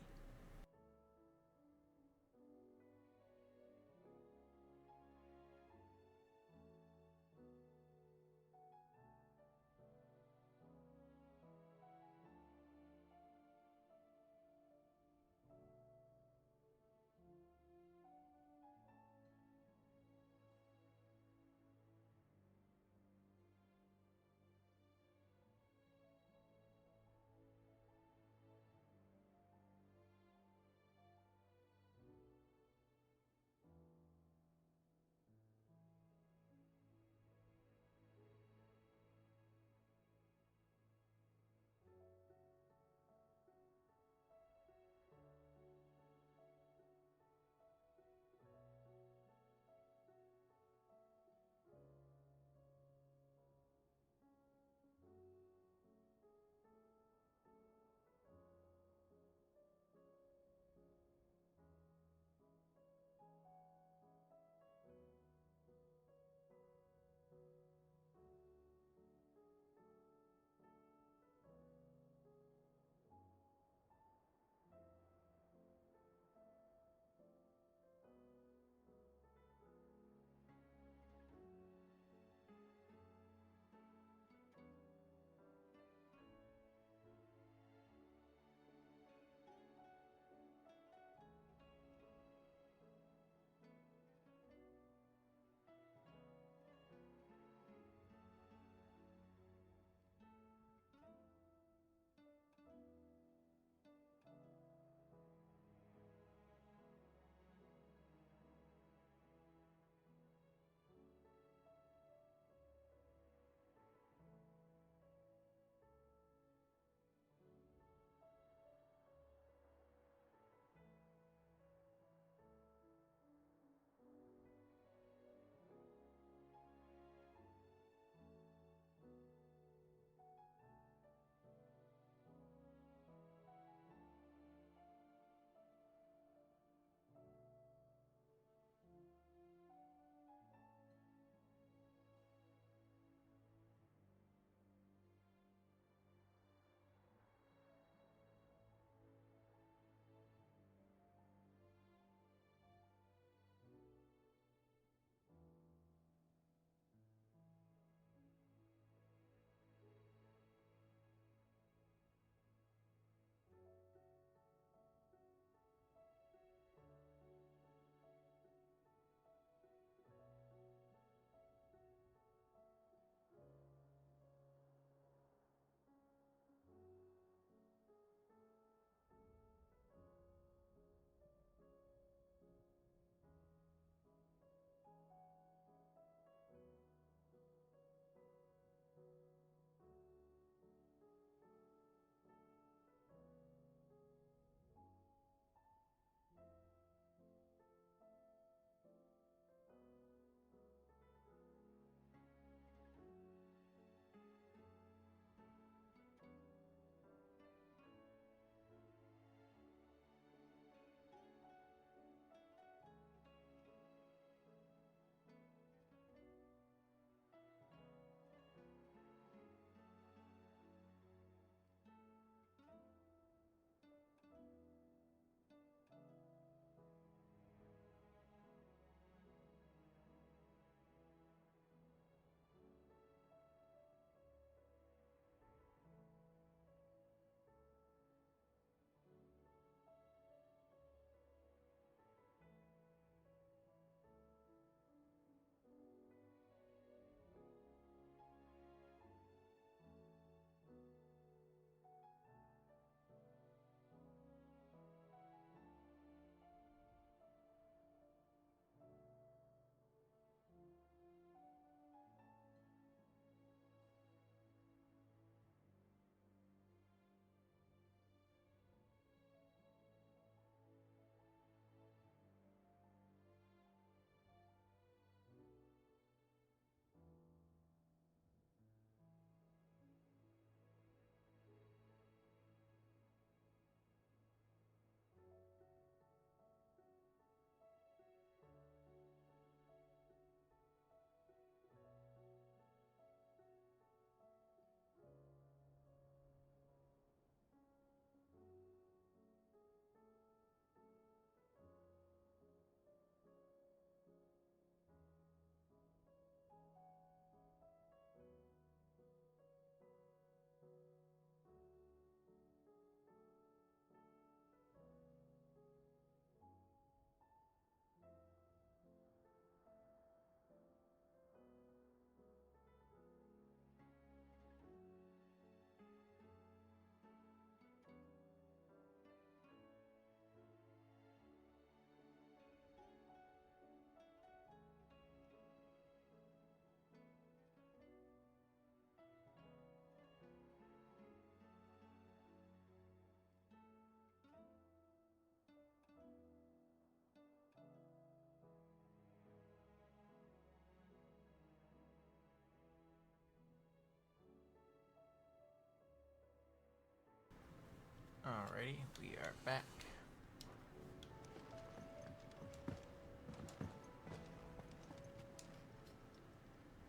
S1: Alrighty, we are back.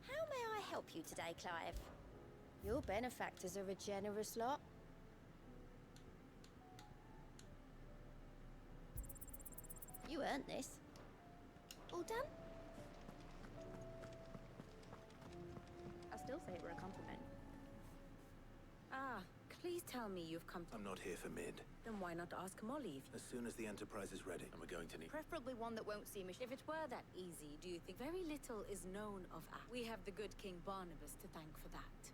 S18: How may I help you today, Clive? Your benefactors are a generous lot. You earned this. All done? I still say it were a compliment.
S4: Ah, please tell me you've come to...
S5: I'm not here for Mid.
S4: Then why not ask Molly?
S5: As soon as the Enterprise is ready, and we're going to need...
S18: Preferably one that won't see me.
S4: If it were that easy, do you think very little is known of Ash? We have the good King Barnabas to thank for that.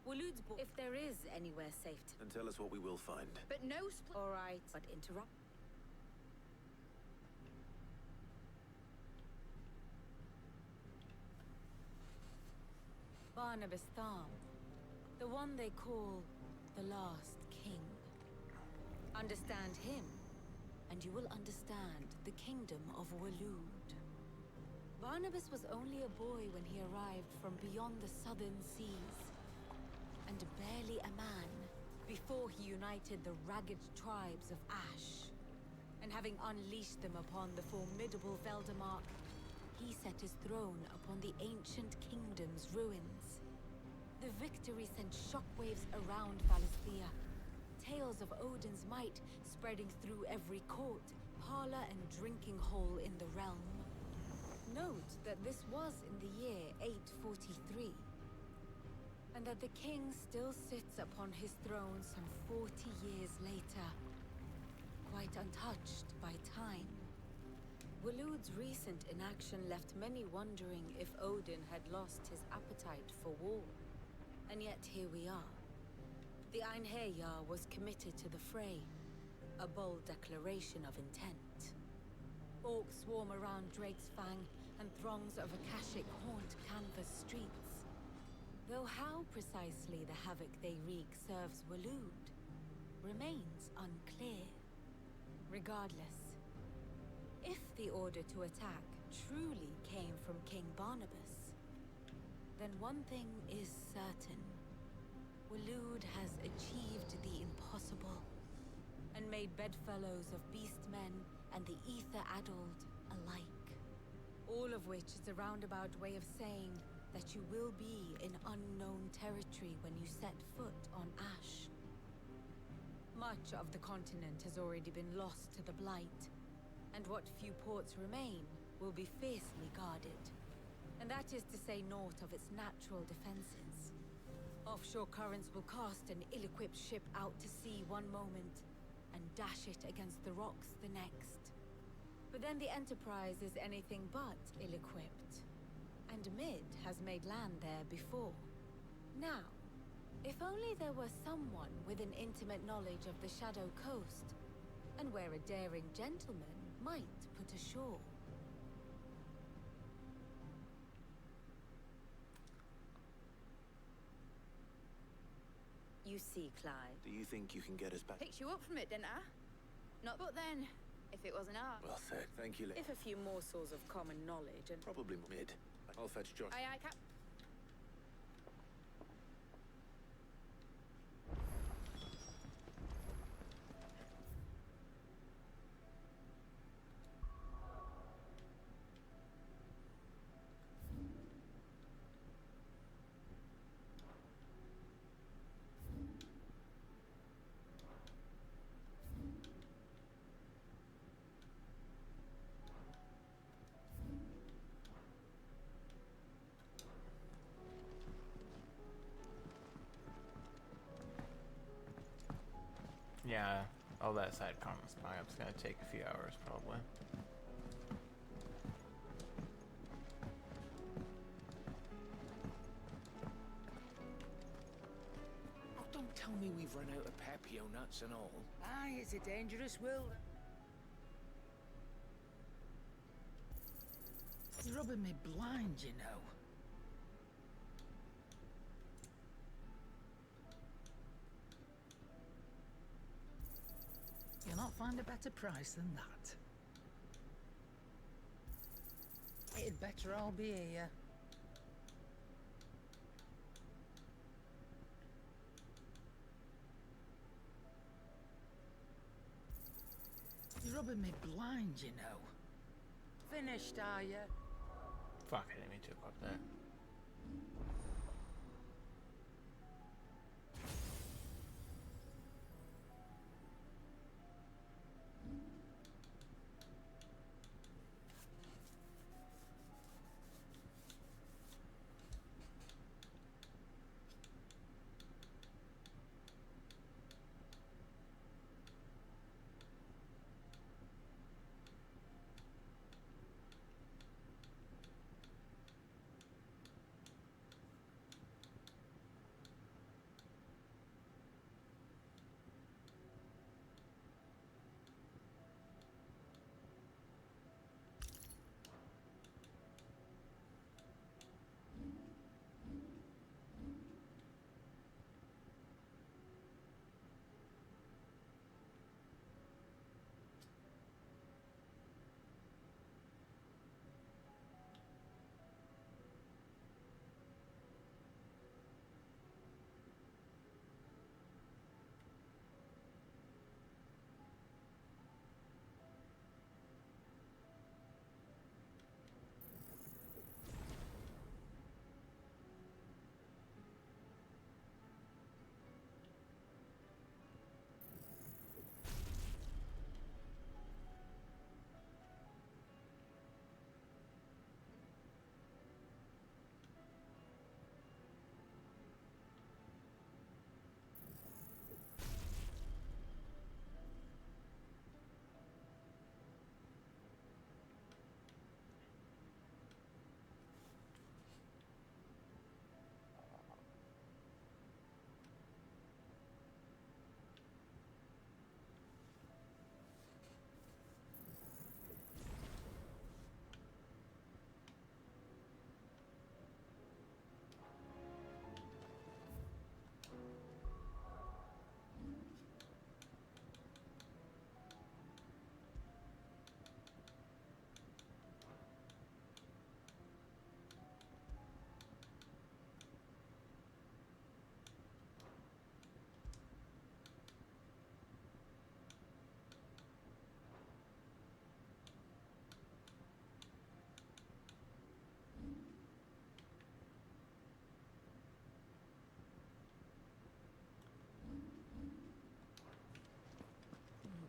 S4: Waloed's if there is anywhere safe to...
S5: And tell us what we will find.
S18: But no
S4: All right, but interrupt. Barnabas Tham, the one they call the Last King. Understand him, and you will understand the kingdom of Waloed. Barnabas was only a boy when he arrived from beyond the southern seas, and barely a man before he united the ragged tribes of Ash. And having unleashed them upon the formidable Veldamark, he set his throne upon the ancient kingdom's ruins. The victory sent shockwaves around Valisthea, tales of Odin's might spreading through every court, parlor, and drinking hole in the realm. Note that this was in the year 843, and that the king still sits upon his throne some 40 years later, quite untouched by time. Waloed's recent inaction left many wondering if Odin had lost his appetite for war. And yet here we are. The Einherjar was committed to the fray, a bold declaration of intent. Orcs swarm around Drake's Fang, and throngs of Akashic haunt Canvas streets. Though how precisely the havoc they wreak serves Waloed remains unclear. Regardless, if the order to attack truly came from King Barnabas, then one thing is certain. Waloed has achieved the impossible, and made bedfellows of beastmen and the ether-addled alike. All of which is a roundabout way of saying that you will be in unknown territory when you set foot on Ash. Much of the continent has already been lost to the Blight, and what few ports remain will be fiercely guarded. And that is to say naught of its natural defenses. Offshore currents will cast an ill-equipped ship out to sea one moment, and dash it against the rocks the next. But then the Enterprise is anything but ill-equipped, and Mid has made land there before. Now, if only there were someone with an intimate knowledge of the Shadow Coast, and where a daring gentleman might put ashore. You see, Clyde.
S5: Do you think you can get us back?
S18: Picked you up from it, didn't I? Not but then, if it wasn't art.
S5: Well said. Thank you,
S4: If a few morsels of common knowledge and...
S5: Probably Mid. I'll fetch Josh.
S18: Aye, aye, Cap.
S1: Yeah, all that side comments it's gonna take a few hours probably.
S6: Oh, don't tell me we've run out of Pepio nuts and all.
S14: Aye, it's a dangerous world.
S12: It's rubbing me blind, you know. You'll not find a better price than that. It'd better all be here. rubbing me blind, you know. Finished, are you?
S1: Fuck, I didn't mean to equip that.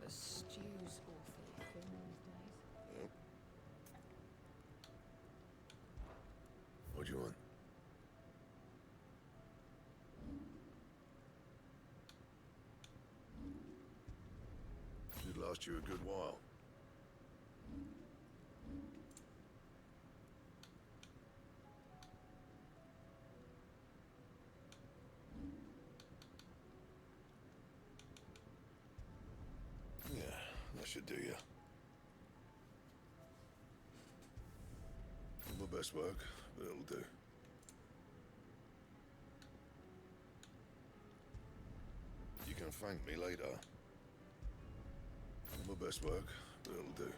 S4: The stew's awfully thin these days.
S11: Yep. What do you want? Should last you a good while. Yeah, that should do you. Not my best work, but it'll do. You can thank me later. Not my best work, but it'll do.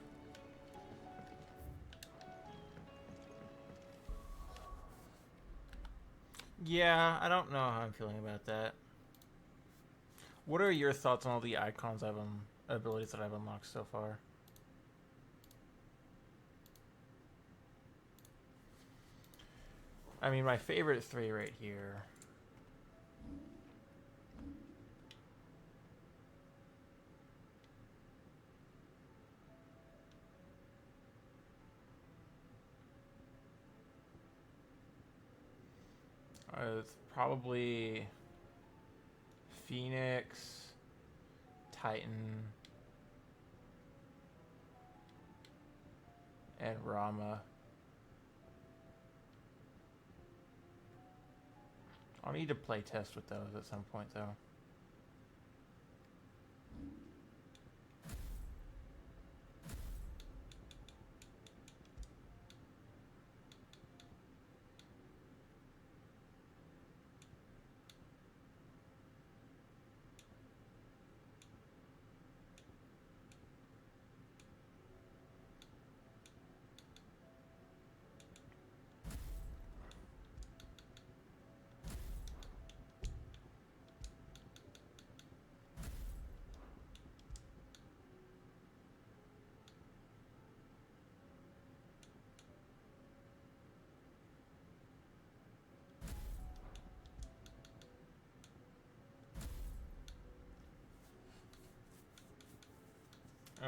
S1: Yeah, I don't know how I'm feeling about that. What are your thoughts on all the icons I've abilities that I've unlocked so far? I mean, my favorite three right here. It's probably Phoenix, Titan, and Rama. I'll need to play test with those at some point, though.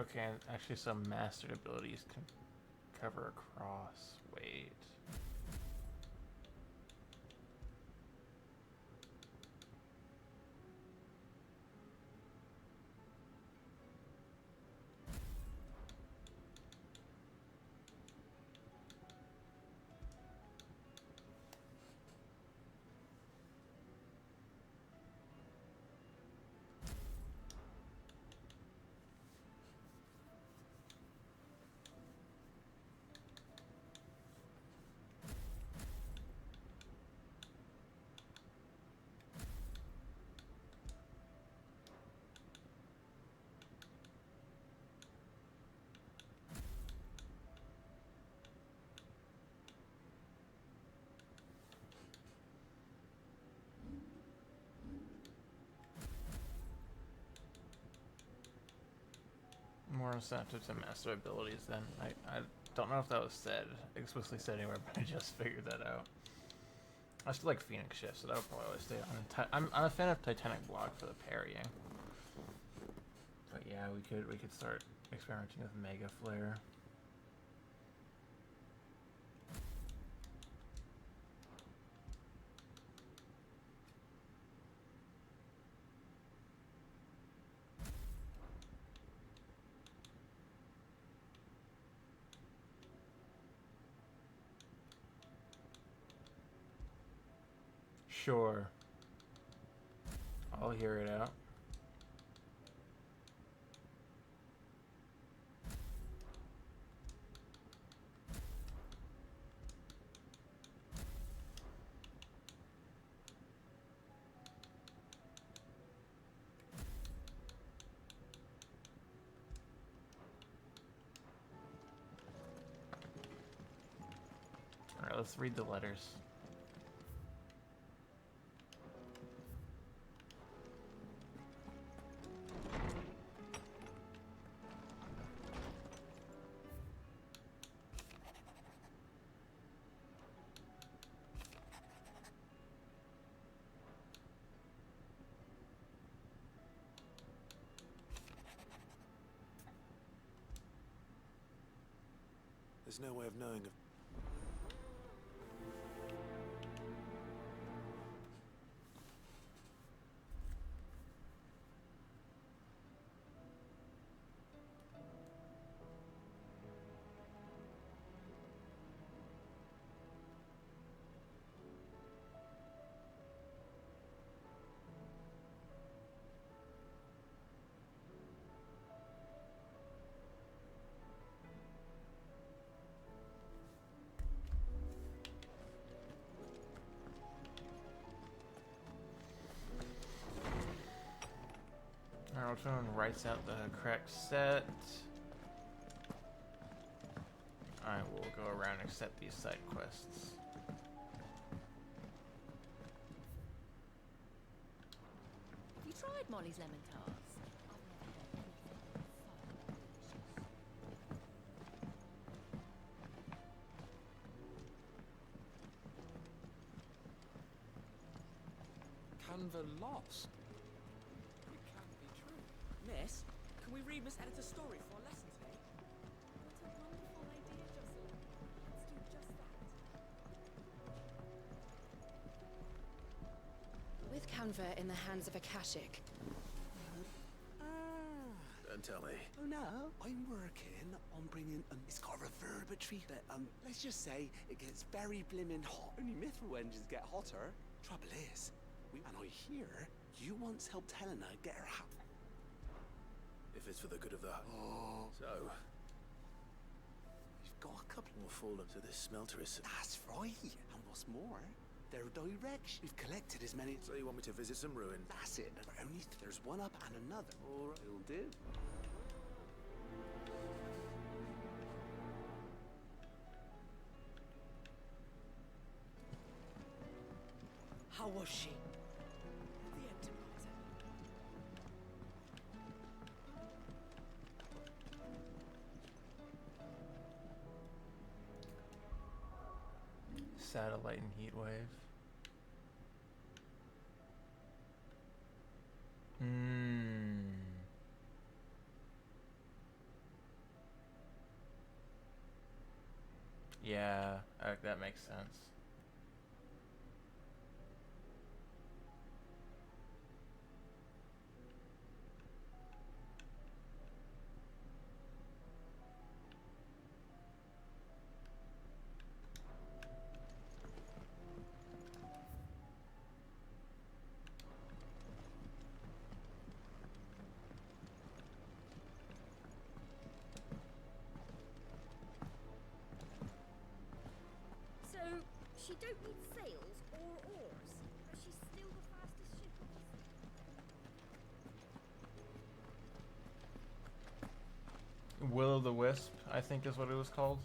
S1: Okay, actually some mastered abilities can cover across. Wait. More incentive to master abilities then. I don't know if that was explicitly said anywhere, but I just figured that out. I still like Phoenix Shift, so that'll probably always stay on. I'm a fan of Titanic Block for the parrying. But yeah, we could start experimenting with Mega Flare. Sure. I'll hear it out. Alright, let's read the letters.
S19: There's no way of knowing if...
S1: Someone writes out the correct set. I will go around and accept these side quests.
S16: Have you tried Molly's lemon tarts?
S6: Canva lost.
S14: Miss, can we read Miss Editor's story for our lesson today?
S21: What a wonderful idea, Jocelyn. Let's do just that.
S9: With Canva in the hands of Akashic.
S5: Don't tell me.
S8: Oh no, I'm working on bringing it's got a reverberatory that let's just say it gets very blimmin' hot. Only mithril engines get hotter. Trouble is, and I hear you once helped Helena get her hat.
S5: If it's for the good of the...
S8: Oh.
S5: So...
S8: You've got a couple
S5: more fallen to this smelter is...
S8: That's right. And what's more, their direction. We've collected as many...
S5: So you want me to visit some ruins?
S8: That's it. But only there's one up and another. All right, it'll do.
S14: How was she?
S21: The Enterprise.
S1: Satellite and Heatwave. Yeah, that makes sense.
S21: So, she don't need sails or oars, but she's still the fastest ship on the sea.
S1: Will o' the Wisp, I think is what it was called.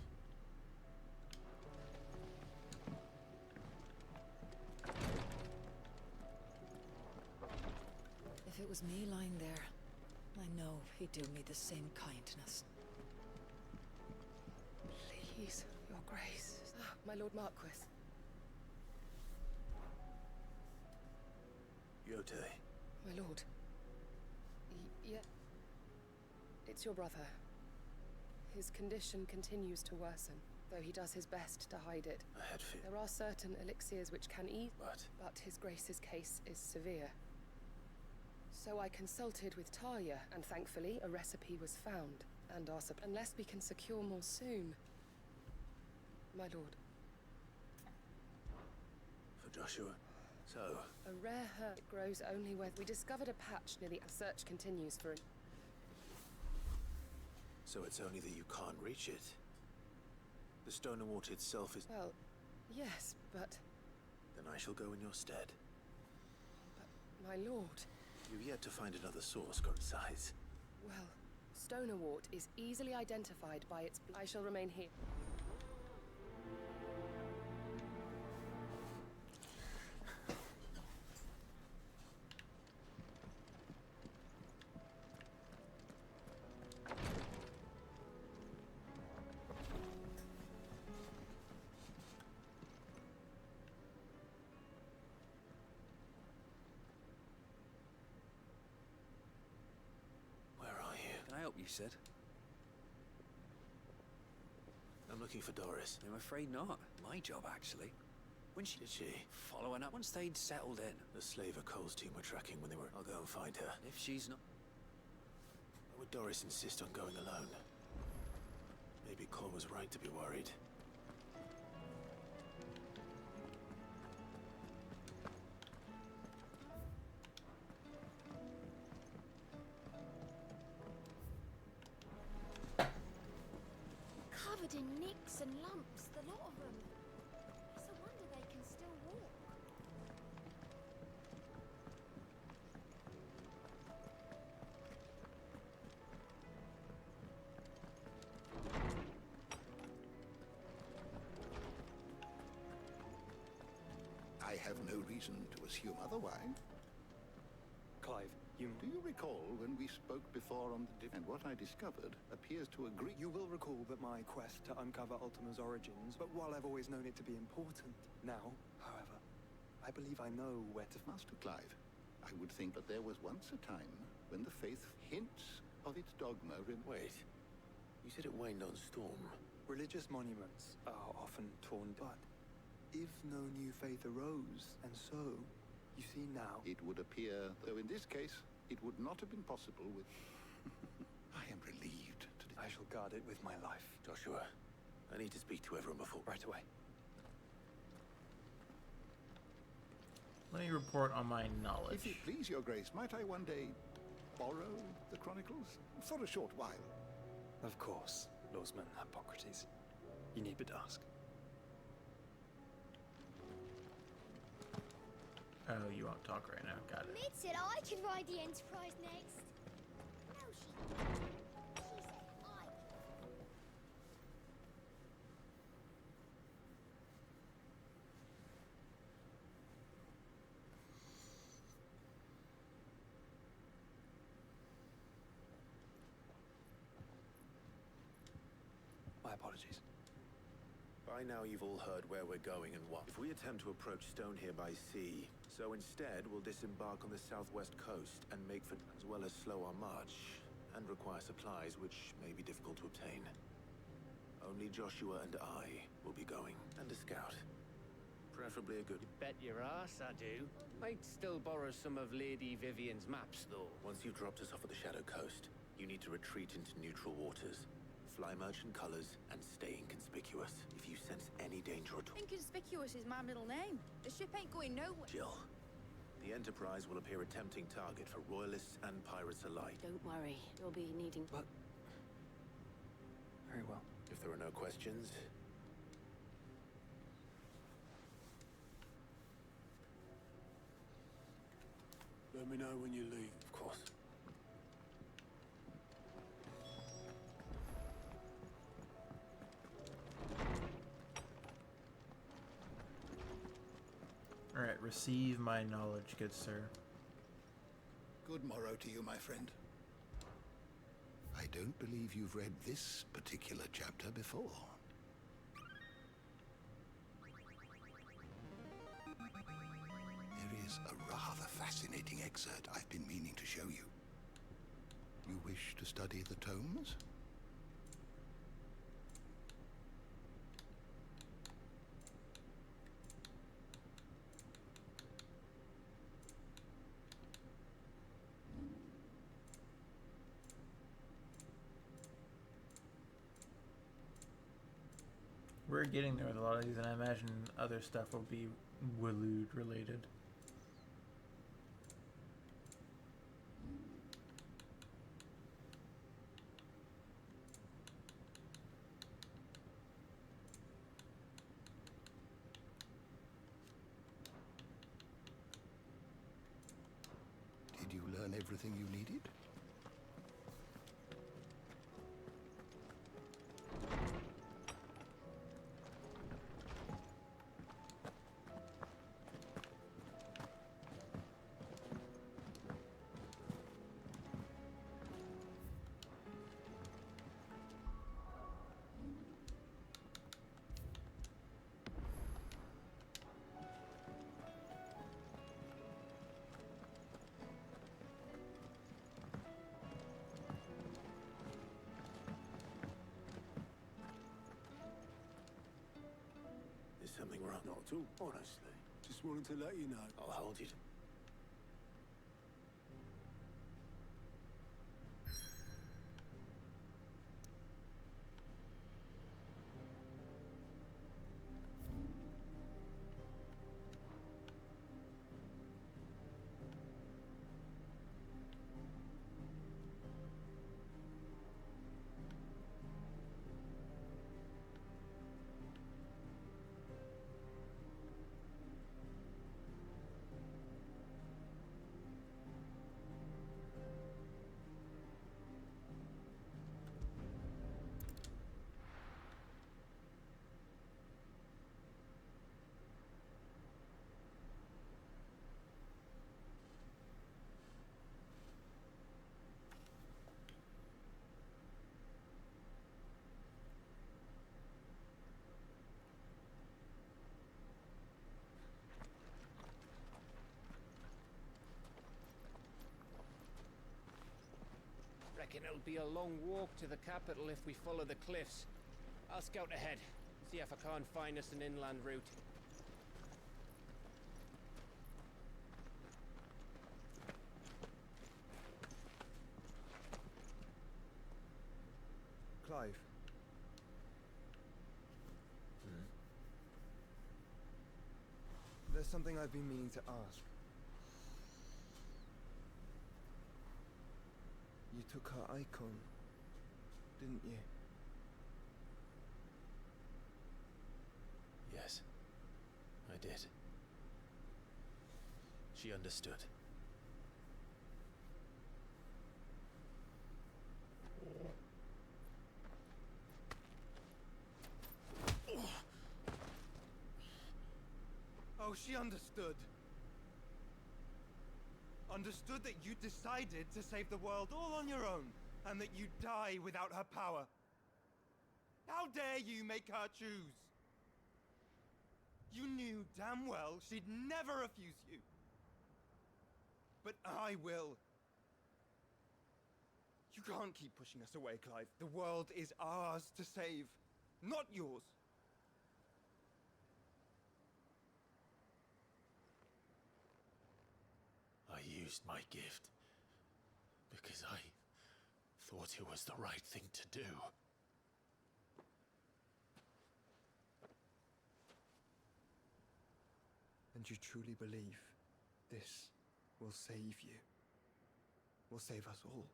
S4: If it was me lying there, I know he'd do me the same kindness.
S3: Please, your grace. My lord Marquis.
S19: Yote.
S3: My lord. Yeah. It's your brother. His condition continues to worsen, though he does his best to hide it.
S19: I had fear.
S3: There are certain elixirs which can ease,
S19: But
S3: his grace's case is severe. So I consulted with Talia, and thankfully a recipe was found, and our supply. Unless we can secure more soon. My lord.
S19: For Joshua. So,
S3: A rare herb grows only where we discovered a patch near the search continues for.
S19: so it's only that you can't reach it. The stone and water itself is.
S3: Well, yes, but
S19: Then I shall go in your stead.
S3: my lord.
S19: You've yet to find another source got size.
S3: Well, Stonewort is easily identified by its. I shall remain here.
S19: Where are you?
S8: Can I help you, Sid?
S19: I'm looking for Doris.
S8: I'm afraid not. My job, actually. When she...
S19: Did she?
S8: Following up once they'd settled in.
S19: The slaver Cole's team were tracking when they were. I'll go and find her.
S8: If she's not...
S19: Why would Doris insist on going alone? Maybe Cole was right to be worried.
S21: Covered in nicks and lumps, the lot of them. It's a wonder they can still walk.
S20: I have no reason to assume otherwise.
S2: Clive, you...
S20: Do you recall when we spoke before on the and what I discovered appears to agree?
S2: You will recall that my quest to uncover Ultima's origins, but while I've always known it to be important, now, however, I believe I know where to...
S20: Master Clive, I would think that there was once a time when the faith hints of its dogma...
S19: Wait. You said it waned on Storm.
S2: Religious monuments are often torn, but if no new faith arose, and so, you see now...
S20: It would appear, though in this case, it would not have been possible with... I am relieved to...
S2: I shall guard it with my life.
S19: Joshua, I need to speak to everyone before...
S2: Right away.
S1: Let me report on my knowledge.
S20: If it please your grace, might I one day borrow the chronicles? For a short while.
S2: Of course, Lawsman Hippocrates. You need but ask.
S1: Oh, you won't talk right now. Got it.
S21: Mid said I can ride the Enterprise next. No, she didn't. She said I could.
S2: My apologies.
S19: By now you've all heard where we're going and what. If we attempt to approach Stone here by sea, so instead we'll disembark on the southwest coast and make for... as well as slow our march, and require supplies which may be difficult to obtain. Only Joshua and I will be going, and a scout. Preferably a good...
S13: Bet your ass I do. I'd still borrow some of Lady Vivian's maps, though.
S19: Once you've dropped us off at the Shadow Coast, you need to retreat into neutral waters. Fly merchant colors and stay inconspicuous. If you sense any danger at all...
S18: Inconspicuous is my middle name. The ship ain't going nowhere.
S19: Jill, the Enterprise will appear a tempting target for royalists and pirates alike.
S16: Don't worry, you'll be needing...
S2: But... Very well.
S19: If there are no questions...
S22: Let me know when you leave.
S19: Of course.
S1: Alright, receive my knowledge, good sir.
S20: Good morrow to you, my friend. I don't believe you've read this particular chapter before. There is a rather fascinating excerpt I've been meaning to show you. You wish to study the tomes?
S1: We're getting there with a lot of these, and I imagine other stuff will be Waloed related.
S20: Did you learn everything you needed?
S19: Is something wrong?
S22: Not at all, honestly. Just wanted to let you know.
S19: I'll hold you.
S13: Reckon it'll be a long walk to the capital if we follow the cliffs. I'll scout ahead, see if I can't find us an inland route.
S2: Clive. There's something I've been meaning to ask. You took her icon, didn't you?
S19: Yes, I did. She understood.
S2: Oh, she understood. Understood that you decided to save the world all on your own, and that you'd die without her power. How dare you make her choose? You knew damn well she'd never refuse you. But I will. You can't keep pushing us away, Clive. The world is ours to save. not yours.
S19: I used my gift because I thought it was the right thing to do.
S2: And you truly believe this will save you? Will save us all?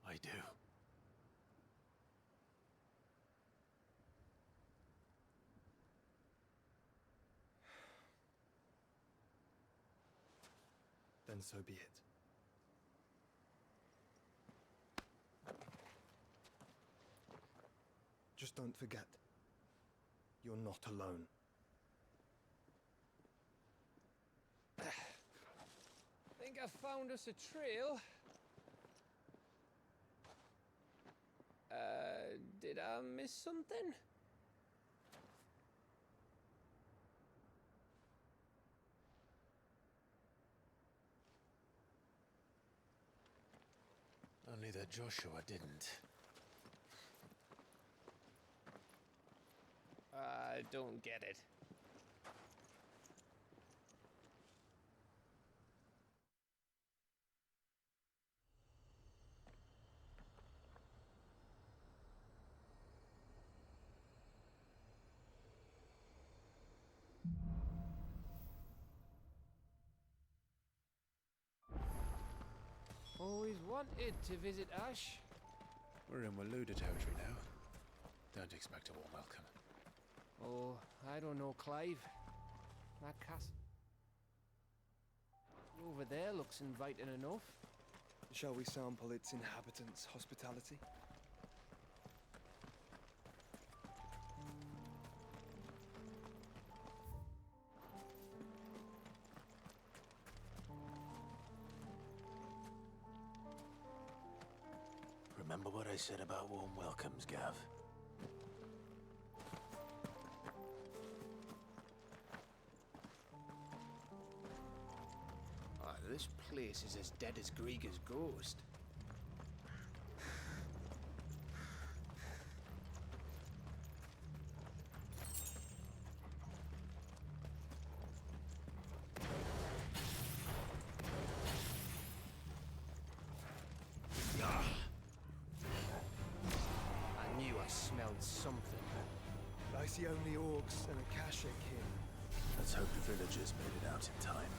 S19: I do.
S2: Then so be it. Just don't forget, you're not alone.
S13: Think I found us a trail. Did I miss something?
S19: Only that Joshua didn't.
S13: I don't get it. Always wanted to visit Ash.
S5: We're in Waluda territory now. Don't expect a warm welcome.
S13: Oh, I don't know, Clive. That castle over there looks inviting enough.
S2: Shall we sample its inhabitants' hospitality?
S19: Remember what I said about warm welcomes, Gav?
S13: Oh, this place is as dead as Greagor's ghost. I knew I smelled something.
S2: I see only orcs and Akashic here.
S19: Let's hope the villagers made it out in time.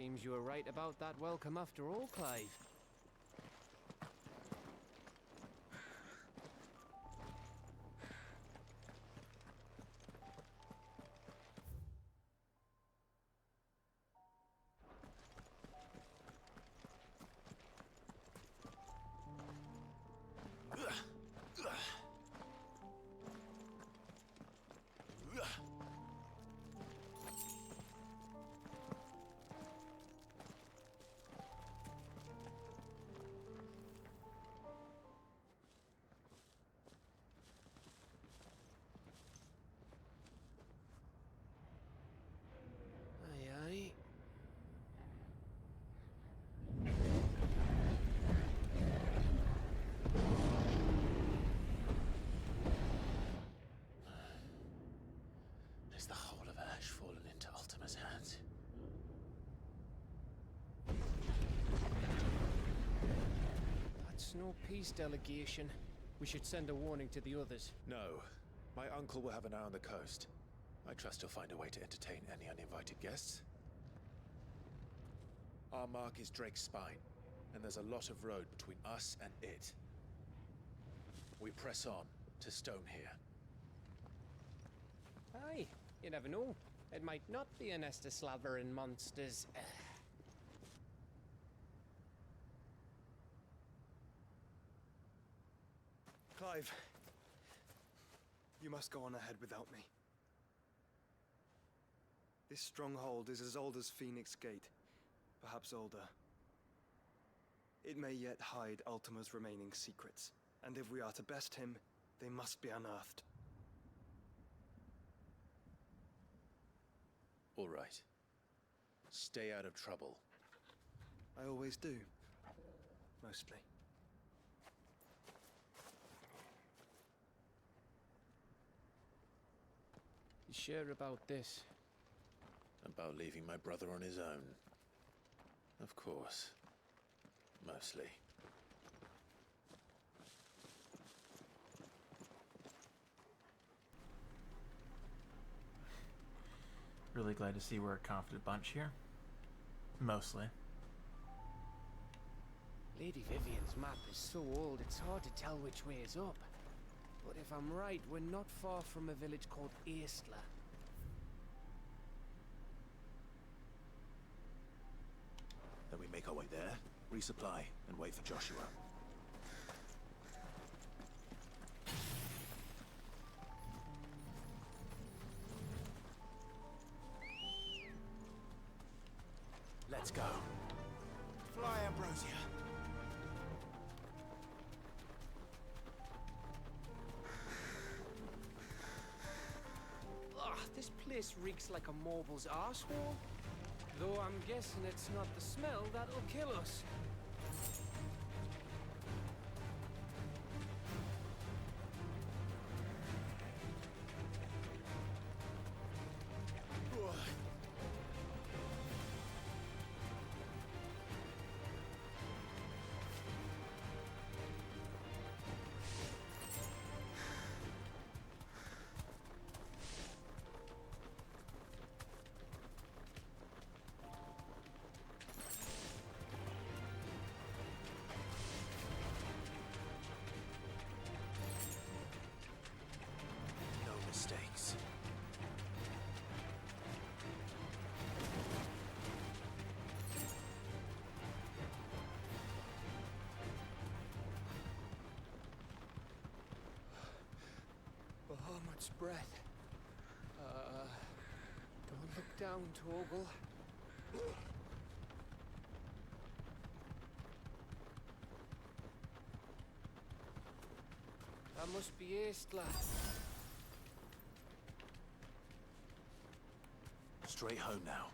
S13: Seems you were right about that welcome after all, Clive.
S5: Is the whole of Ash fallen into Ultima's hands?
S13: That's no peace delegation. We should send a warning to the others.
S5: No. My uncle will have an eye on the coast. I trust he'll find a way to entertain any uninvited guests. Our mark is Drake's Spine, and there's a lot of road between us and it. We press on to Stonehere.
S13: Aye, you never know. It might not be a nest of slavering monsters.
S2: Clive, you must go on ahead without me. This stronghold is as old as Phoenix Gate, perhaps older. It may yet hide Ultima's remaining secrets, and if we are to best him, they must be unearthed.
S5: All right. Stay out of trouble.
S2: I always do. Mostly.
S13: You sure about this?
S5: About leaving my brother on his own. Of course. Mostly.
S1: Really glad to see we're a confident bunch here. Mostly.
S13: Lady Vivian's map is so old it's hard to tell which way is up. But if I'm right, we're not far from a village called Aistla.
S5: Then we make our way there, resupply, and wait for Joshua. Let's go.
S11: Fly, Ambrosia.
S13: Ugh, this place reeks like a moble's arsehole. Though I'm guessing it's not the smell that'll kill us.
S5: No mistakes.
S13: Bahamut's breath. Don't look down, Torgal. That must be Aistla.
S5: Straight home now.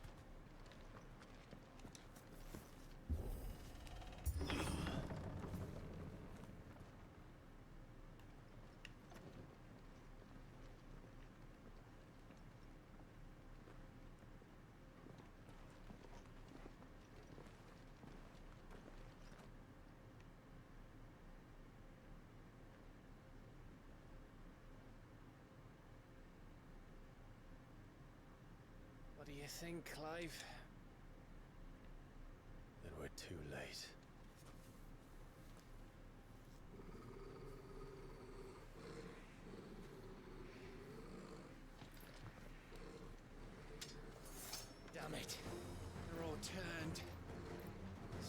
S13: What do you think, Clive?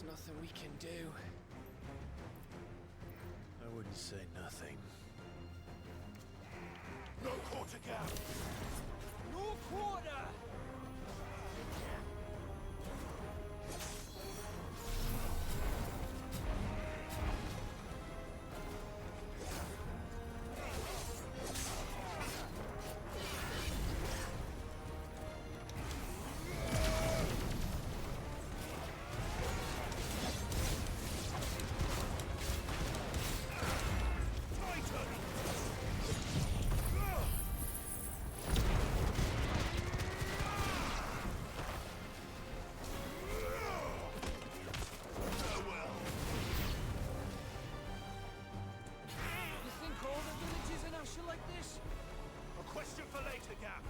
S13: There's nothing we can do.
S5: I wouldn't say nothing.
S11: No quarter gap!
S13: No quarter!
S11: A question for later, Gap.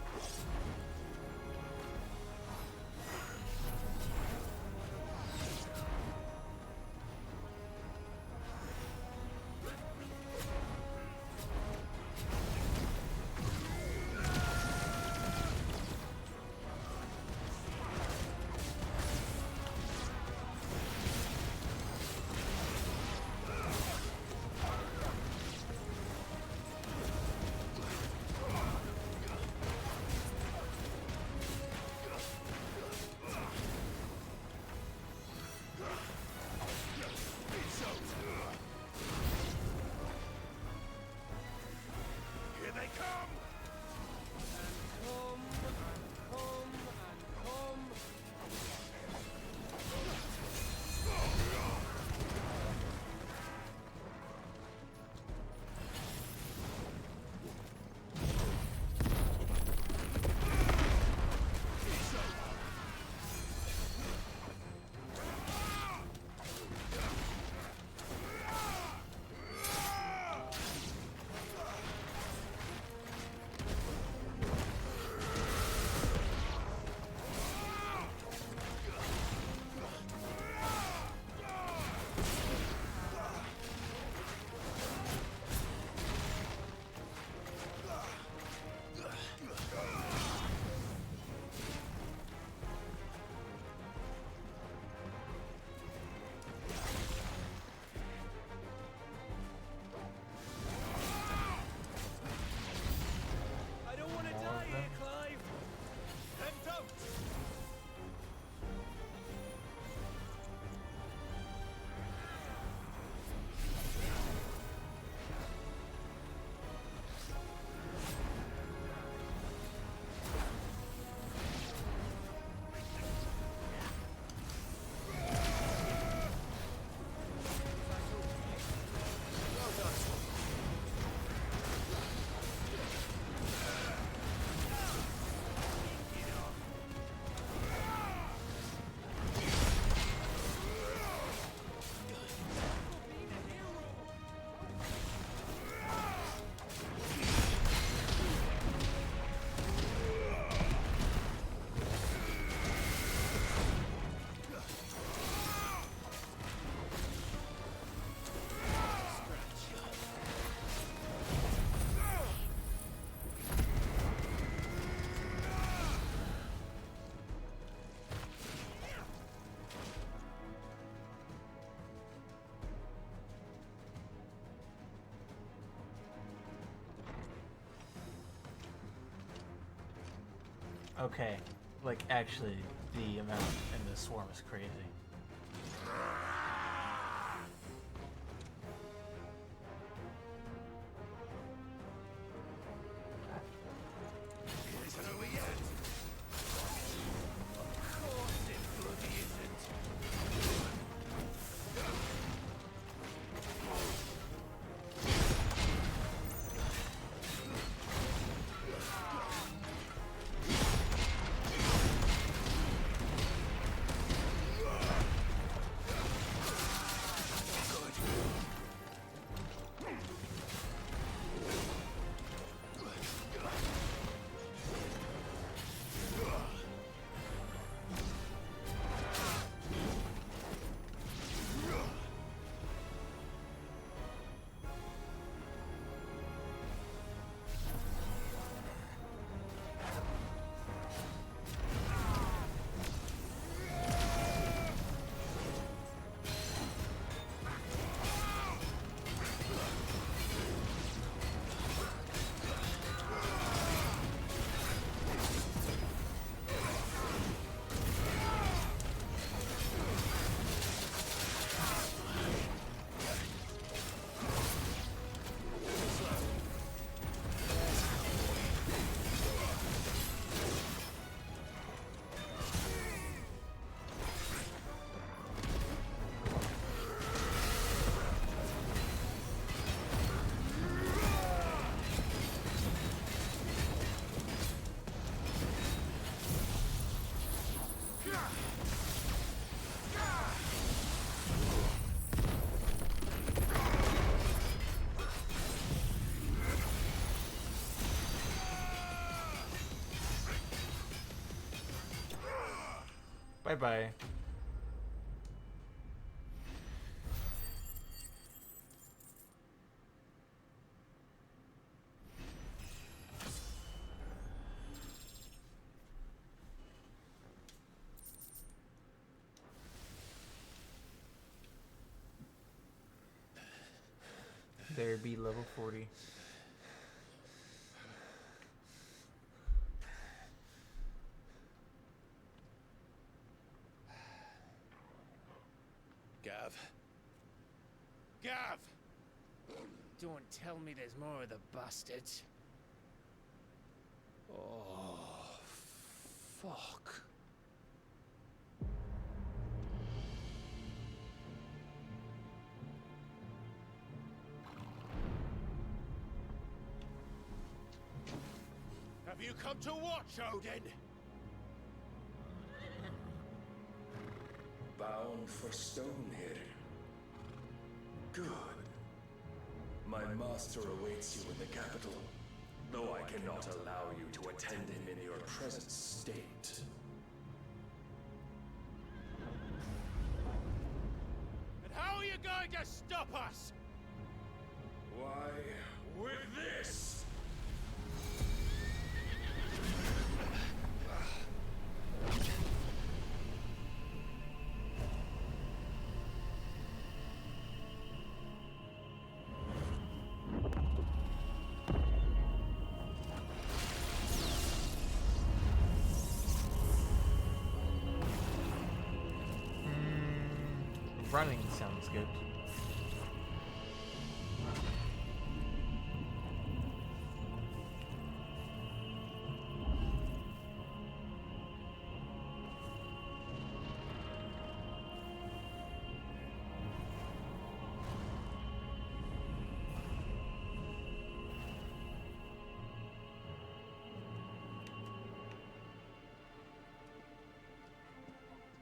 S1: Okay, like actually, the amount in the swarm is crazy.
S11: Ugh!
S1: Bye bye. There be level 40.
S5: Gav. Gav!
S13: Don't tell me there's more of the bastards.
S7: Oh, fuck.
S5: Have you come to watch, Odin?
S7: Bound for Stonehill. Good. My master awaits you in the capital, though I cannot allow you to attend him in your present state.
S5: And how are you going to stop us?
S7: Why, with this!
S1: Running sounds good.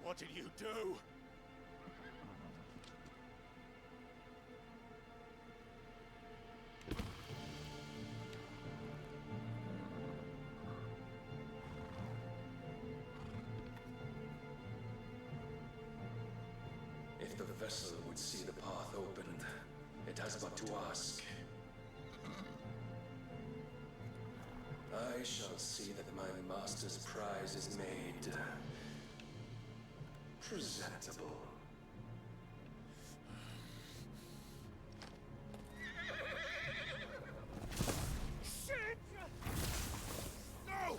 S5: What did you do?
S7: If the vessel would see the path opened, it has but to ask. I shall see that my master's prize is made presentable.
S5: Shit! No!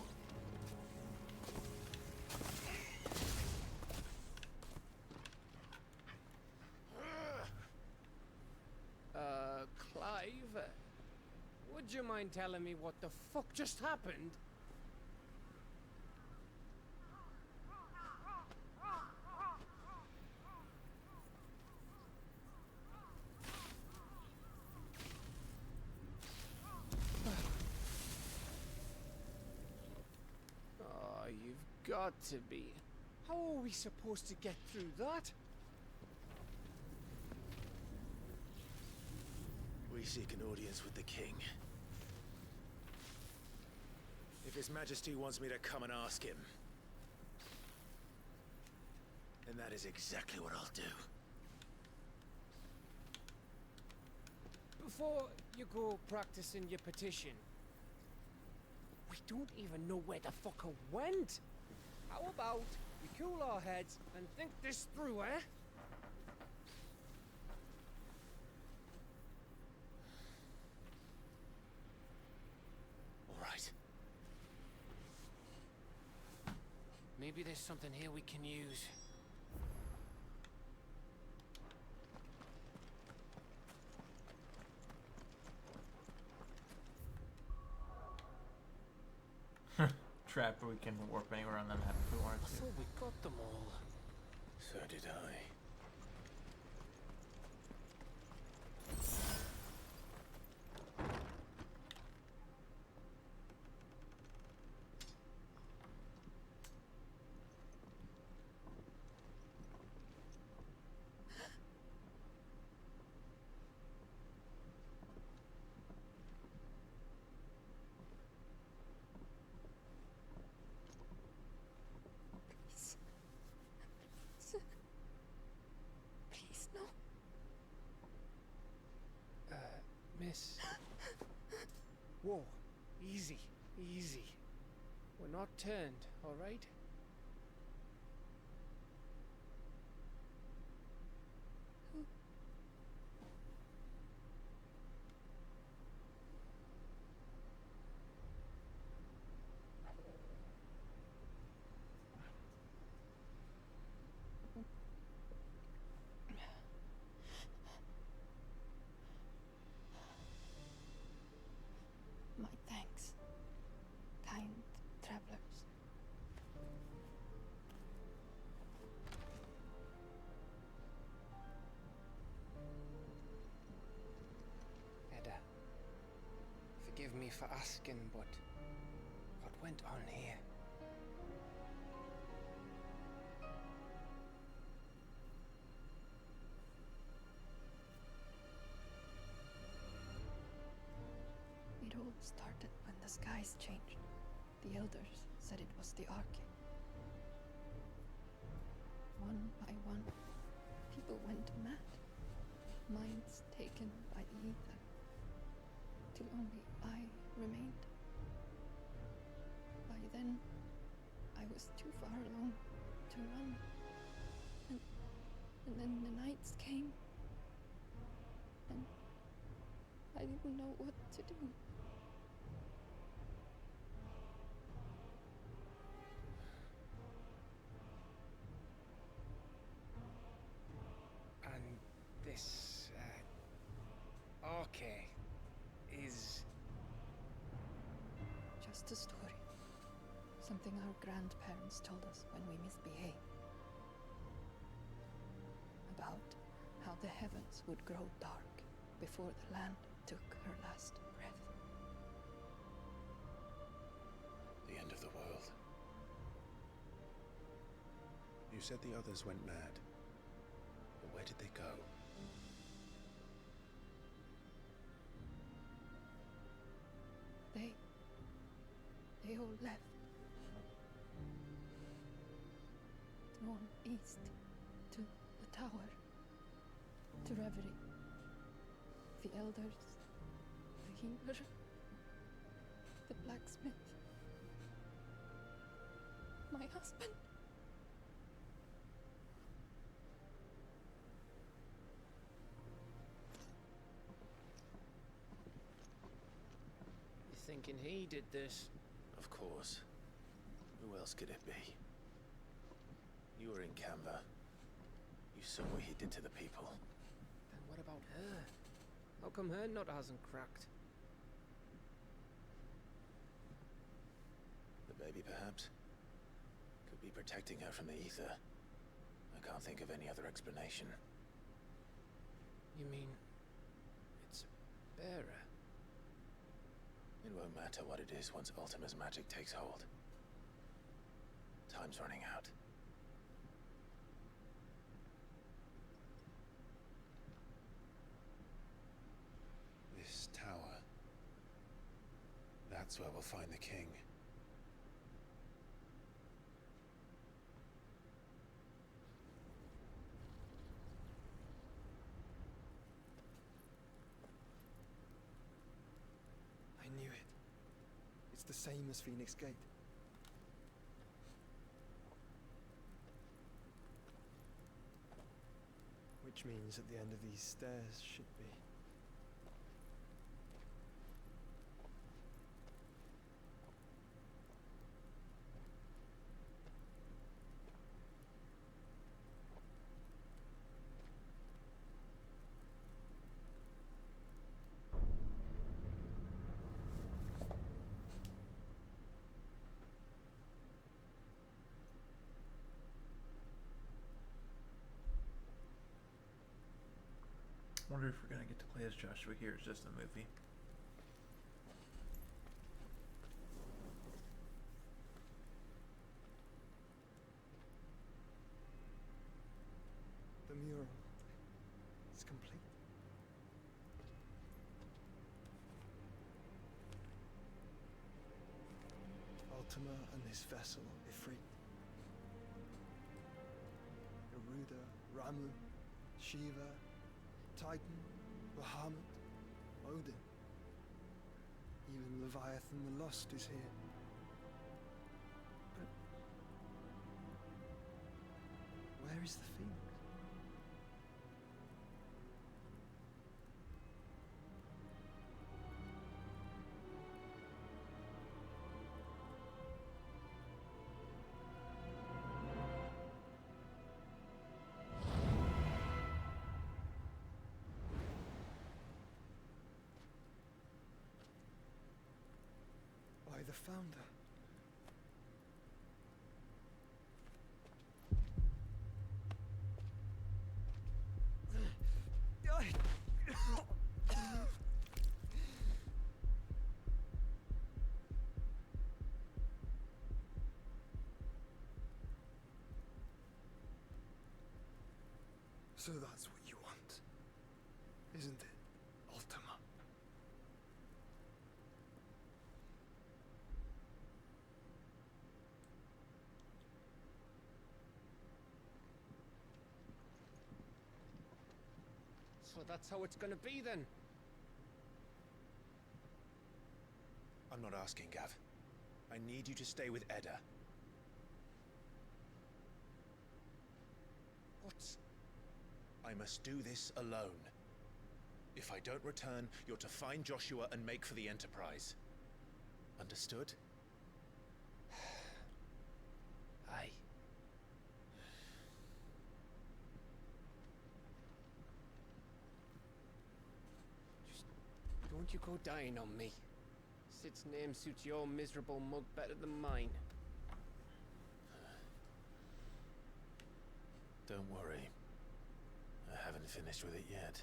S13: Clive? Would you mind telling me what the fuck just happened? Oh, you've got to be. How are we supposed to get through that?
S5: We seek an audience with the king. If His Majesty wants me to come and ask him, then that is exactly what I'll do.
S13: Before you go practicing your petition, we don't even know where the fucker went. How about we cool our heads and think this through, eh?
S5: All right.
S13: Maybe there's something here we can use.
S1: Trap where we can warp anywhere on the map if we wanted
S13: I
S1: to.
S13: thought we got them all.
S5: So did I.
S13: Whoa. Easy. Easy. We're not turned, alright?
S15: My thanks, kind travelers.
S13: Edda, forgive me for asking, but what went on here?
S15: It all started when the skies changed. The elders said it was the Arche. One by one, people went mad. Minds taken by the ether. Till only I remained. By then, I was too far along to run. And then the nights came. And I didn't know what to do.
S13: And this, Arche is...
S15: Just a story. Something our grandparents told us when we misbehaved. About how the heavens would grow dark before the land took her last breath.
S5: The end of the world. You said the others went mad. But where did they go?
S15: They all left. Drawn east to the tower, to Reverie. The elders, the healer, the blacksmith, my husband.
S13: You thinking he did this?
S5: Of course. Who else could it be? You were in Canva. You saw what he did to the people.
S13: Then what about her? How come her nut hasn't cracked?
S5: The baby, perhaps? Could be protecting her from the ether. I can't think of any other explanation.
S13: You mean... it's a bearer?
S5: It won't matter what it is once Ultima's magic takes hold. Time's running out. This tower. That's where we'll find the king.
S2: I knew it. It's the same as Phoenix Gate. Which means at the end of these stairs should be...
S1: I wonder if we're gonna get to play as Joshua here. It's just a movie.
S2: The mural is complete. Ultima and his vessel, Ifrit. Garuda, Ramu, Shiva, Titan, Bahamut, Odin. Even Leviathan the Lost is here. But where is the Phoenix? By the Founder. So that's what you want, isn't it, Ultima?
S13: So that's how it's gonna be then?
S5: I'm not asking, Gav. I need you to stay with Edda.
S13: What?
S5: I must do this alone. If I don't return, you're to find Joshua and make for the Enterprise. Understood?
S13: Aye. Just don't you go dying on me. Sid's name suits your miserable mug better than mine.
S5: Don't worry. I haven't finished with it yet.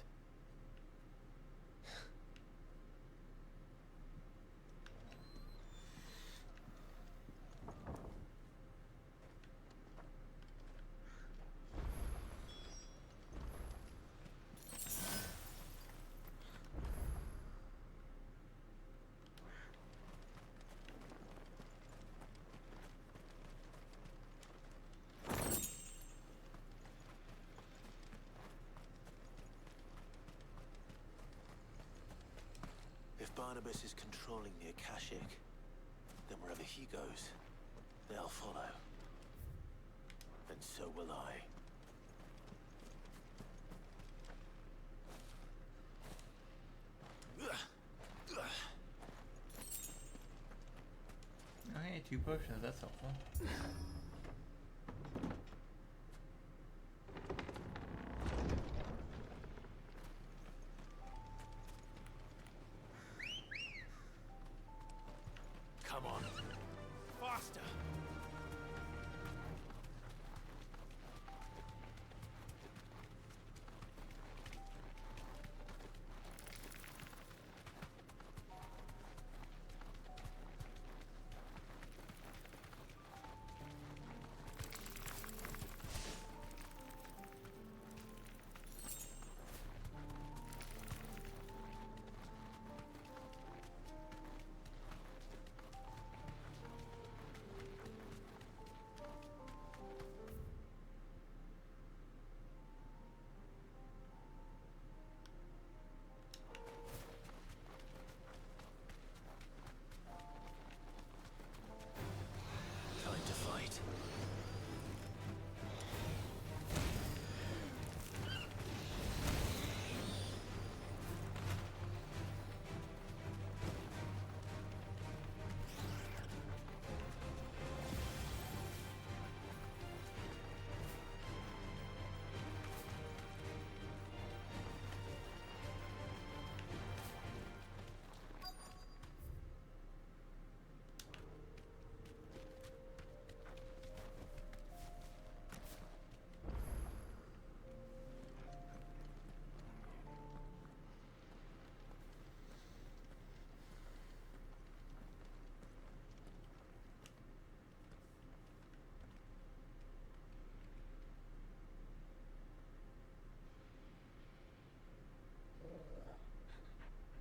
S19: If Barnabas is controlling the Akashic, then wherever he goes, they'll follow. And so will I.
S1: Oh, hey, 2 potions, that's helpful.
S5: Come on. Faster! Time to fight.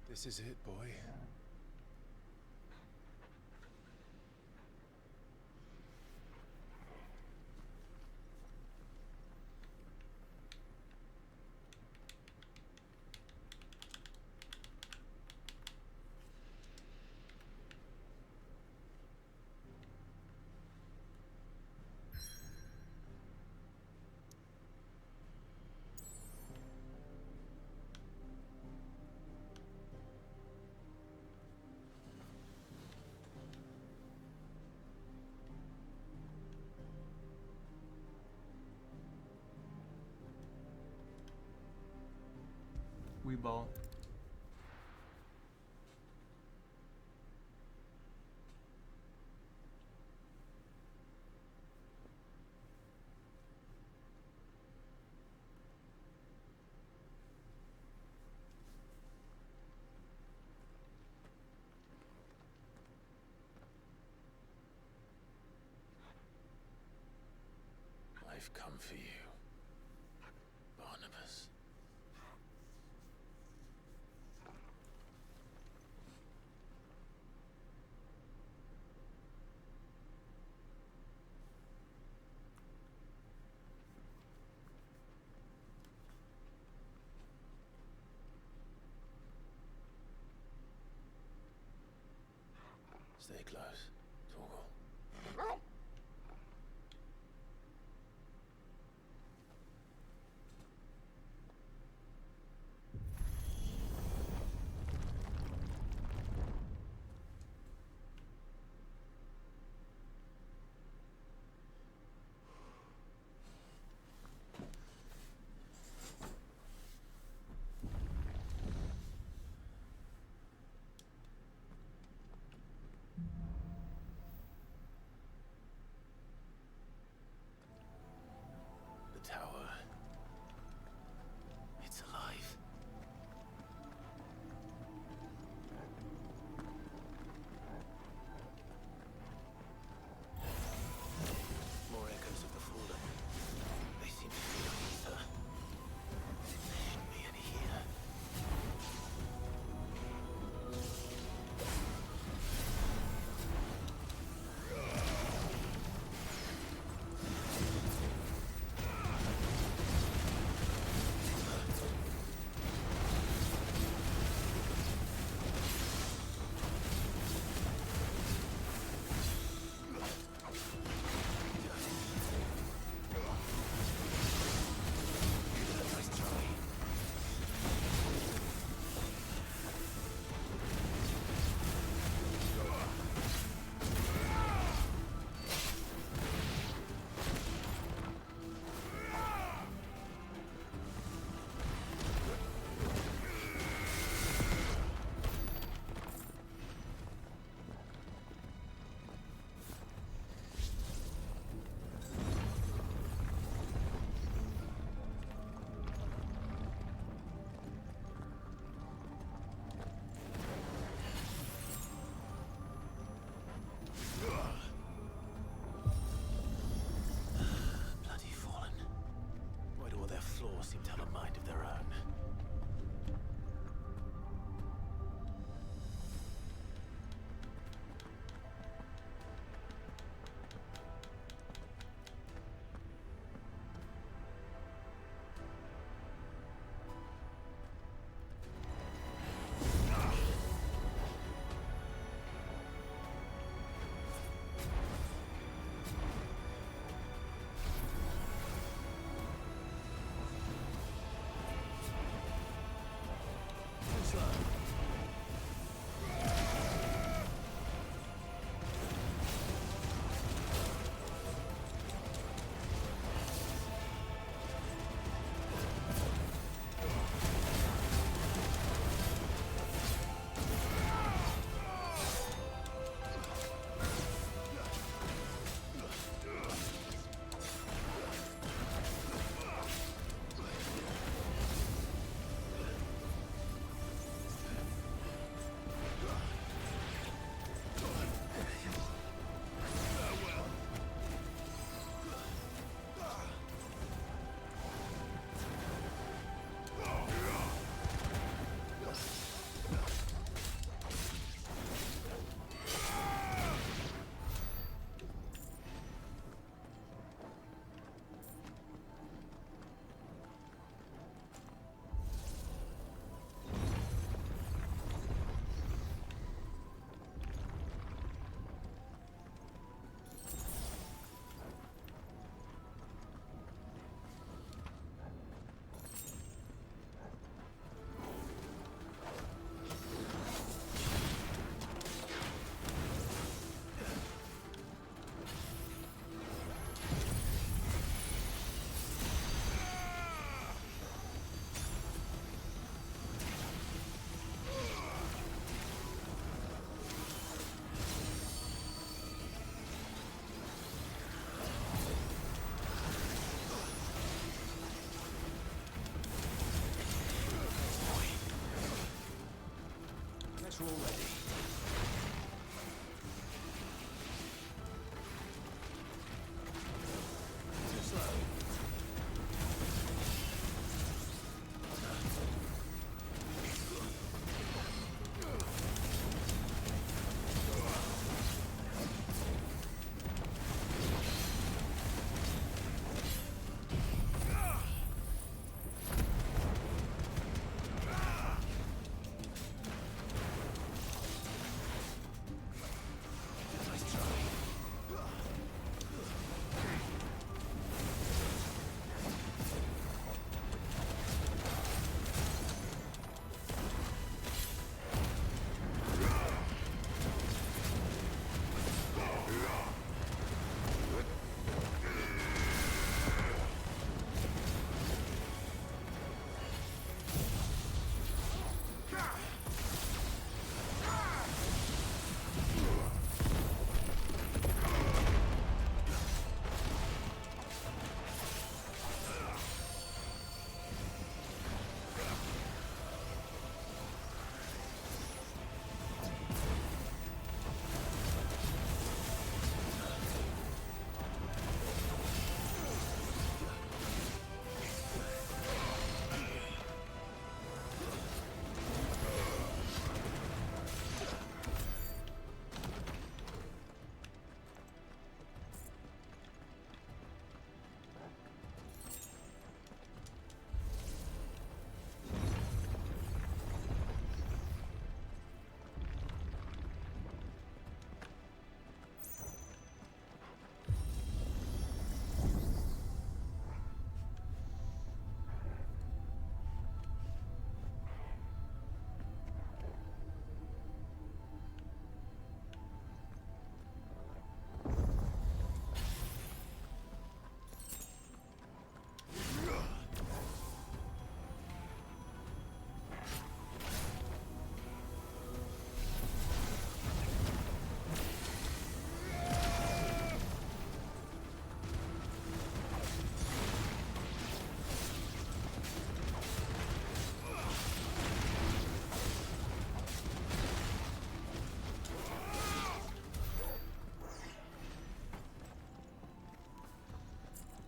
S5: This is it, boy.
S1: Weeball.
S19: I've come for you, Barnabas. Stay close, Torgal. The tower. It's alive. More echoes of the fallen. They seem to feel ether. There shouldn't be any here. Bloody fallen. Why do all their flaws seem to have a mind of their own?
S7: closer already. Too slow.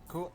S1: Cool.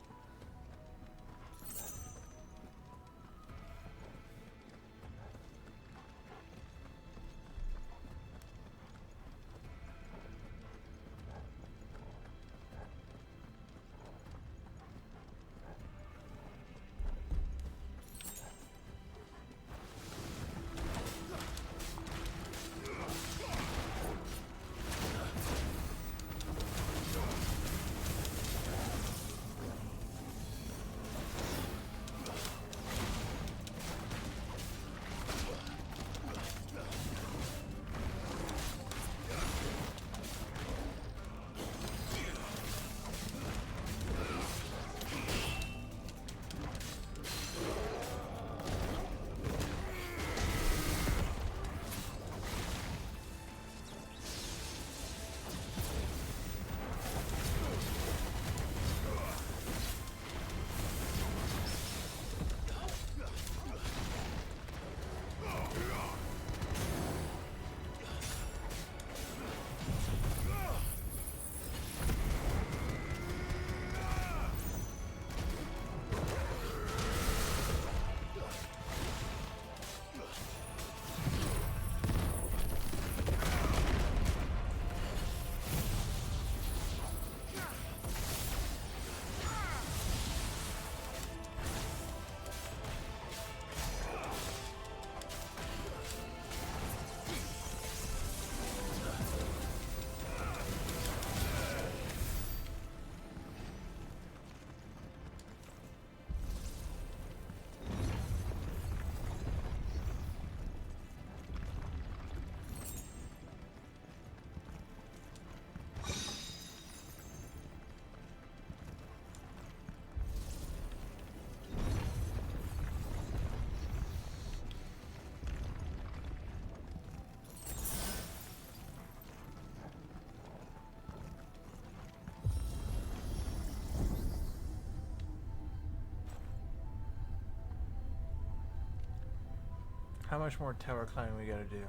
S1: How much more tower climbing we gotta do?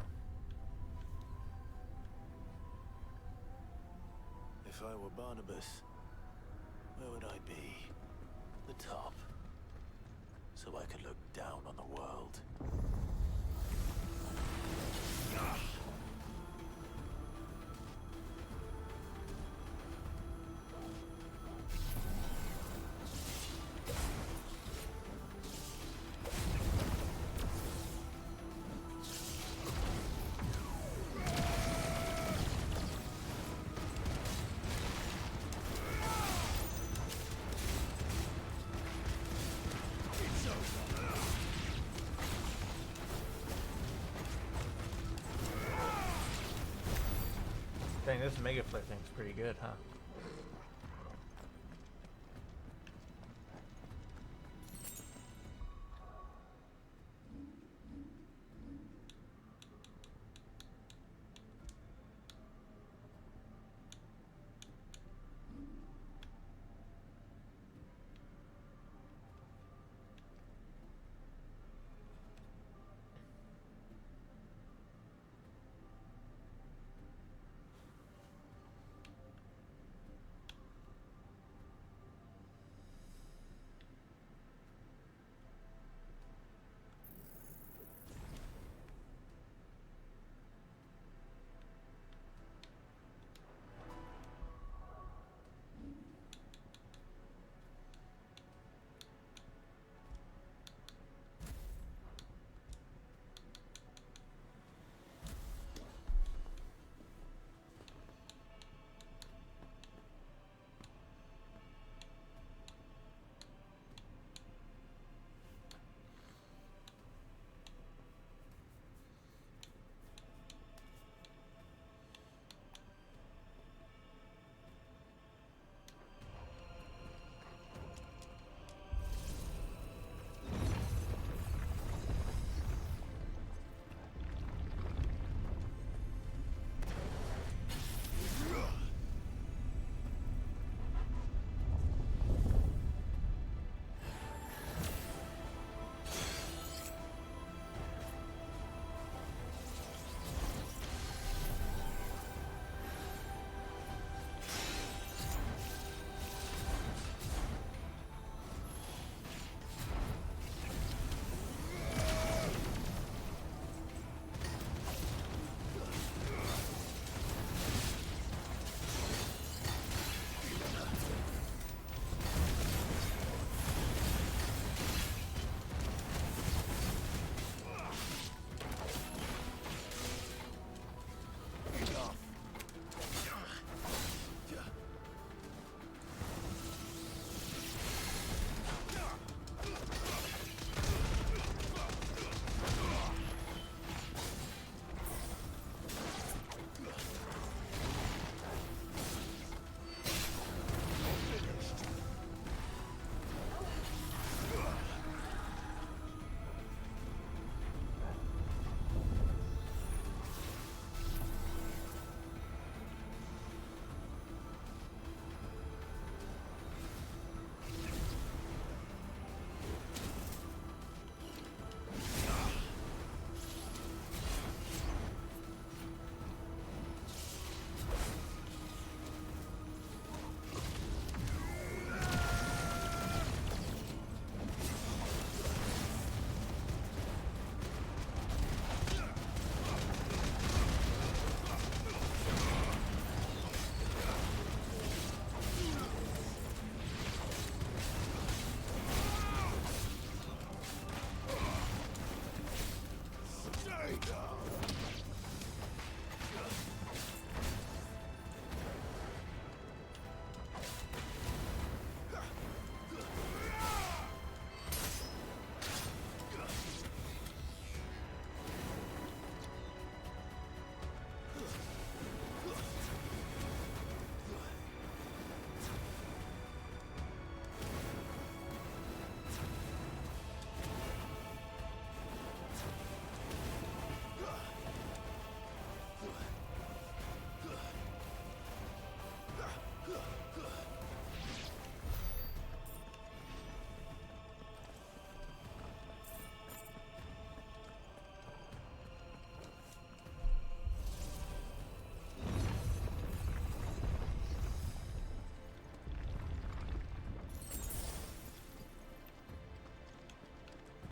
S19: I were Barnabas, where would I be? The top. So I could look down on the world.
S1: Dang, this Mega Flare thing's pretty good, huh?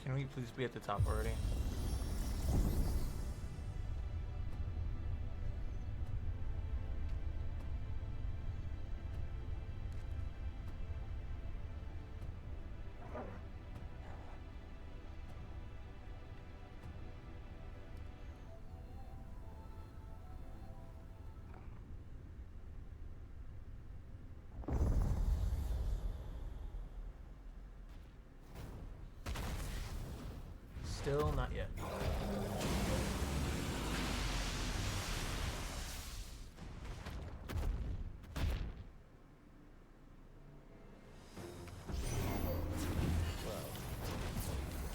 S1: Can we please be at the top already? Still not yet.
S5: Well,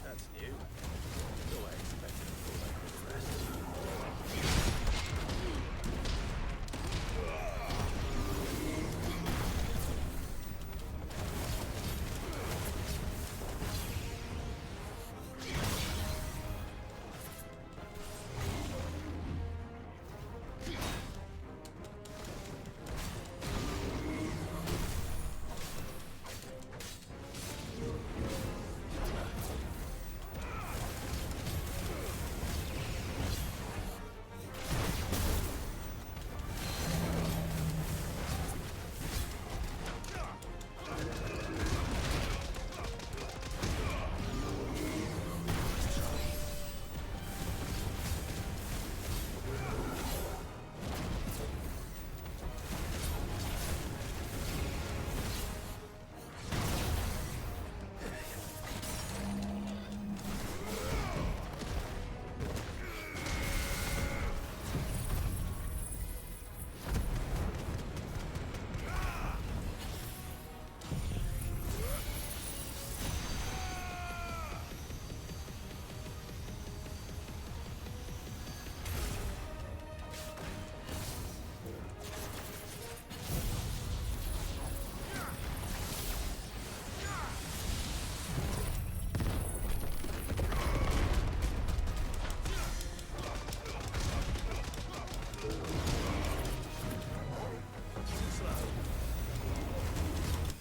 S5: that's new. Though I expected a full like the rest.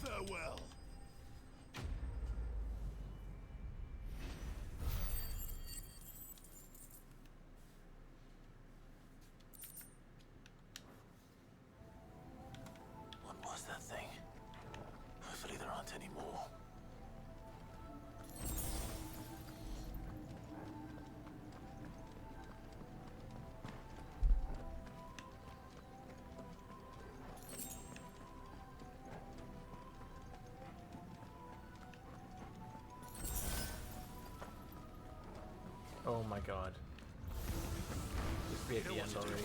S11: Farewell.
S19: What was that thing? Hopefully there aren't any more.
S1: Oh my god. Just be at the end already.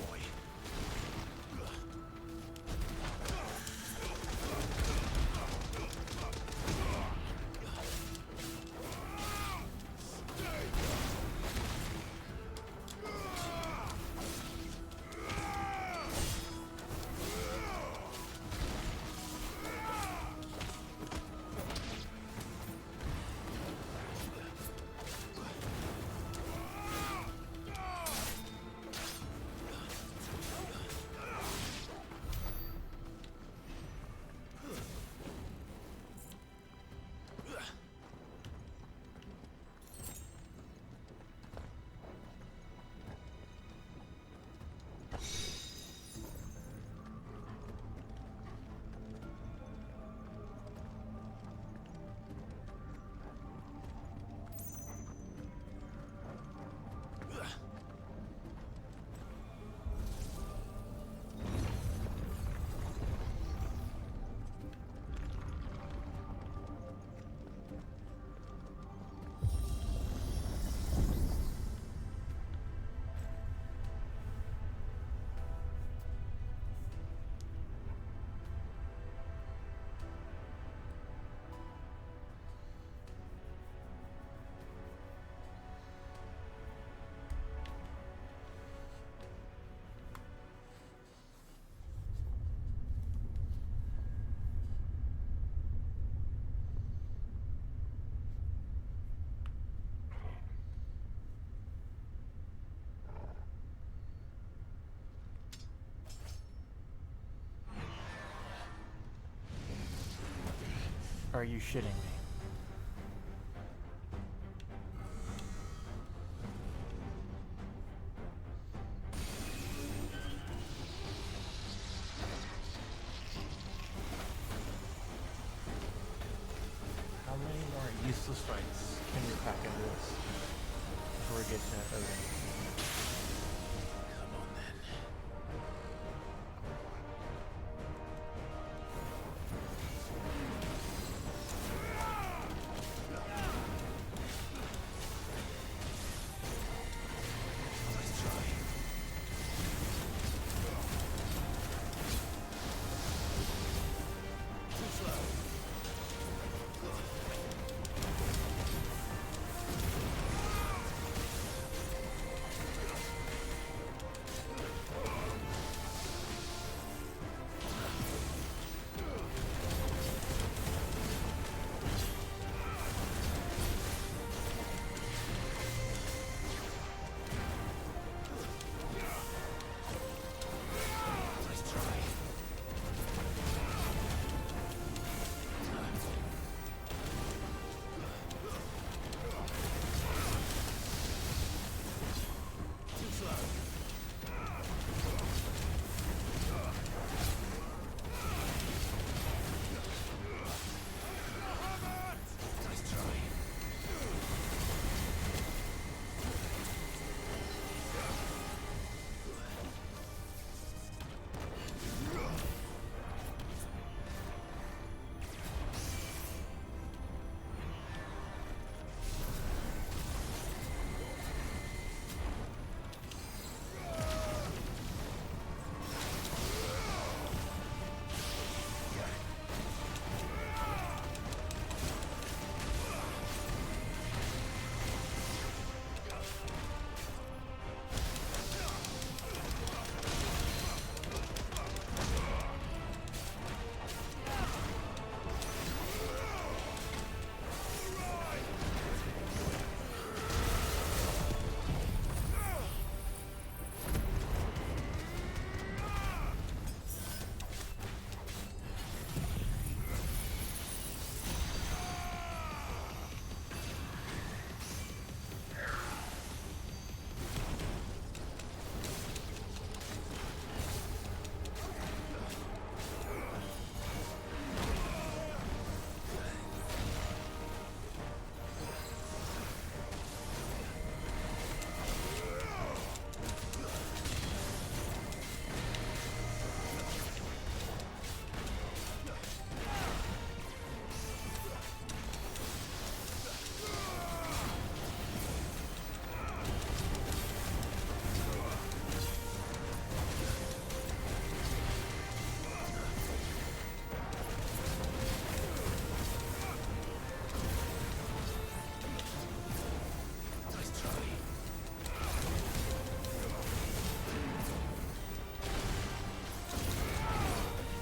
S1: Are you shitting me? Can you pack into this before we get to Odin?
S19: Come on then. Let's try.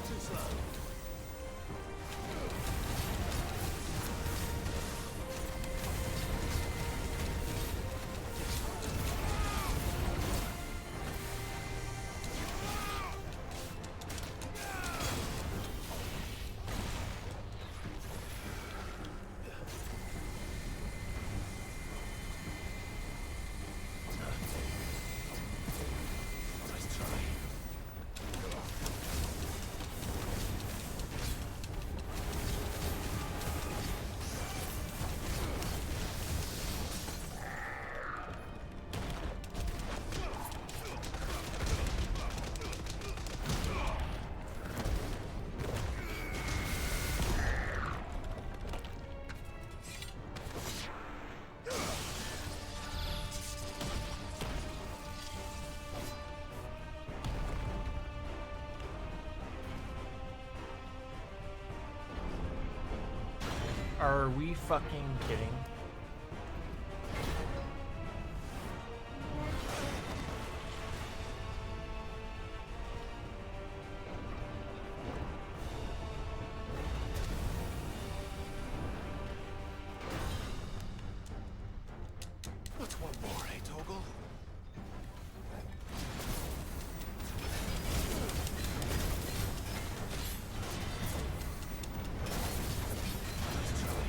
S19: Too slow.
S1: Are we fucking kidding?
S19: What's one more, eh, Torgal? Let's try.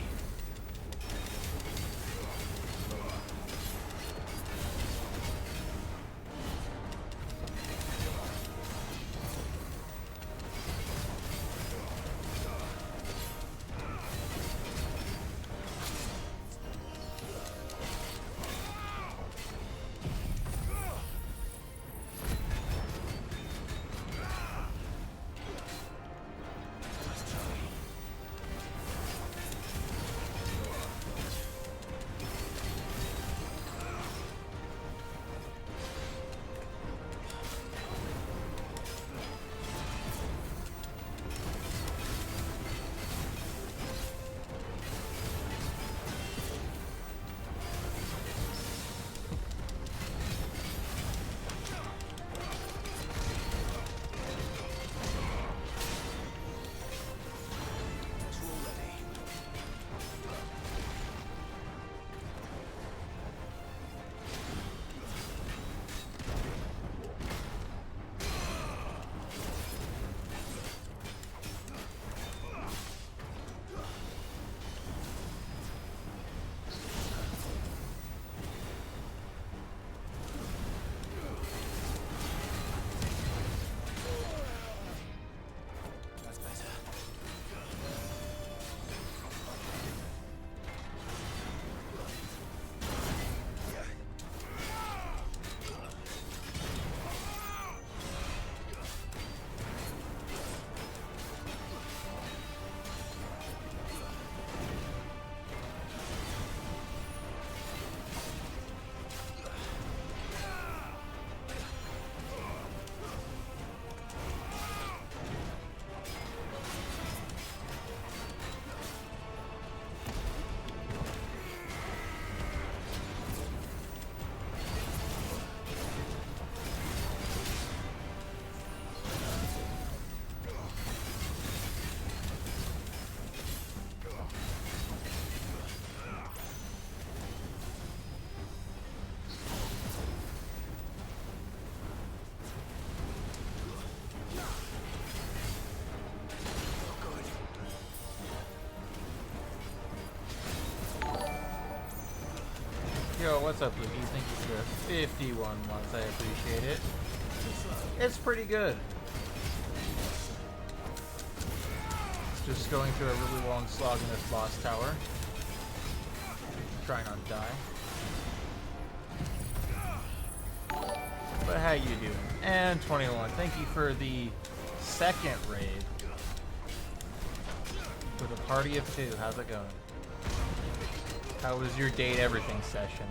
S1: Yo, what's up, Lucky? Thank you for the 51 months. I appreciate it. It's pretty good. Just going through a really long slog in this boss tower. Trying not to die. But how you doing? And 21. Thank you for the second raid. With a party of 2. How's it going? How was your date everything session?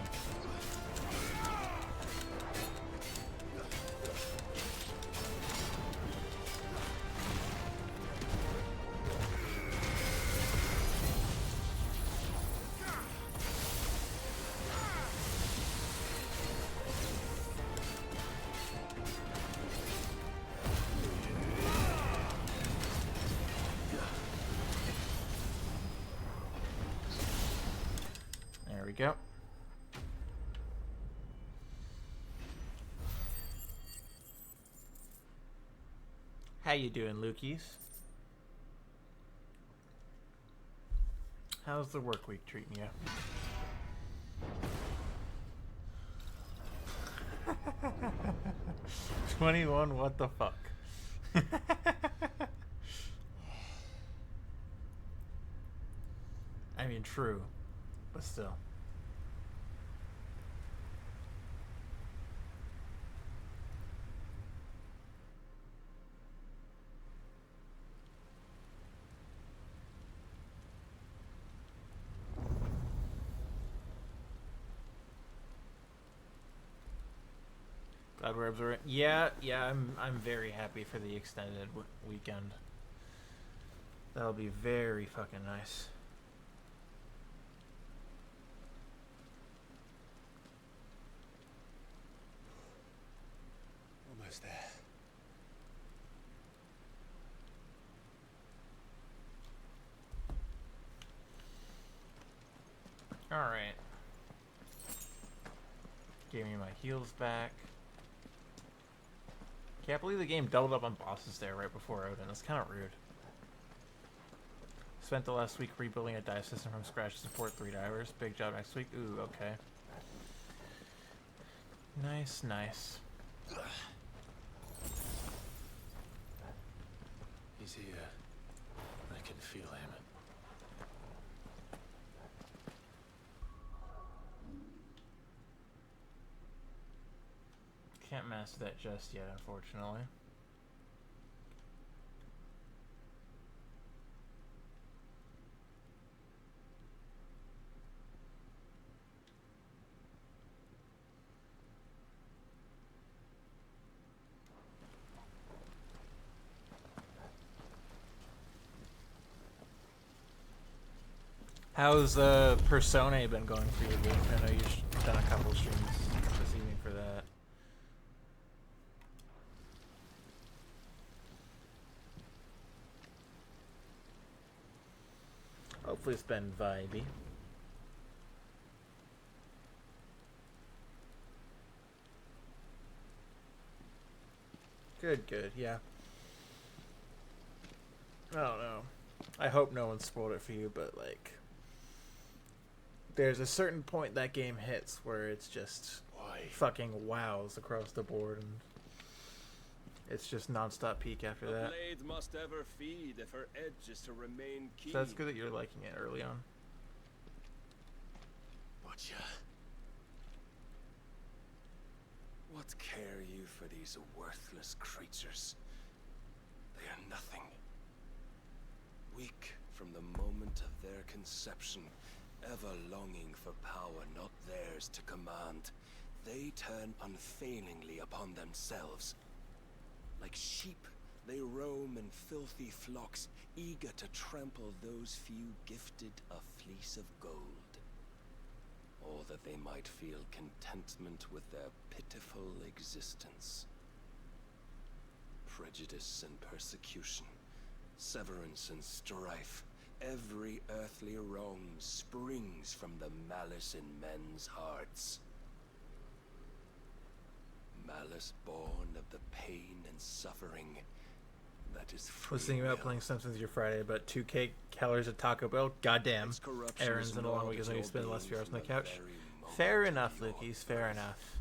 S1: There we go. How you doing, Lukies? How's the work week treating you? 21, what the fuck? I mean, true, but still. Glad we're observing. Yeah, I'm very happy for the extended weekend. That'll be very fucking nice.
S5: Almost there.
S1: All right. Gave me my heals back. Can't believe the game doubled up on bosses there right before Odin. That's kind of rude. Spent the last week rebuilding a dive system from scratch to support 3 divers. Big job next week. Ooh, okay. Nice, nice.
S19: He's here. I can feel him.
S1: Can't master that just yet, unfortunately. How's Persona been going for you, Luke? I know you've done a couple streams this evening for that. Hopefully it's been vibey. Good, good, yeah. I don't know. I hope no one spoiled it for you, but like, there's a certain point that game hits where it's just fucking wows across the board, and it's just non-stop peak after
S7: The
S1: that.
S7: blade must ever feed if her edge is to remain keen.
S1: So that's good that you're liking it early on.
S7: Watcha. What care you for these worthless creatures? They are nothing. Weak from the moment of their conception, ever longing for power not theirs to command, they turn unfailingly upon themselves. Like sheep, they roam in filthy flocks, eager to trample those few gifted a fleece of gold. Or that they might feel contentment with their pitiful existence. Prejudice and persecution, severance and strife, every earthly wrong springs from the malice in men's hearts. Malice born of the pain and suffering that is free
S1: Was thinking about playing Simpsons your Friday, but 2K calories at Taco Bell. Goddamn. Errands and a long week is when you spend the last few hours on the couch. Fair enough, Lukey's. Fair enough.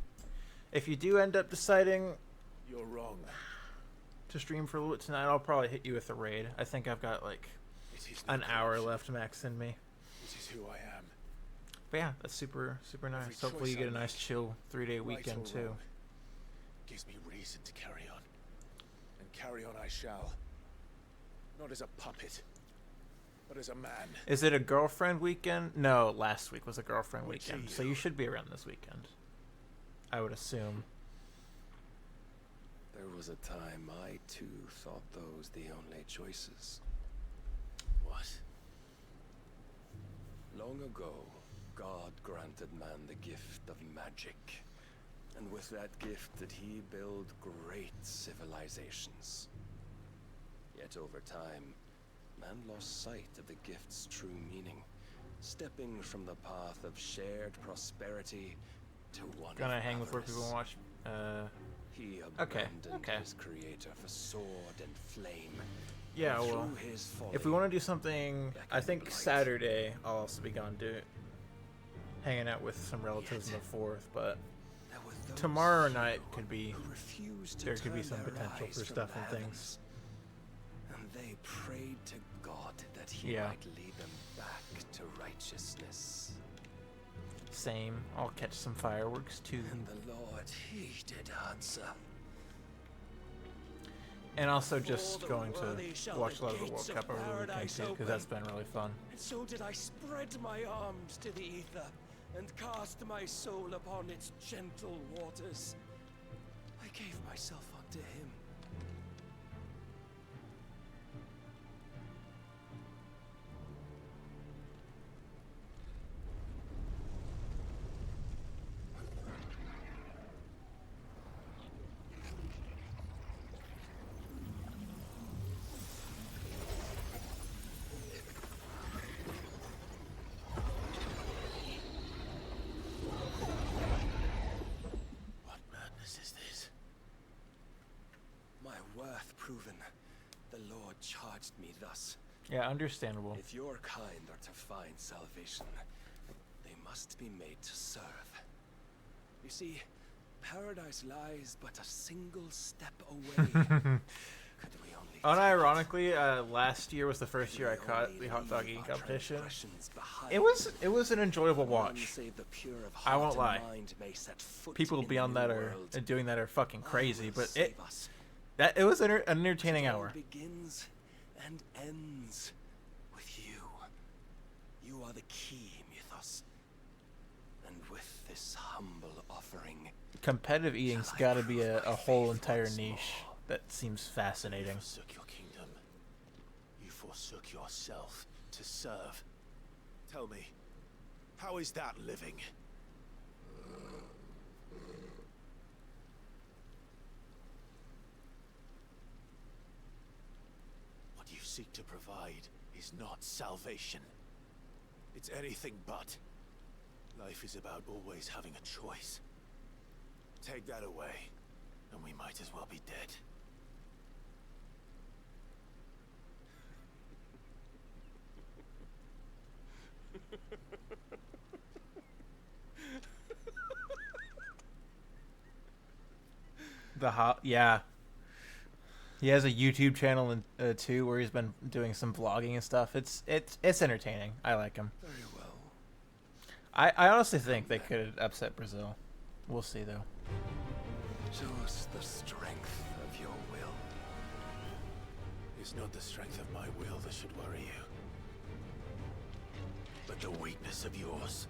S1: If you do end up deciding
S5: You're wrong.
S1: to stream for a little bit tonight, I'll probably hit you with a raid. I think I've got like an hour left max in me.
S5: This is who I am.
S1: But yeah, that's super nice.
S5: Every
S1: Hopefully you
S5: choice
S1: get a
S5: I
S1: nice
S5: make,
S1: chill 3-day
S5: right
S1: weekend
S5: or
S1: too.
S5: wrong, gives me reason to carry on. And carry on I shall. Not as a puppet, but as a man.
S1: Is it a girlfriend weekend? No, last week was a girlfriend
S5: Which
S1: weekend.
S5: are
S1: So you should be around this weekend, I would assume.
S7: There was a time I too thought those the only choices.
S5: What?
S7: Long ago, God granted man the gift of magic. And with that gift did he build great civilizations. Yet over time, man lost sight of the gift's true meaning, stepping from the path of shared prosperity to one
S1: Gonna
S7: of
S1: hang with where people
S7: avarice.
S1: watch.
S7: He
S1: Okay.
S7: abandoned his creator for sword and flame.
S1: Yeah,
S7: and
S1: well,
S7: through his folly,
S1: if we want to do something, I think Saturday I'll also be gone hanging out with some relatives in the 4th, but tomorrow night could be, there could be some
S7: turn their
S1: potential
S7: eyes
S1: for
S7: from
S1: stuff
S7: the
S1: and
S7: heavens.
S1: things.
S7: And they prayed to God that he
S1: Yeah.
S7: might lead them back to righteousness.
S1: Same, I'll catch some fireworks too.
S7: And the Lord, he did answer.
S1: And also just
S14: the
S1: going to
S14: worthy shall
S1: watch a
S14: the
S1: lot of the
S14: gates
S1: World
S14: of
S1: Cup over the weekend
S14: paradise
S1: too, because
S14: open.
S1: that's been really fun.
S14: And so did I spread my arms to the ether, and cast my soul upon its gentle waters. I gave myself unto him.
S5: What madness is this?
S7: My worth proven, the Lord charged me thus.
S1: Yeah, understandable.
S7: If your kind are to find salvation, they must be made to serve. You see, paradise lies but a single step away. Could we only
S1: Unironically, last year was the first year I caught the hot dog eating competition. It was an enjoyable watch. I won't lie. People beyond that are doing that are fucking crazy, but it was an entertaining hour.
S7: Begins and ends with you. You are the key, Mythos. And with this humble offering,
S1: Competitive eating's got to be a whole entire niche that seems fascinating.
S5: You forsook your kingdom. You forsook yourself to serve. Tell me, how is that living? What you seek to provide is not salvation. It's anything but. Life is about always having a choice. Take that away, and we might as well be dead.
S1: Yeah. He has a YouTube channel too where he's been doing some vlogging and stuff. It's entertaining. I like him.
S7: very well.
S1: I honestly think they could upset Brazil. We'll see though.
S7: Show us the strength of your will.
S5: It's not the strength of my will that should worry you, but the weakness of yours.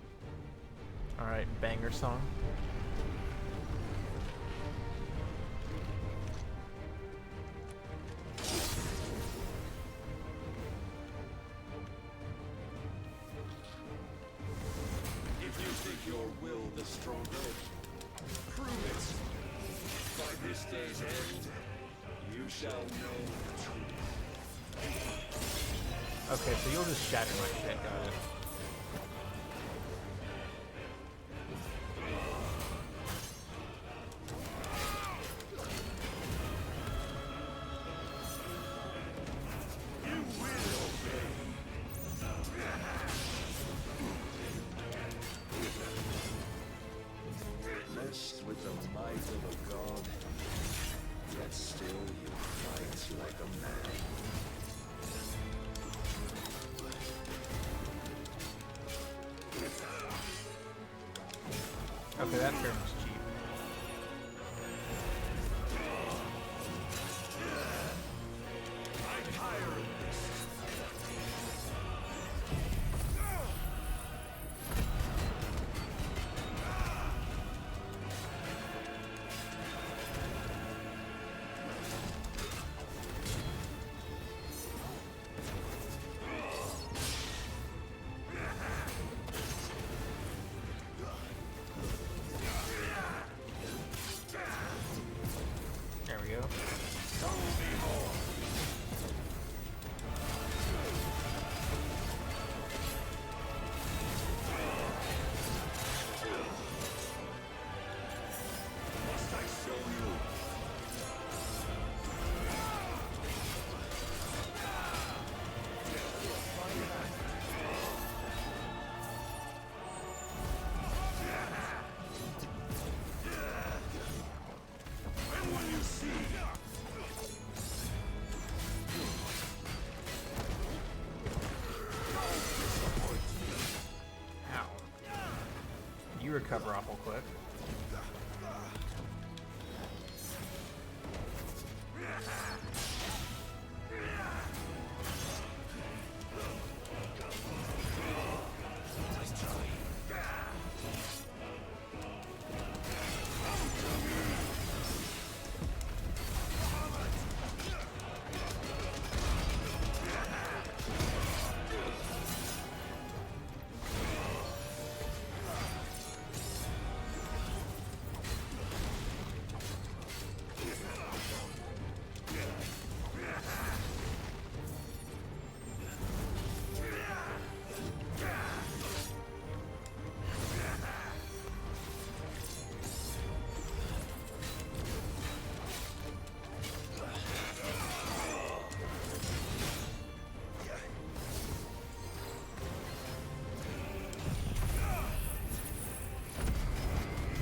S1: All right, banger song.
S11: If you think your will the stronger, prove it. By this day's end, you shall know the truth.
S1: Okay, so you'll just shatter my shit. Got it.
S7: might of a god, yet still you fight like a man.
S1: Okay, that turn was cheap. There we go.
S11: Must I show you? When will you see?
S1: Ow. You recover awful quick.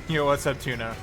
S1: Yo, what's up, Tuna?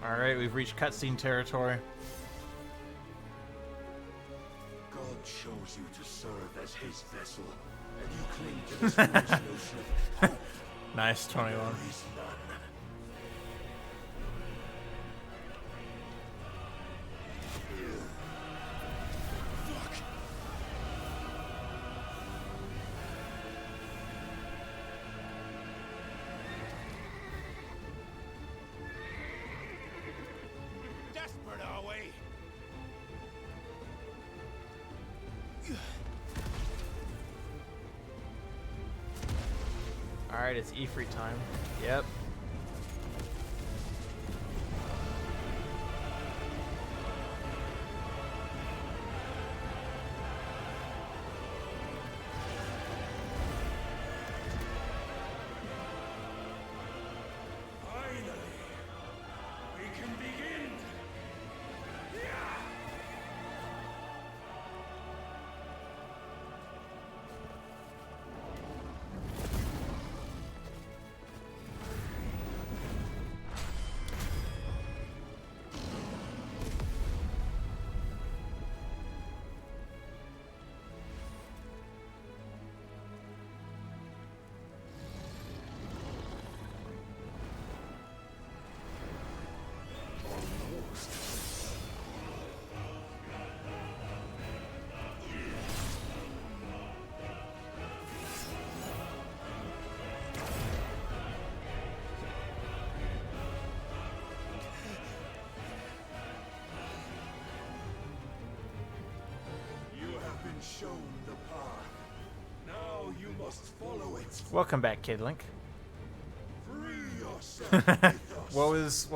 S1: Alright, we've reached cutscene territory.
S11: God chose you to serve as his vessel, and you cling to this foolish notion of hope.
S1: Nice, 21.
S11: There is none. Desperate, are we?
S1: Alright, it's Ifrit time. Yep.
S11: Finally, we can begin. Shown the path. Now you must follow it.
S1: Welcome back, Kid Link.
S11: Free yourself, Aether.
S1: What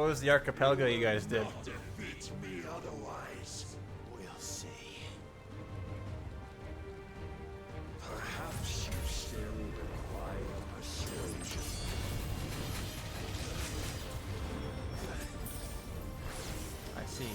S1: was the archipelago you guys did?
S11: Defeat me otherwise. We'll see. Perhaps you still require persuasion.
S1: I see.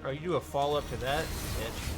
S1: Oh, you do a follow-up to that, bitch.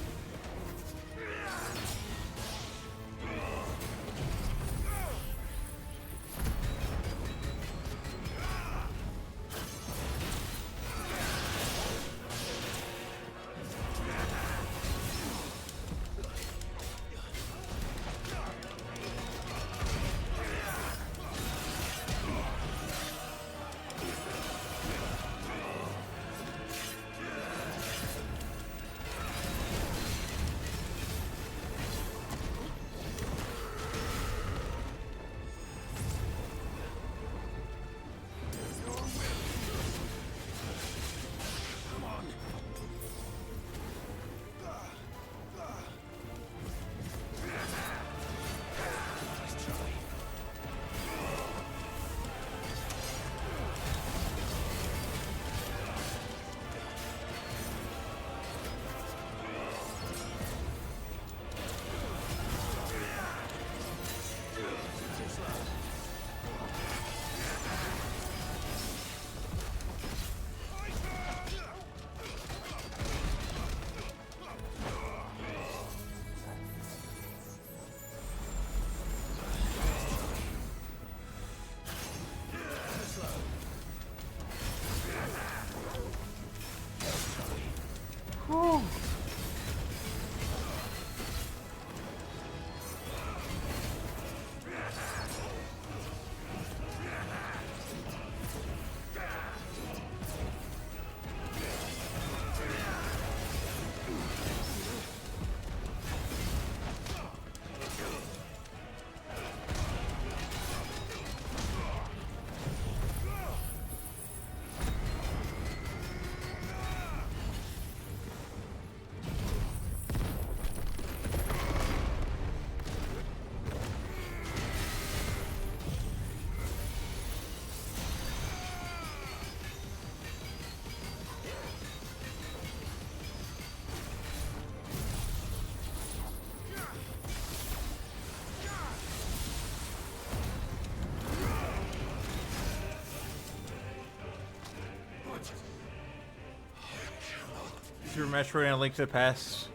S1: Super Metroid and A Link to the Past.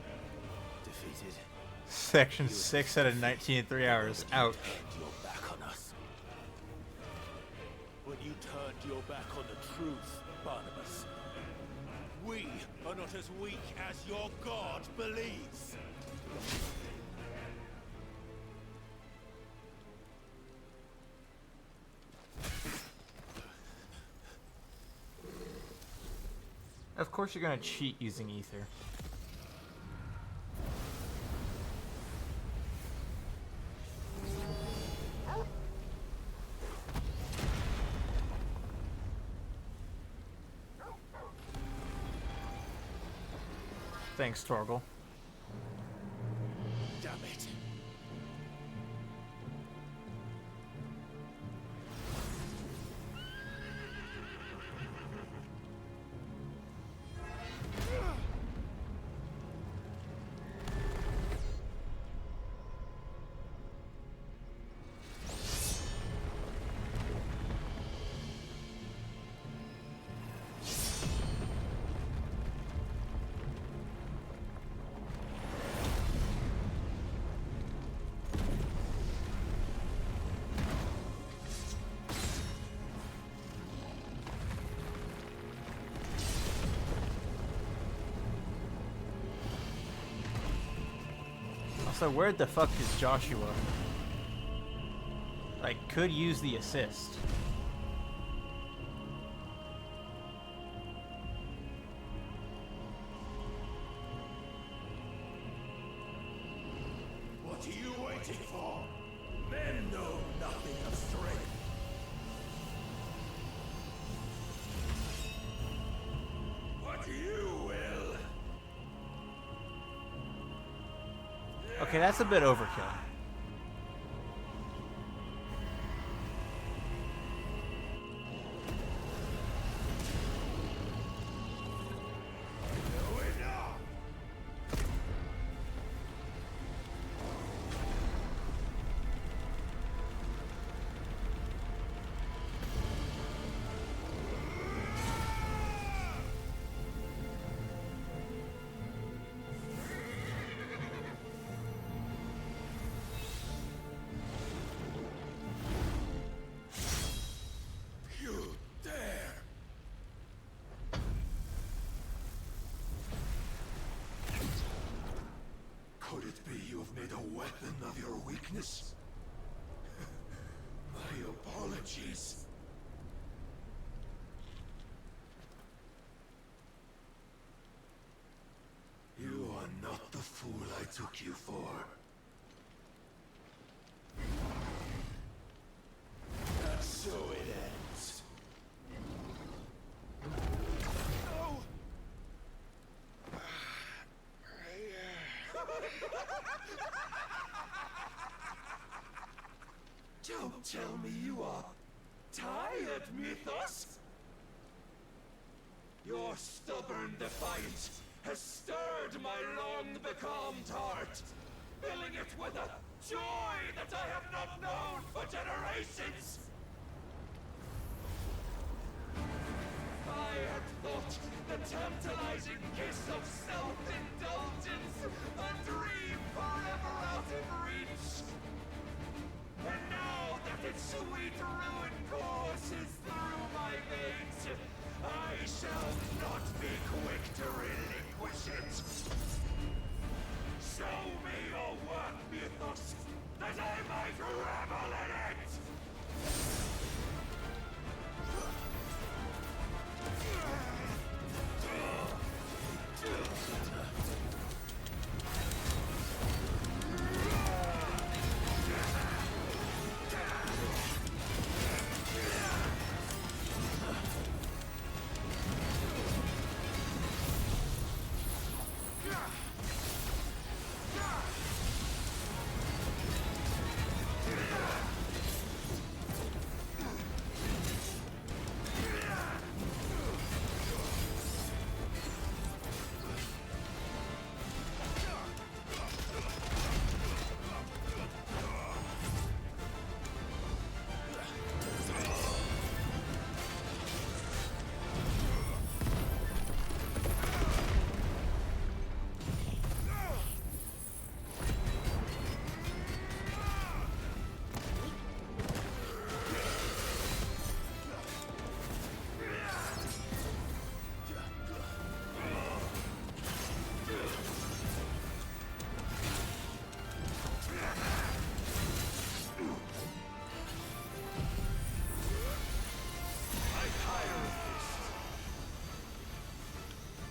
S19: Defeated.
S1: Section 6 out of 19 in 3 hours. Ouch.
S19: Your back on us. When you turned your back on the truth, Barnabas. We are not as weak as your god believes.
S1: Of course you're gonna cheat using ether. Thanks, Torgal.
S19: Damn it.
S1: So where the fuck is Joshua? Like, could use the assist.
S11: fighting for? Men know nothing of strength. But you will.
S1: Okay, that's a bit overkill.
S11: You dare! Could it be you have made a weapon of your weakness? My apologies. You are not the fool I took you for. And so it ends. No! Don't tell me you are tired, Mythos! Your stubborn defiance has stirred my long-becalmed heart, filling it with a joy that I have not known for generations! I had thought the tantalizing kiss of self-indulgence a dream forever out of reach. And now that its sweet ruin courses through my veins, I shall not be quick to relinquish it. Show me your work, Mythos, that I might revel in it!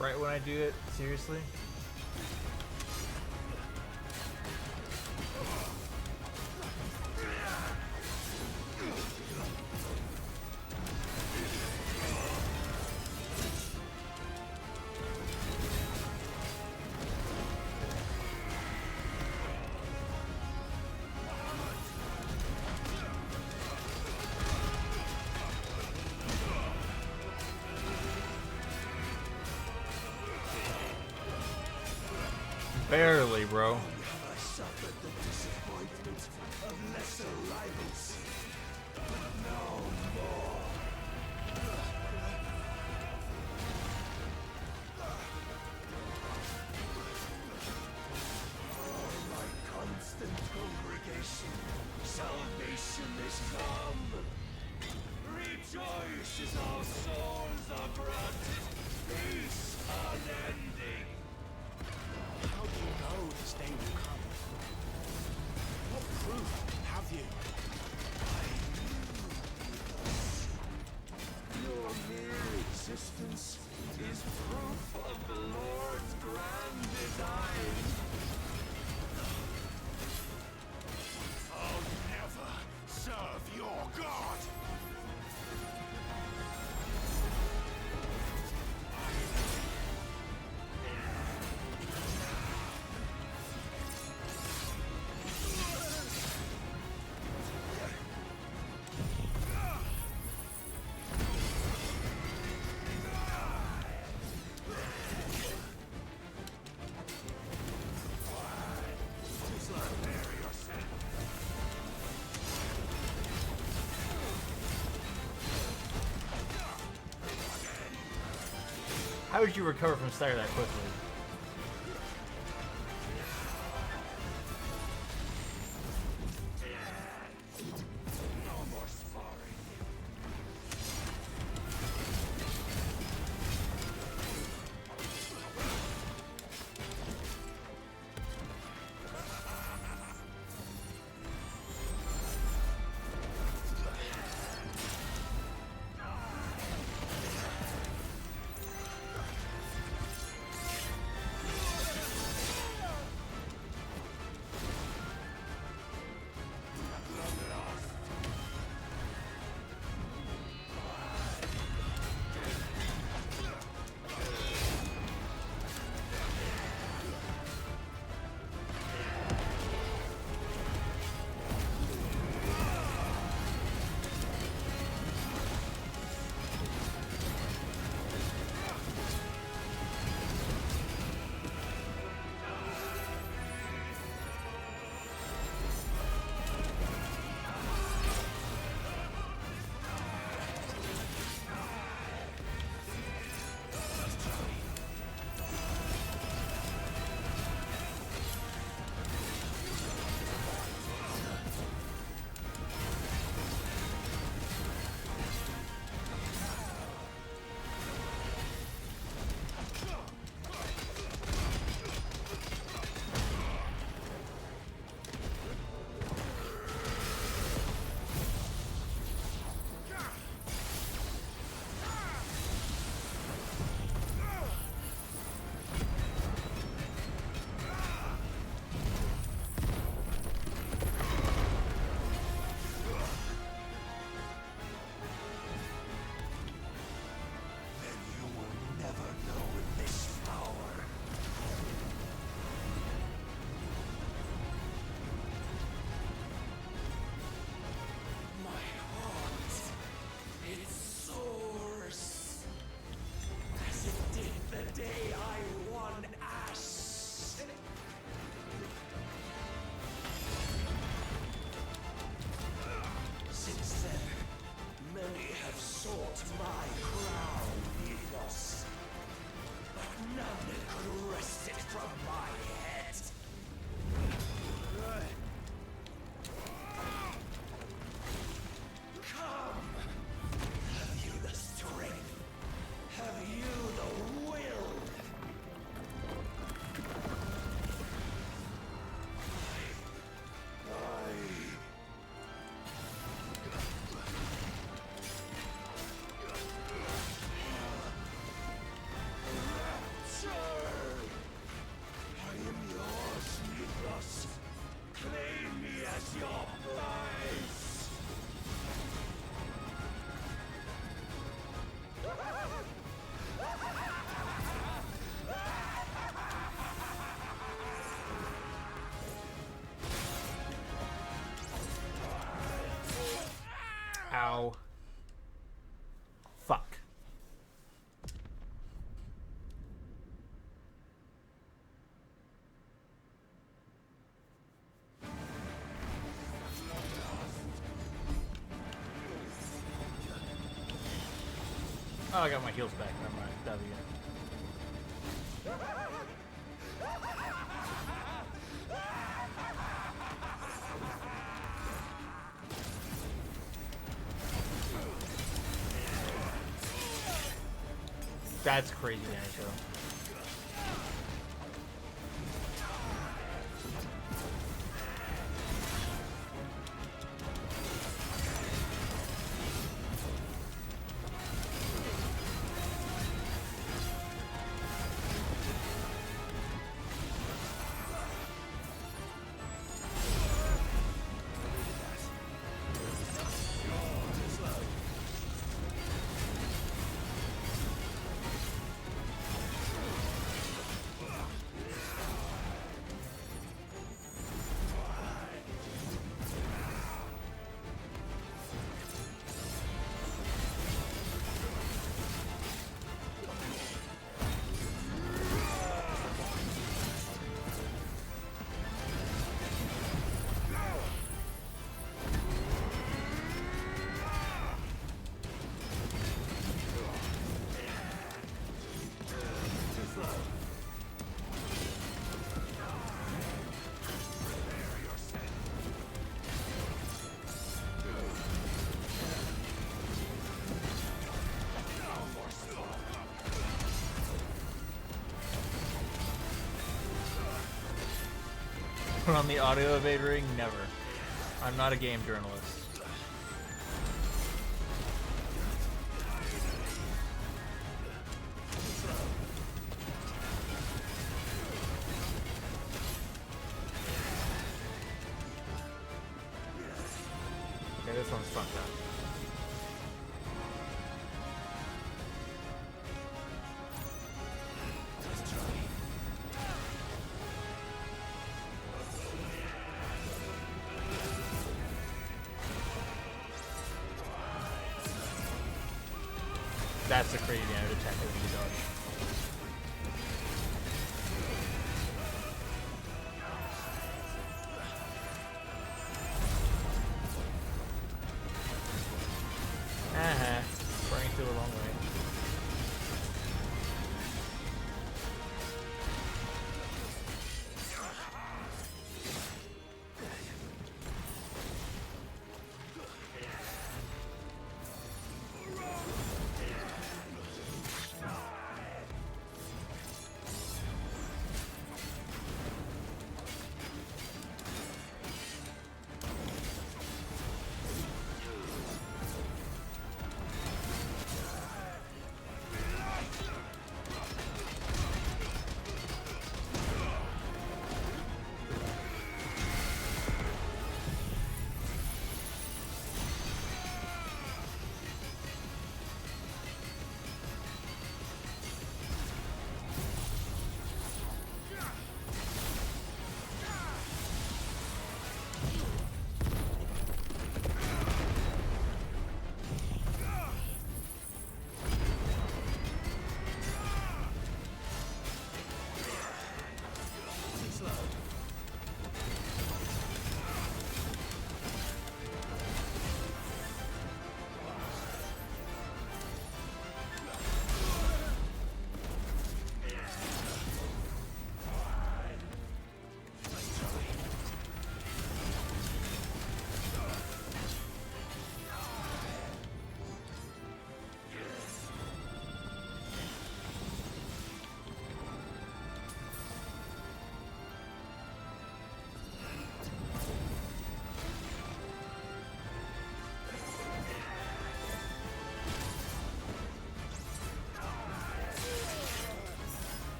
S1: Right when I do it, seriously? Barely, bro.
S11: I suffered the disappointment of lesser rivals, but no more. Oh, my constant congregation, salvation is come. Rejoice as our souls are granted peace unending.
S10: How do you know this day will come? What proof have you?
S11: Your mere existence is proof of the Lord's grand design.
S12: How did you recover from Stagger that quickly? Ow. Fuck. Oh, I got my heals back. Never mind. W. That's crazy damage though. Put on the audio evade ring? Never. I'm not a game journalist. Okay, this one's fucked up. That's the crazy damage attack that we dodge. Burning through a long way.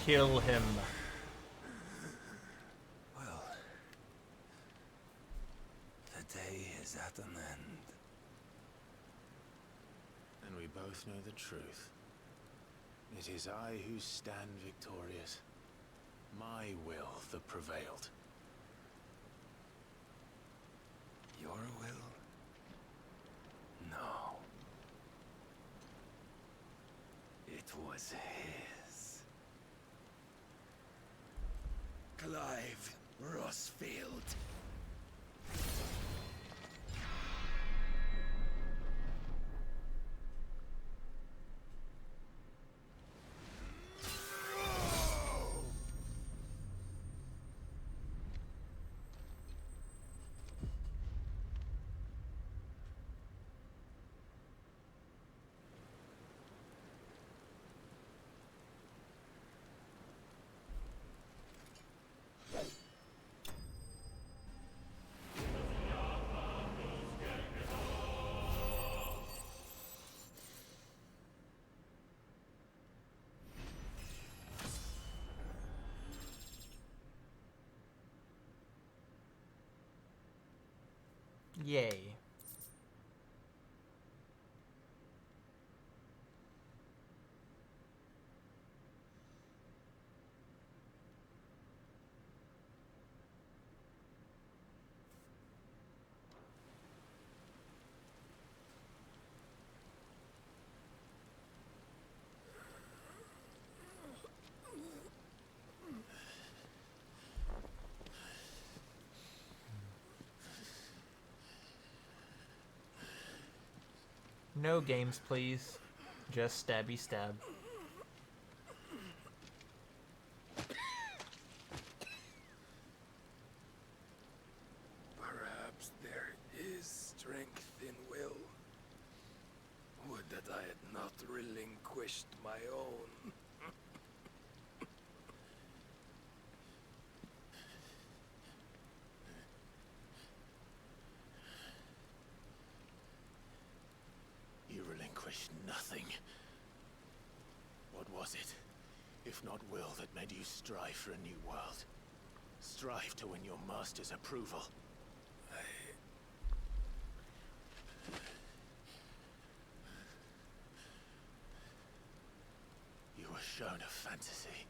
S12: Kill him.
S7: Well, the day is at an end.
S19: And we both know the truth. It is I who stand victorious. My will that prevailed.
S7: Your will? No. It was his. Clive Rossfield.
S12: Yay. No games, please. Just stabby stab.
S7: Perhaps there is strength in will. Would that I had not relinquished my own.
S19: You relinquished nothing. What was it, if not will, that made you strive for a new world? Strive to win your master's approval? You were shown a fantasy,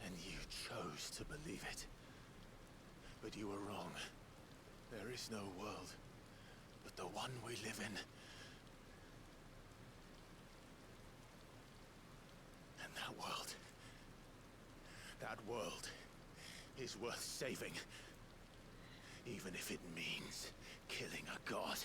S19: and you chose to believe it. But you were wrong. There is no world but the one we live in. And that world is worth saving. Even if it means killing a god.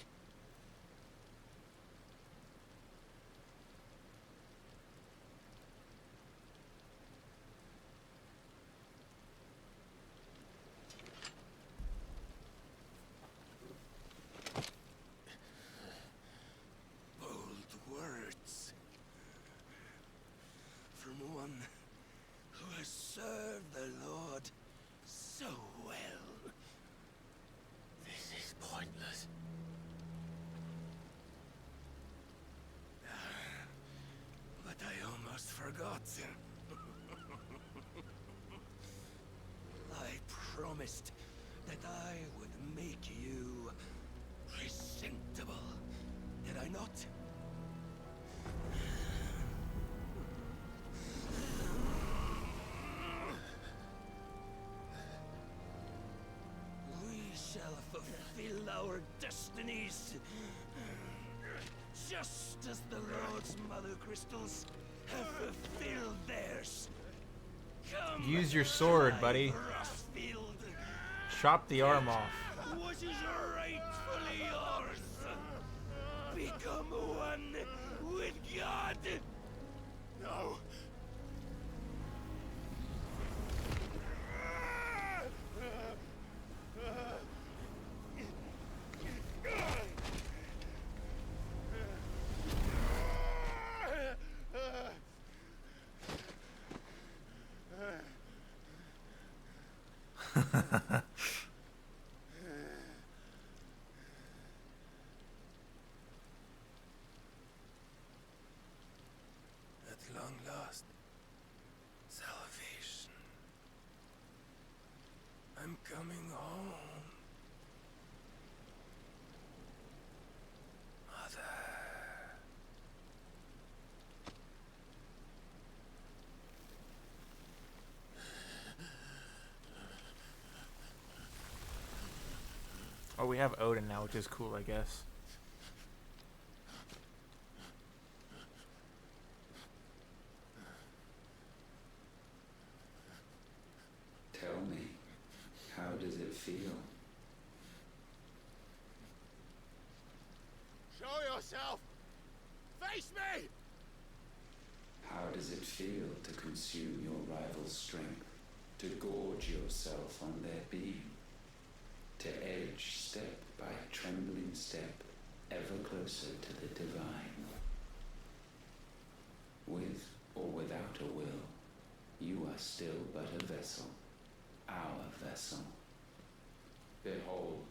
S7: Bold words. From one who has served the Lord so well.
S19: This is pointless.
S7: But I almost forgot. I promised that I would make you presentable. Did I not? We shall fulfill our destinies. Just as the Lord's Mother Crystals have fulfilled theirs. Come,
S12: Use your sword, buddy.
S7: Frostfield.
S12: Chop the arm off.
S7: What is rightfully yours? Become one with God.
S19: No.
S7: At long last, salvation. I'm coming home. Mother.
S1: Oh, we have Odin now, which is cool, I guess.
S6: Tell me, how does it feel?
S19: Show yourself! Face me!
S6: How does it feel to consume your rival's strength? To gorge yourself on their beam? To edge step by trembling step ever closer to the divine? With or without a will, you are still but a vessel, our vessel. Behold,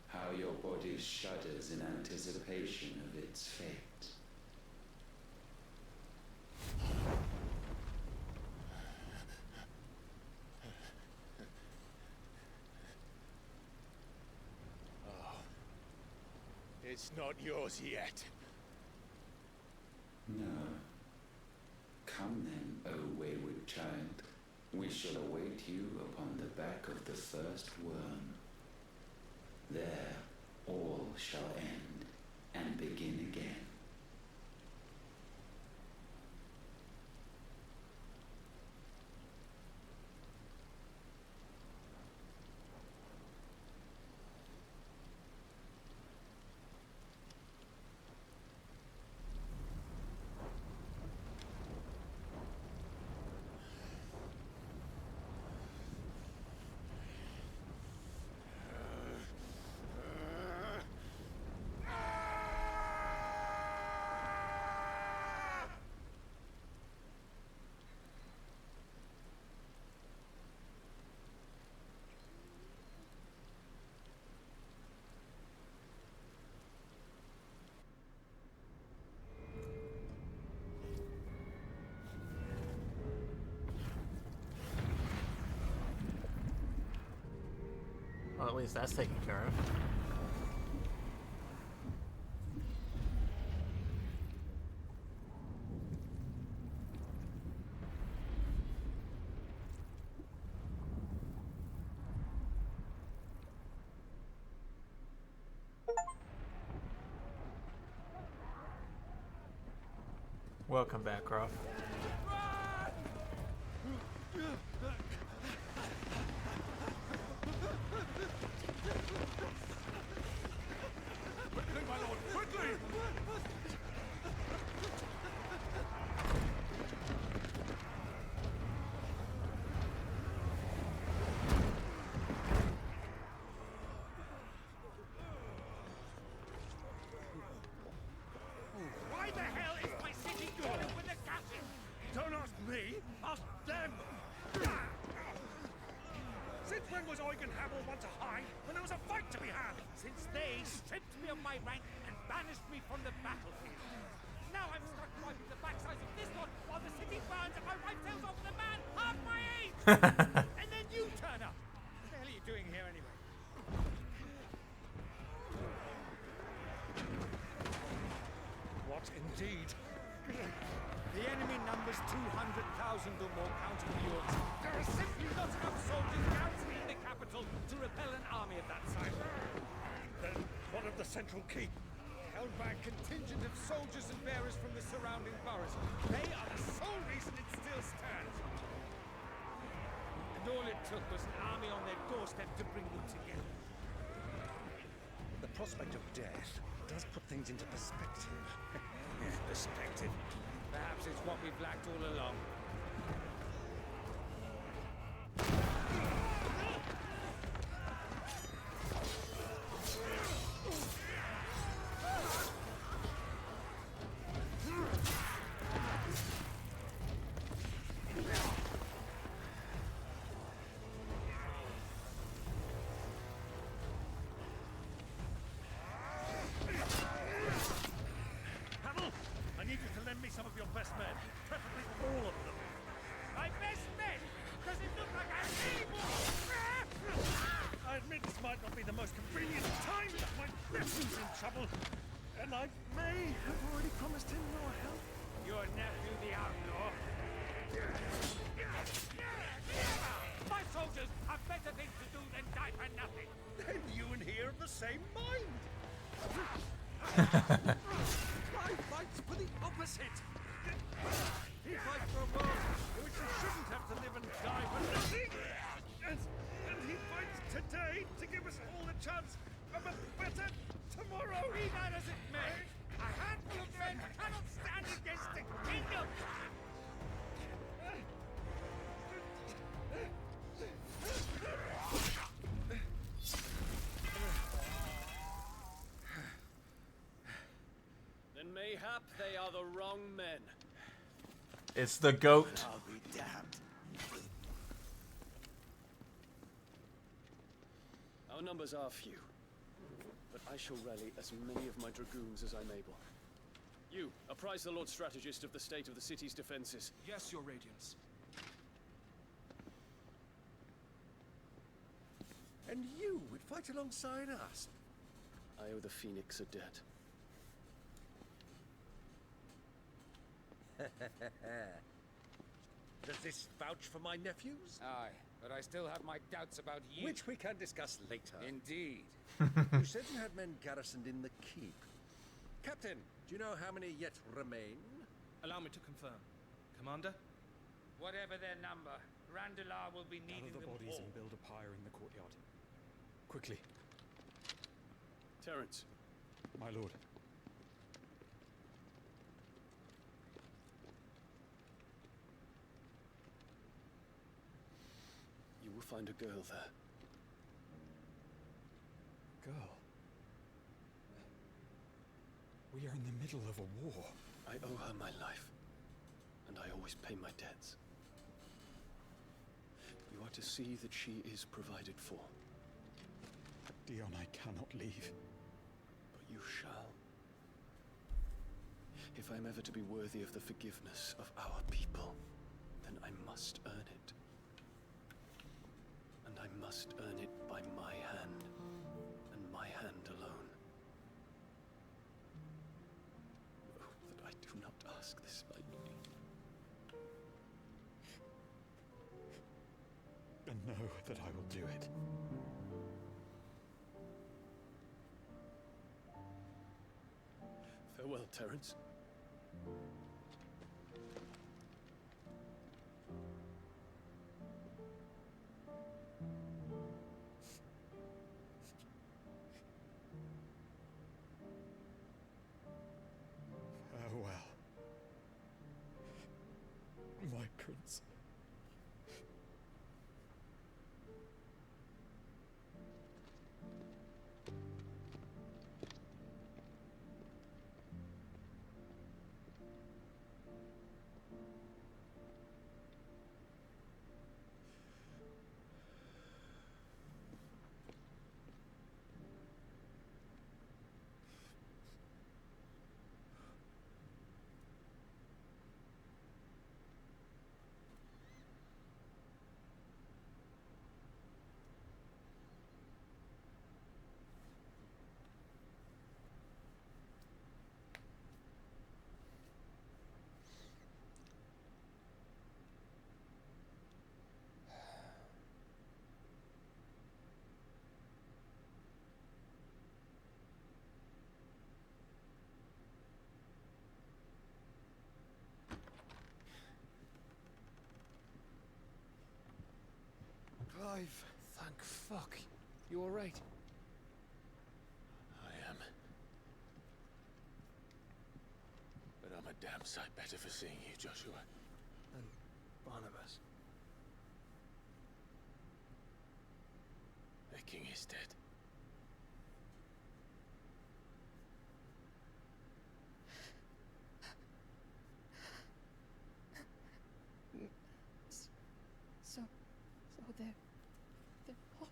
S6: how your body shudders in anticipation of its fate.
S19: It's not yours yet.
S6: No. Come then, O wayward child. We shall await you upon the back of the first worm. There all shall end and begin again.
S1: Well, at least that's taken care of. Welcome back, Croft.
S10: Quickly, my lord, quickly!
S11: Why the hell is my city going up with the gases? Don't ask me, ask them! Since when was Eugen Hamel want to hide when there was a fight to be had? Since they stripped me of my rank and banished me from the battlefield. Now I'm stuck wiping the backsides of this one while the city burns and my wife tells off the man half my age! And then you turn up! What the hell are you doing here anyway?
S14: What indeed? The enemy numbers 200,000 or more, counting the yours.
S11: There are simply not enough soldiers garrisoning the capital to repel an army of that size.
S14: Then what of the central keep?
S11: Held by a contingent of soldiers and bearers from the surrounding boroughs. They are the sole reason it still stands. And all it took was an army on their doorstep to bring them together.
S14: The prospect of death does put things into perspective.
S11: Perspective. Perhaps it's what we've lacked all along.
S14: Hamel, I need you to lend me some of your best men, preferably all of them.
S11: My best men! Does it look like I need more?
S14: I admit this might not be the most convenient time, but my nephew's in trouble, and I may have already promised him your help.
S11: Your nephew, the outlaw? My soldiers have better things to do than die for nothing.
S14: Then you and he are of the same mind. I fight for the opposite. He fights for a world in which you shouldn't have to live and die for nothing. And he fights today to give us all a chance of a better tomorrow.
S11: Be that as it may, a handful of men cannot stand against the kingdom.
S7: Then mayhap they are the wrong men.
S1: It's the goat.
S8: I'll be damned.
S7: Our numbers are few, but I shall rally as many of my dragoons as I'm able. You, apprise the Lord Strategist of the state of the city's defenses.
S10: Yes, Your Radiance.
S14: And you would fight alongside us.
S7: I owe the Phoenix a debt.
S14: Does this vouch for my nephews?
S11: Aye, but I still have my doubts about you.
S14: Which we can discuss later.
S11: Indeed.
S14: You said you had men garrisoned in the keep. Captain, do you know how many yet remain?
S10: Allow me to confirm. Commander?
S11: Whatever their number, Randalar will be needing
S2: Gather the
S11: them
S2: bodies
S11: all.
S2: and build a pyre in the courtyard. Quickly,
S7: Terence,
S2: my lord.
S7: you will find a girl there.
S2: Girl. We are in the middle of a war.
S7: I owe her my life, and I always pay my debts. You are to see that she is provided for.
S2: Dion, I cannot leave.
S7: But you shall. If I am ever to be worthy of the forgiveness of our people, then I must earn it. And I
S2: I must earn it by my hand, and my hand alone. Oh, that I do not ask this lightly.
S5: And know that I will do it.
S2: Farewell, Terence.
S5: Farewell, my prince.
S2: Clive!
S13: Thank fuck. You alright?
S5: I am. But I'm a damn sight better for seeing you, Joshua.
S2: And Barnabas.
S5: The king is dead.
S15: So they're all...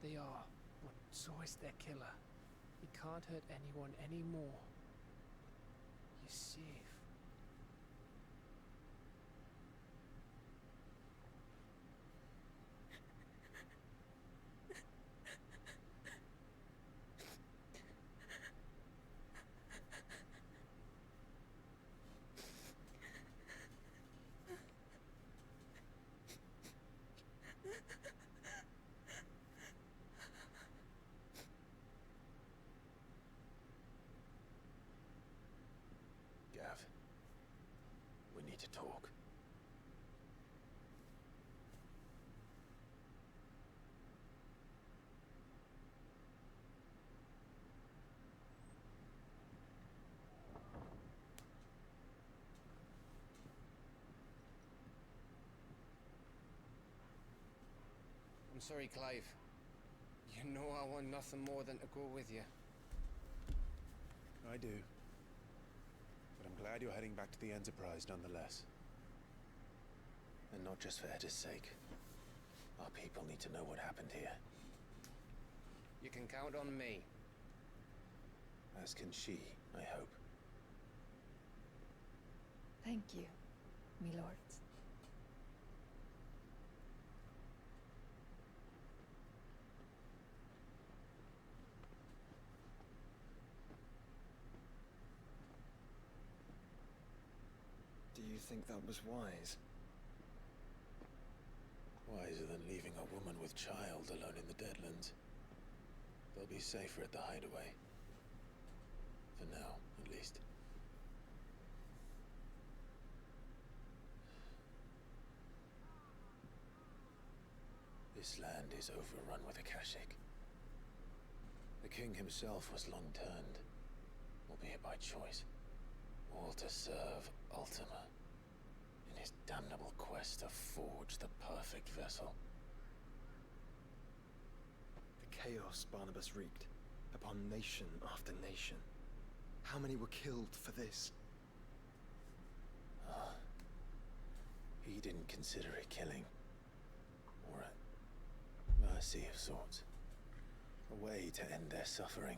S13: They are, but so is their killer. He can't hurt anyone anymore. You're safe.
S5: Gav, we need to talk.
S13: I'm sorry, Clive. You know I want nothing more than to go with you.
S5: I do. But I'm glad you're heading back to the Enterprise nonetheless. And not just for Etta's sake. Our people need to know what happened here.
S13: You can count on me.
S5: As can she, I hope.
S15: Thank you, my lords.
S2: Do you think that was wise?
S5: Wiser than leaving a woman with child alone in the Deadlands. They'll be safer at the hideaway. For now, at least. This land is overrun with Akashic. The king himself was long turned, albeit by choice, all to serve Ultima in his damnable quest to forge the perfect vessel.
S2: The chaos Barnabas wreaked upon nation after nation. How many were killed for this?
S19: He didn't consider it killing, or a mercy of sorts, a way to end their suffering.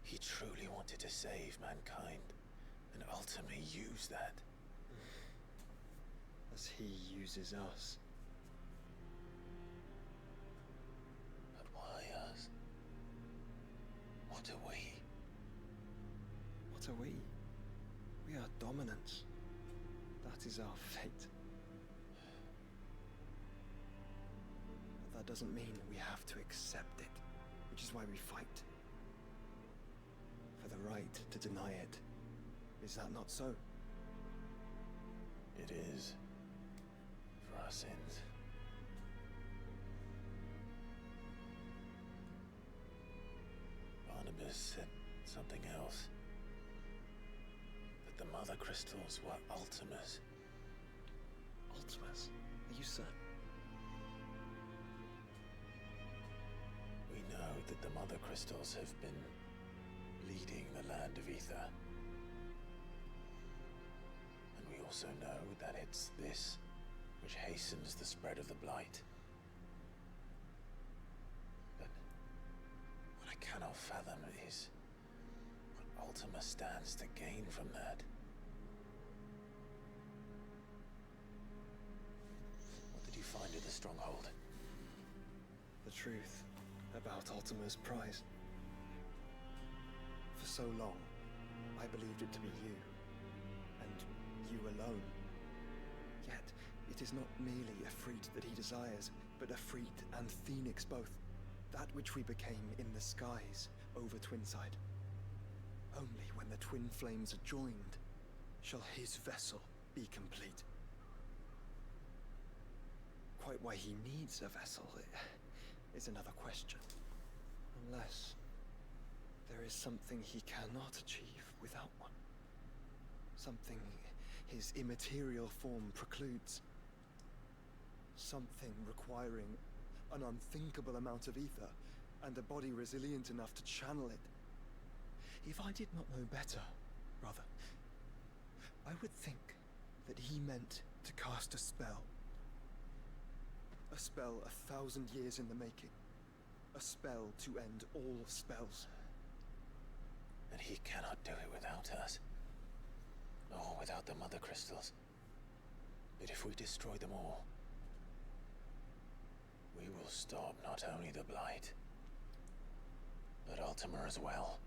S19: He truly wanted to save mankind, and ultimately use that.
S2: As he uses us.
S19: But why us? What are we?
S2: What are we? We are dominance. That is our fate. But that doesn't mean we have to accept it, which is why we fight. For the right to deny it. Is that not so?
S19: It is. For our sins. Barnabas said something else. That the Mother Crystals were Ultimas.
S2: Ultimas? Are you certain?
S19: We know that the Mother Crystals have been leading the land of Ether. And we also know that it's this which hastens the spread of the Blight. But what I cannot fathom is what Ultima stands to gain from that. What did you find at the Stronghold?
S2: The truth about Ultima's prize. For so long, I believed it to be you, and you alone. Yet, it is not merely Efreet that he desires, but Efreet and Phoenix both. That which we became in the skies over Twinside. Only when the twin flames are joined, shall his vessel be complete. Quite why he needs a vessel is another question. Unless there is something he cannot achieve without one. Something his immaterial form precludes. Something requiring an unthinkable amount of ether, and a body resilient enough to channel it. If I did not know better, brother, I would think that he meant to cast a spell. A spell 1,000 years in the making. A spell to end all spells.
S19: And he cannot do it without us. Or without the Mother Crystals. But if we destroy them all, we will stop not only the Blight, but Ultima as well.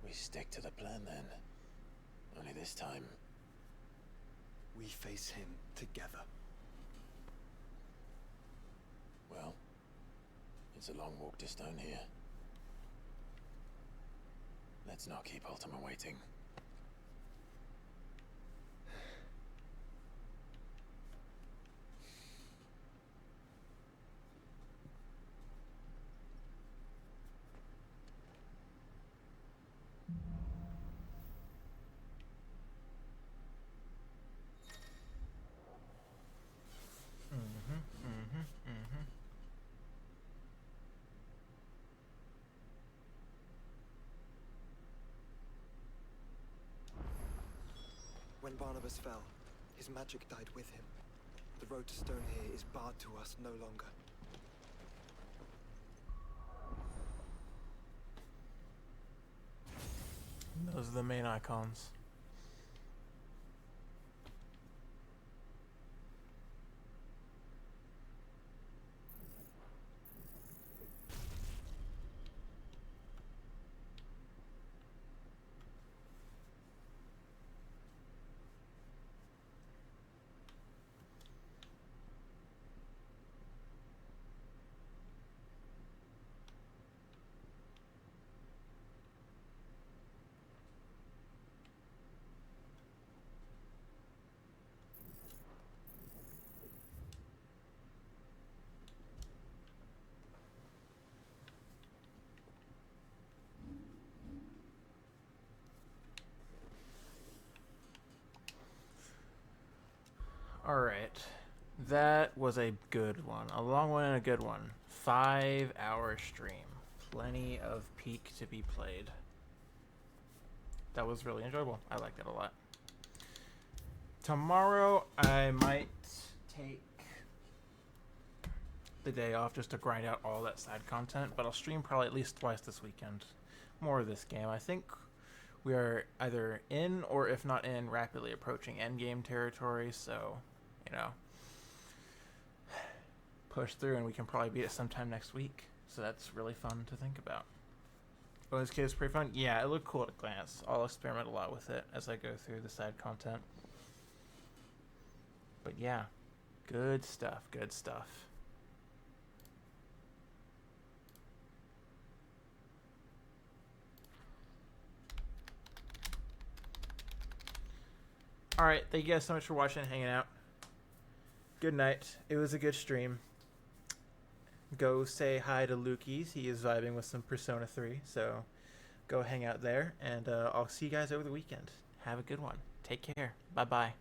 S19: We stick to the plan then. Only this time,
S2: we face him together.
S19: Well, it's a long walk to Stone here. Let's not keep Ultima waiting.
S2: When Barnabas fell, his magic died with him. The road to Stone here is barred to us no longer.
S1: Those are the main icons. Alright. That was a good one. A long one and a good one. 5-hour stream. plenty of Peak to be played. That was really enjoyable. I liked it a lot. Tomorrow I might take the day off just to grind out all that side content, but I'll stream probably at least twice this weekend. More of this game. I think we are either in, or if not in, rapidly approaching endgame territory, so, you know, push through and we can probably beat it sometime next week. So that's really fun to think about. Oh, this kid is pretty fun. Yeah, it looked cool at a glance. I'll experiment a lot with it as I go through the side content. But yeah, good stuff, good stuff. Alright, thank you guys so much for watching and hanging out. Good night. It was a good stream. Go say hi to Lukey's. He is vibing with some Persona 3, so go hang out there. And I'll see you guys over the weekend. Have a good one. Take care. Bye-bye.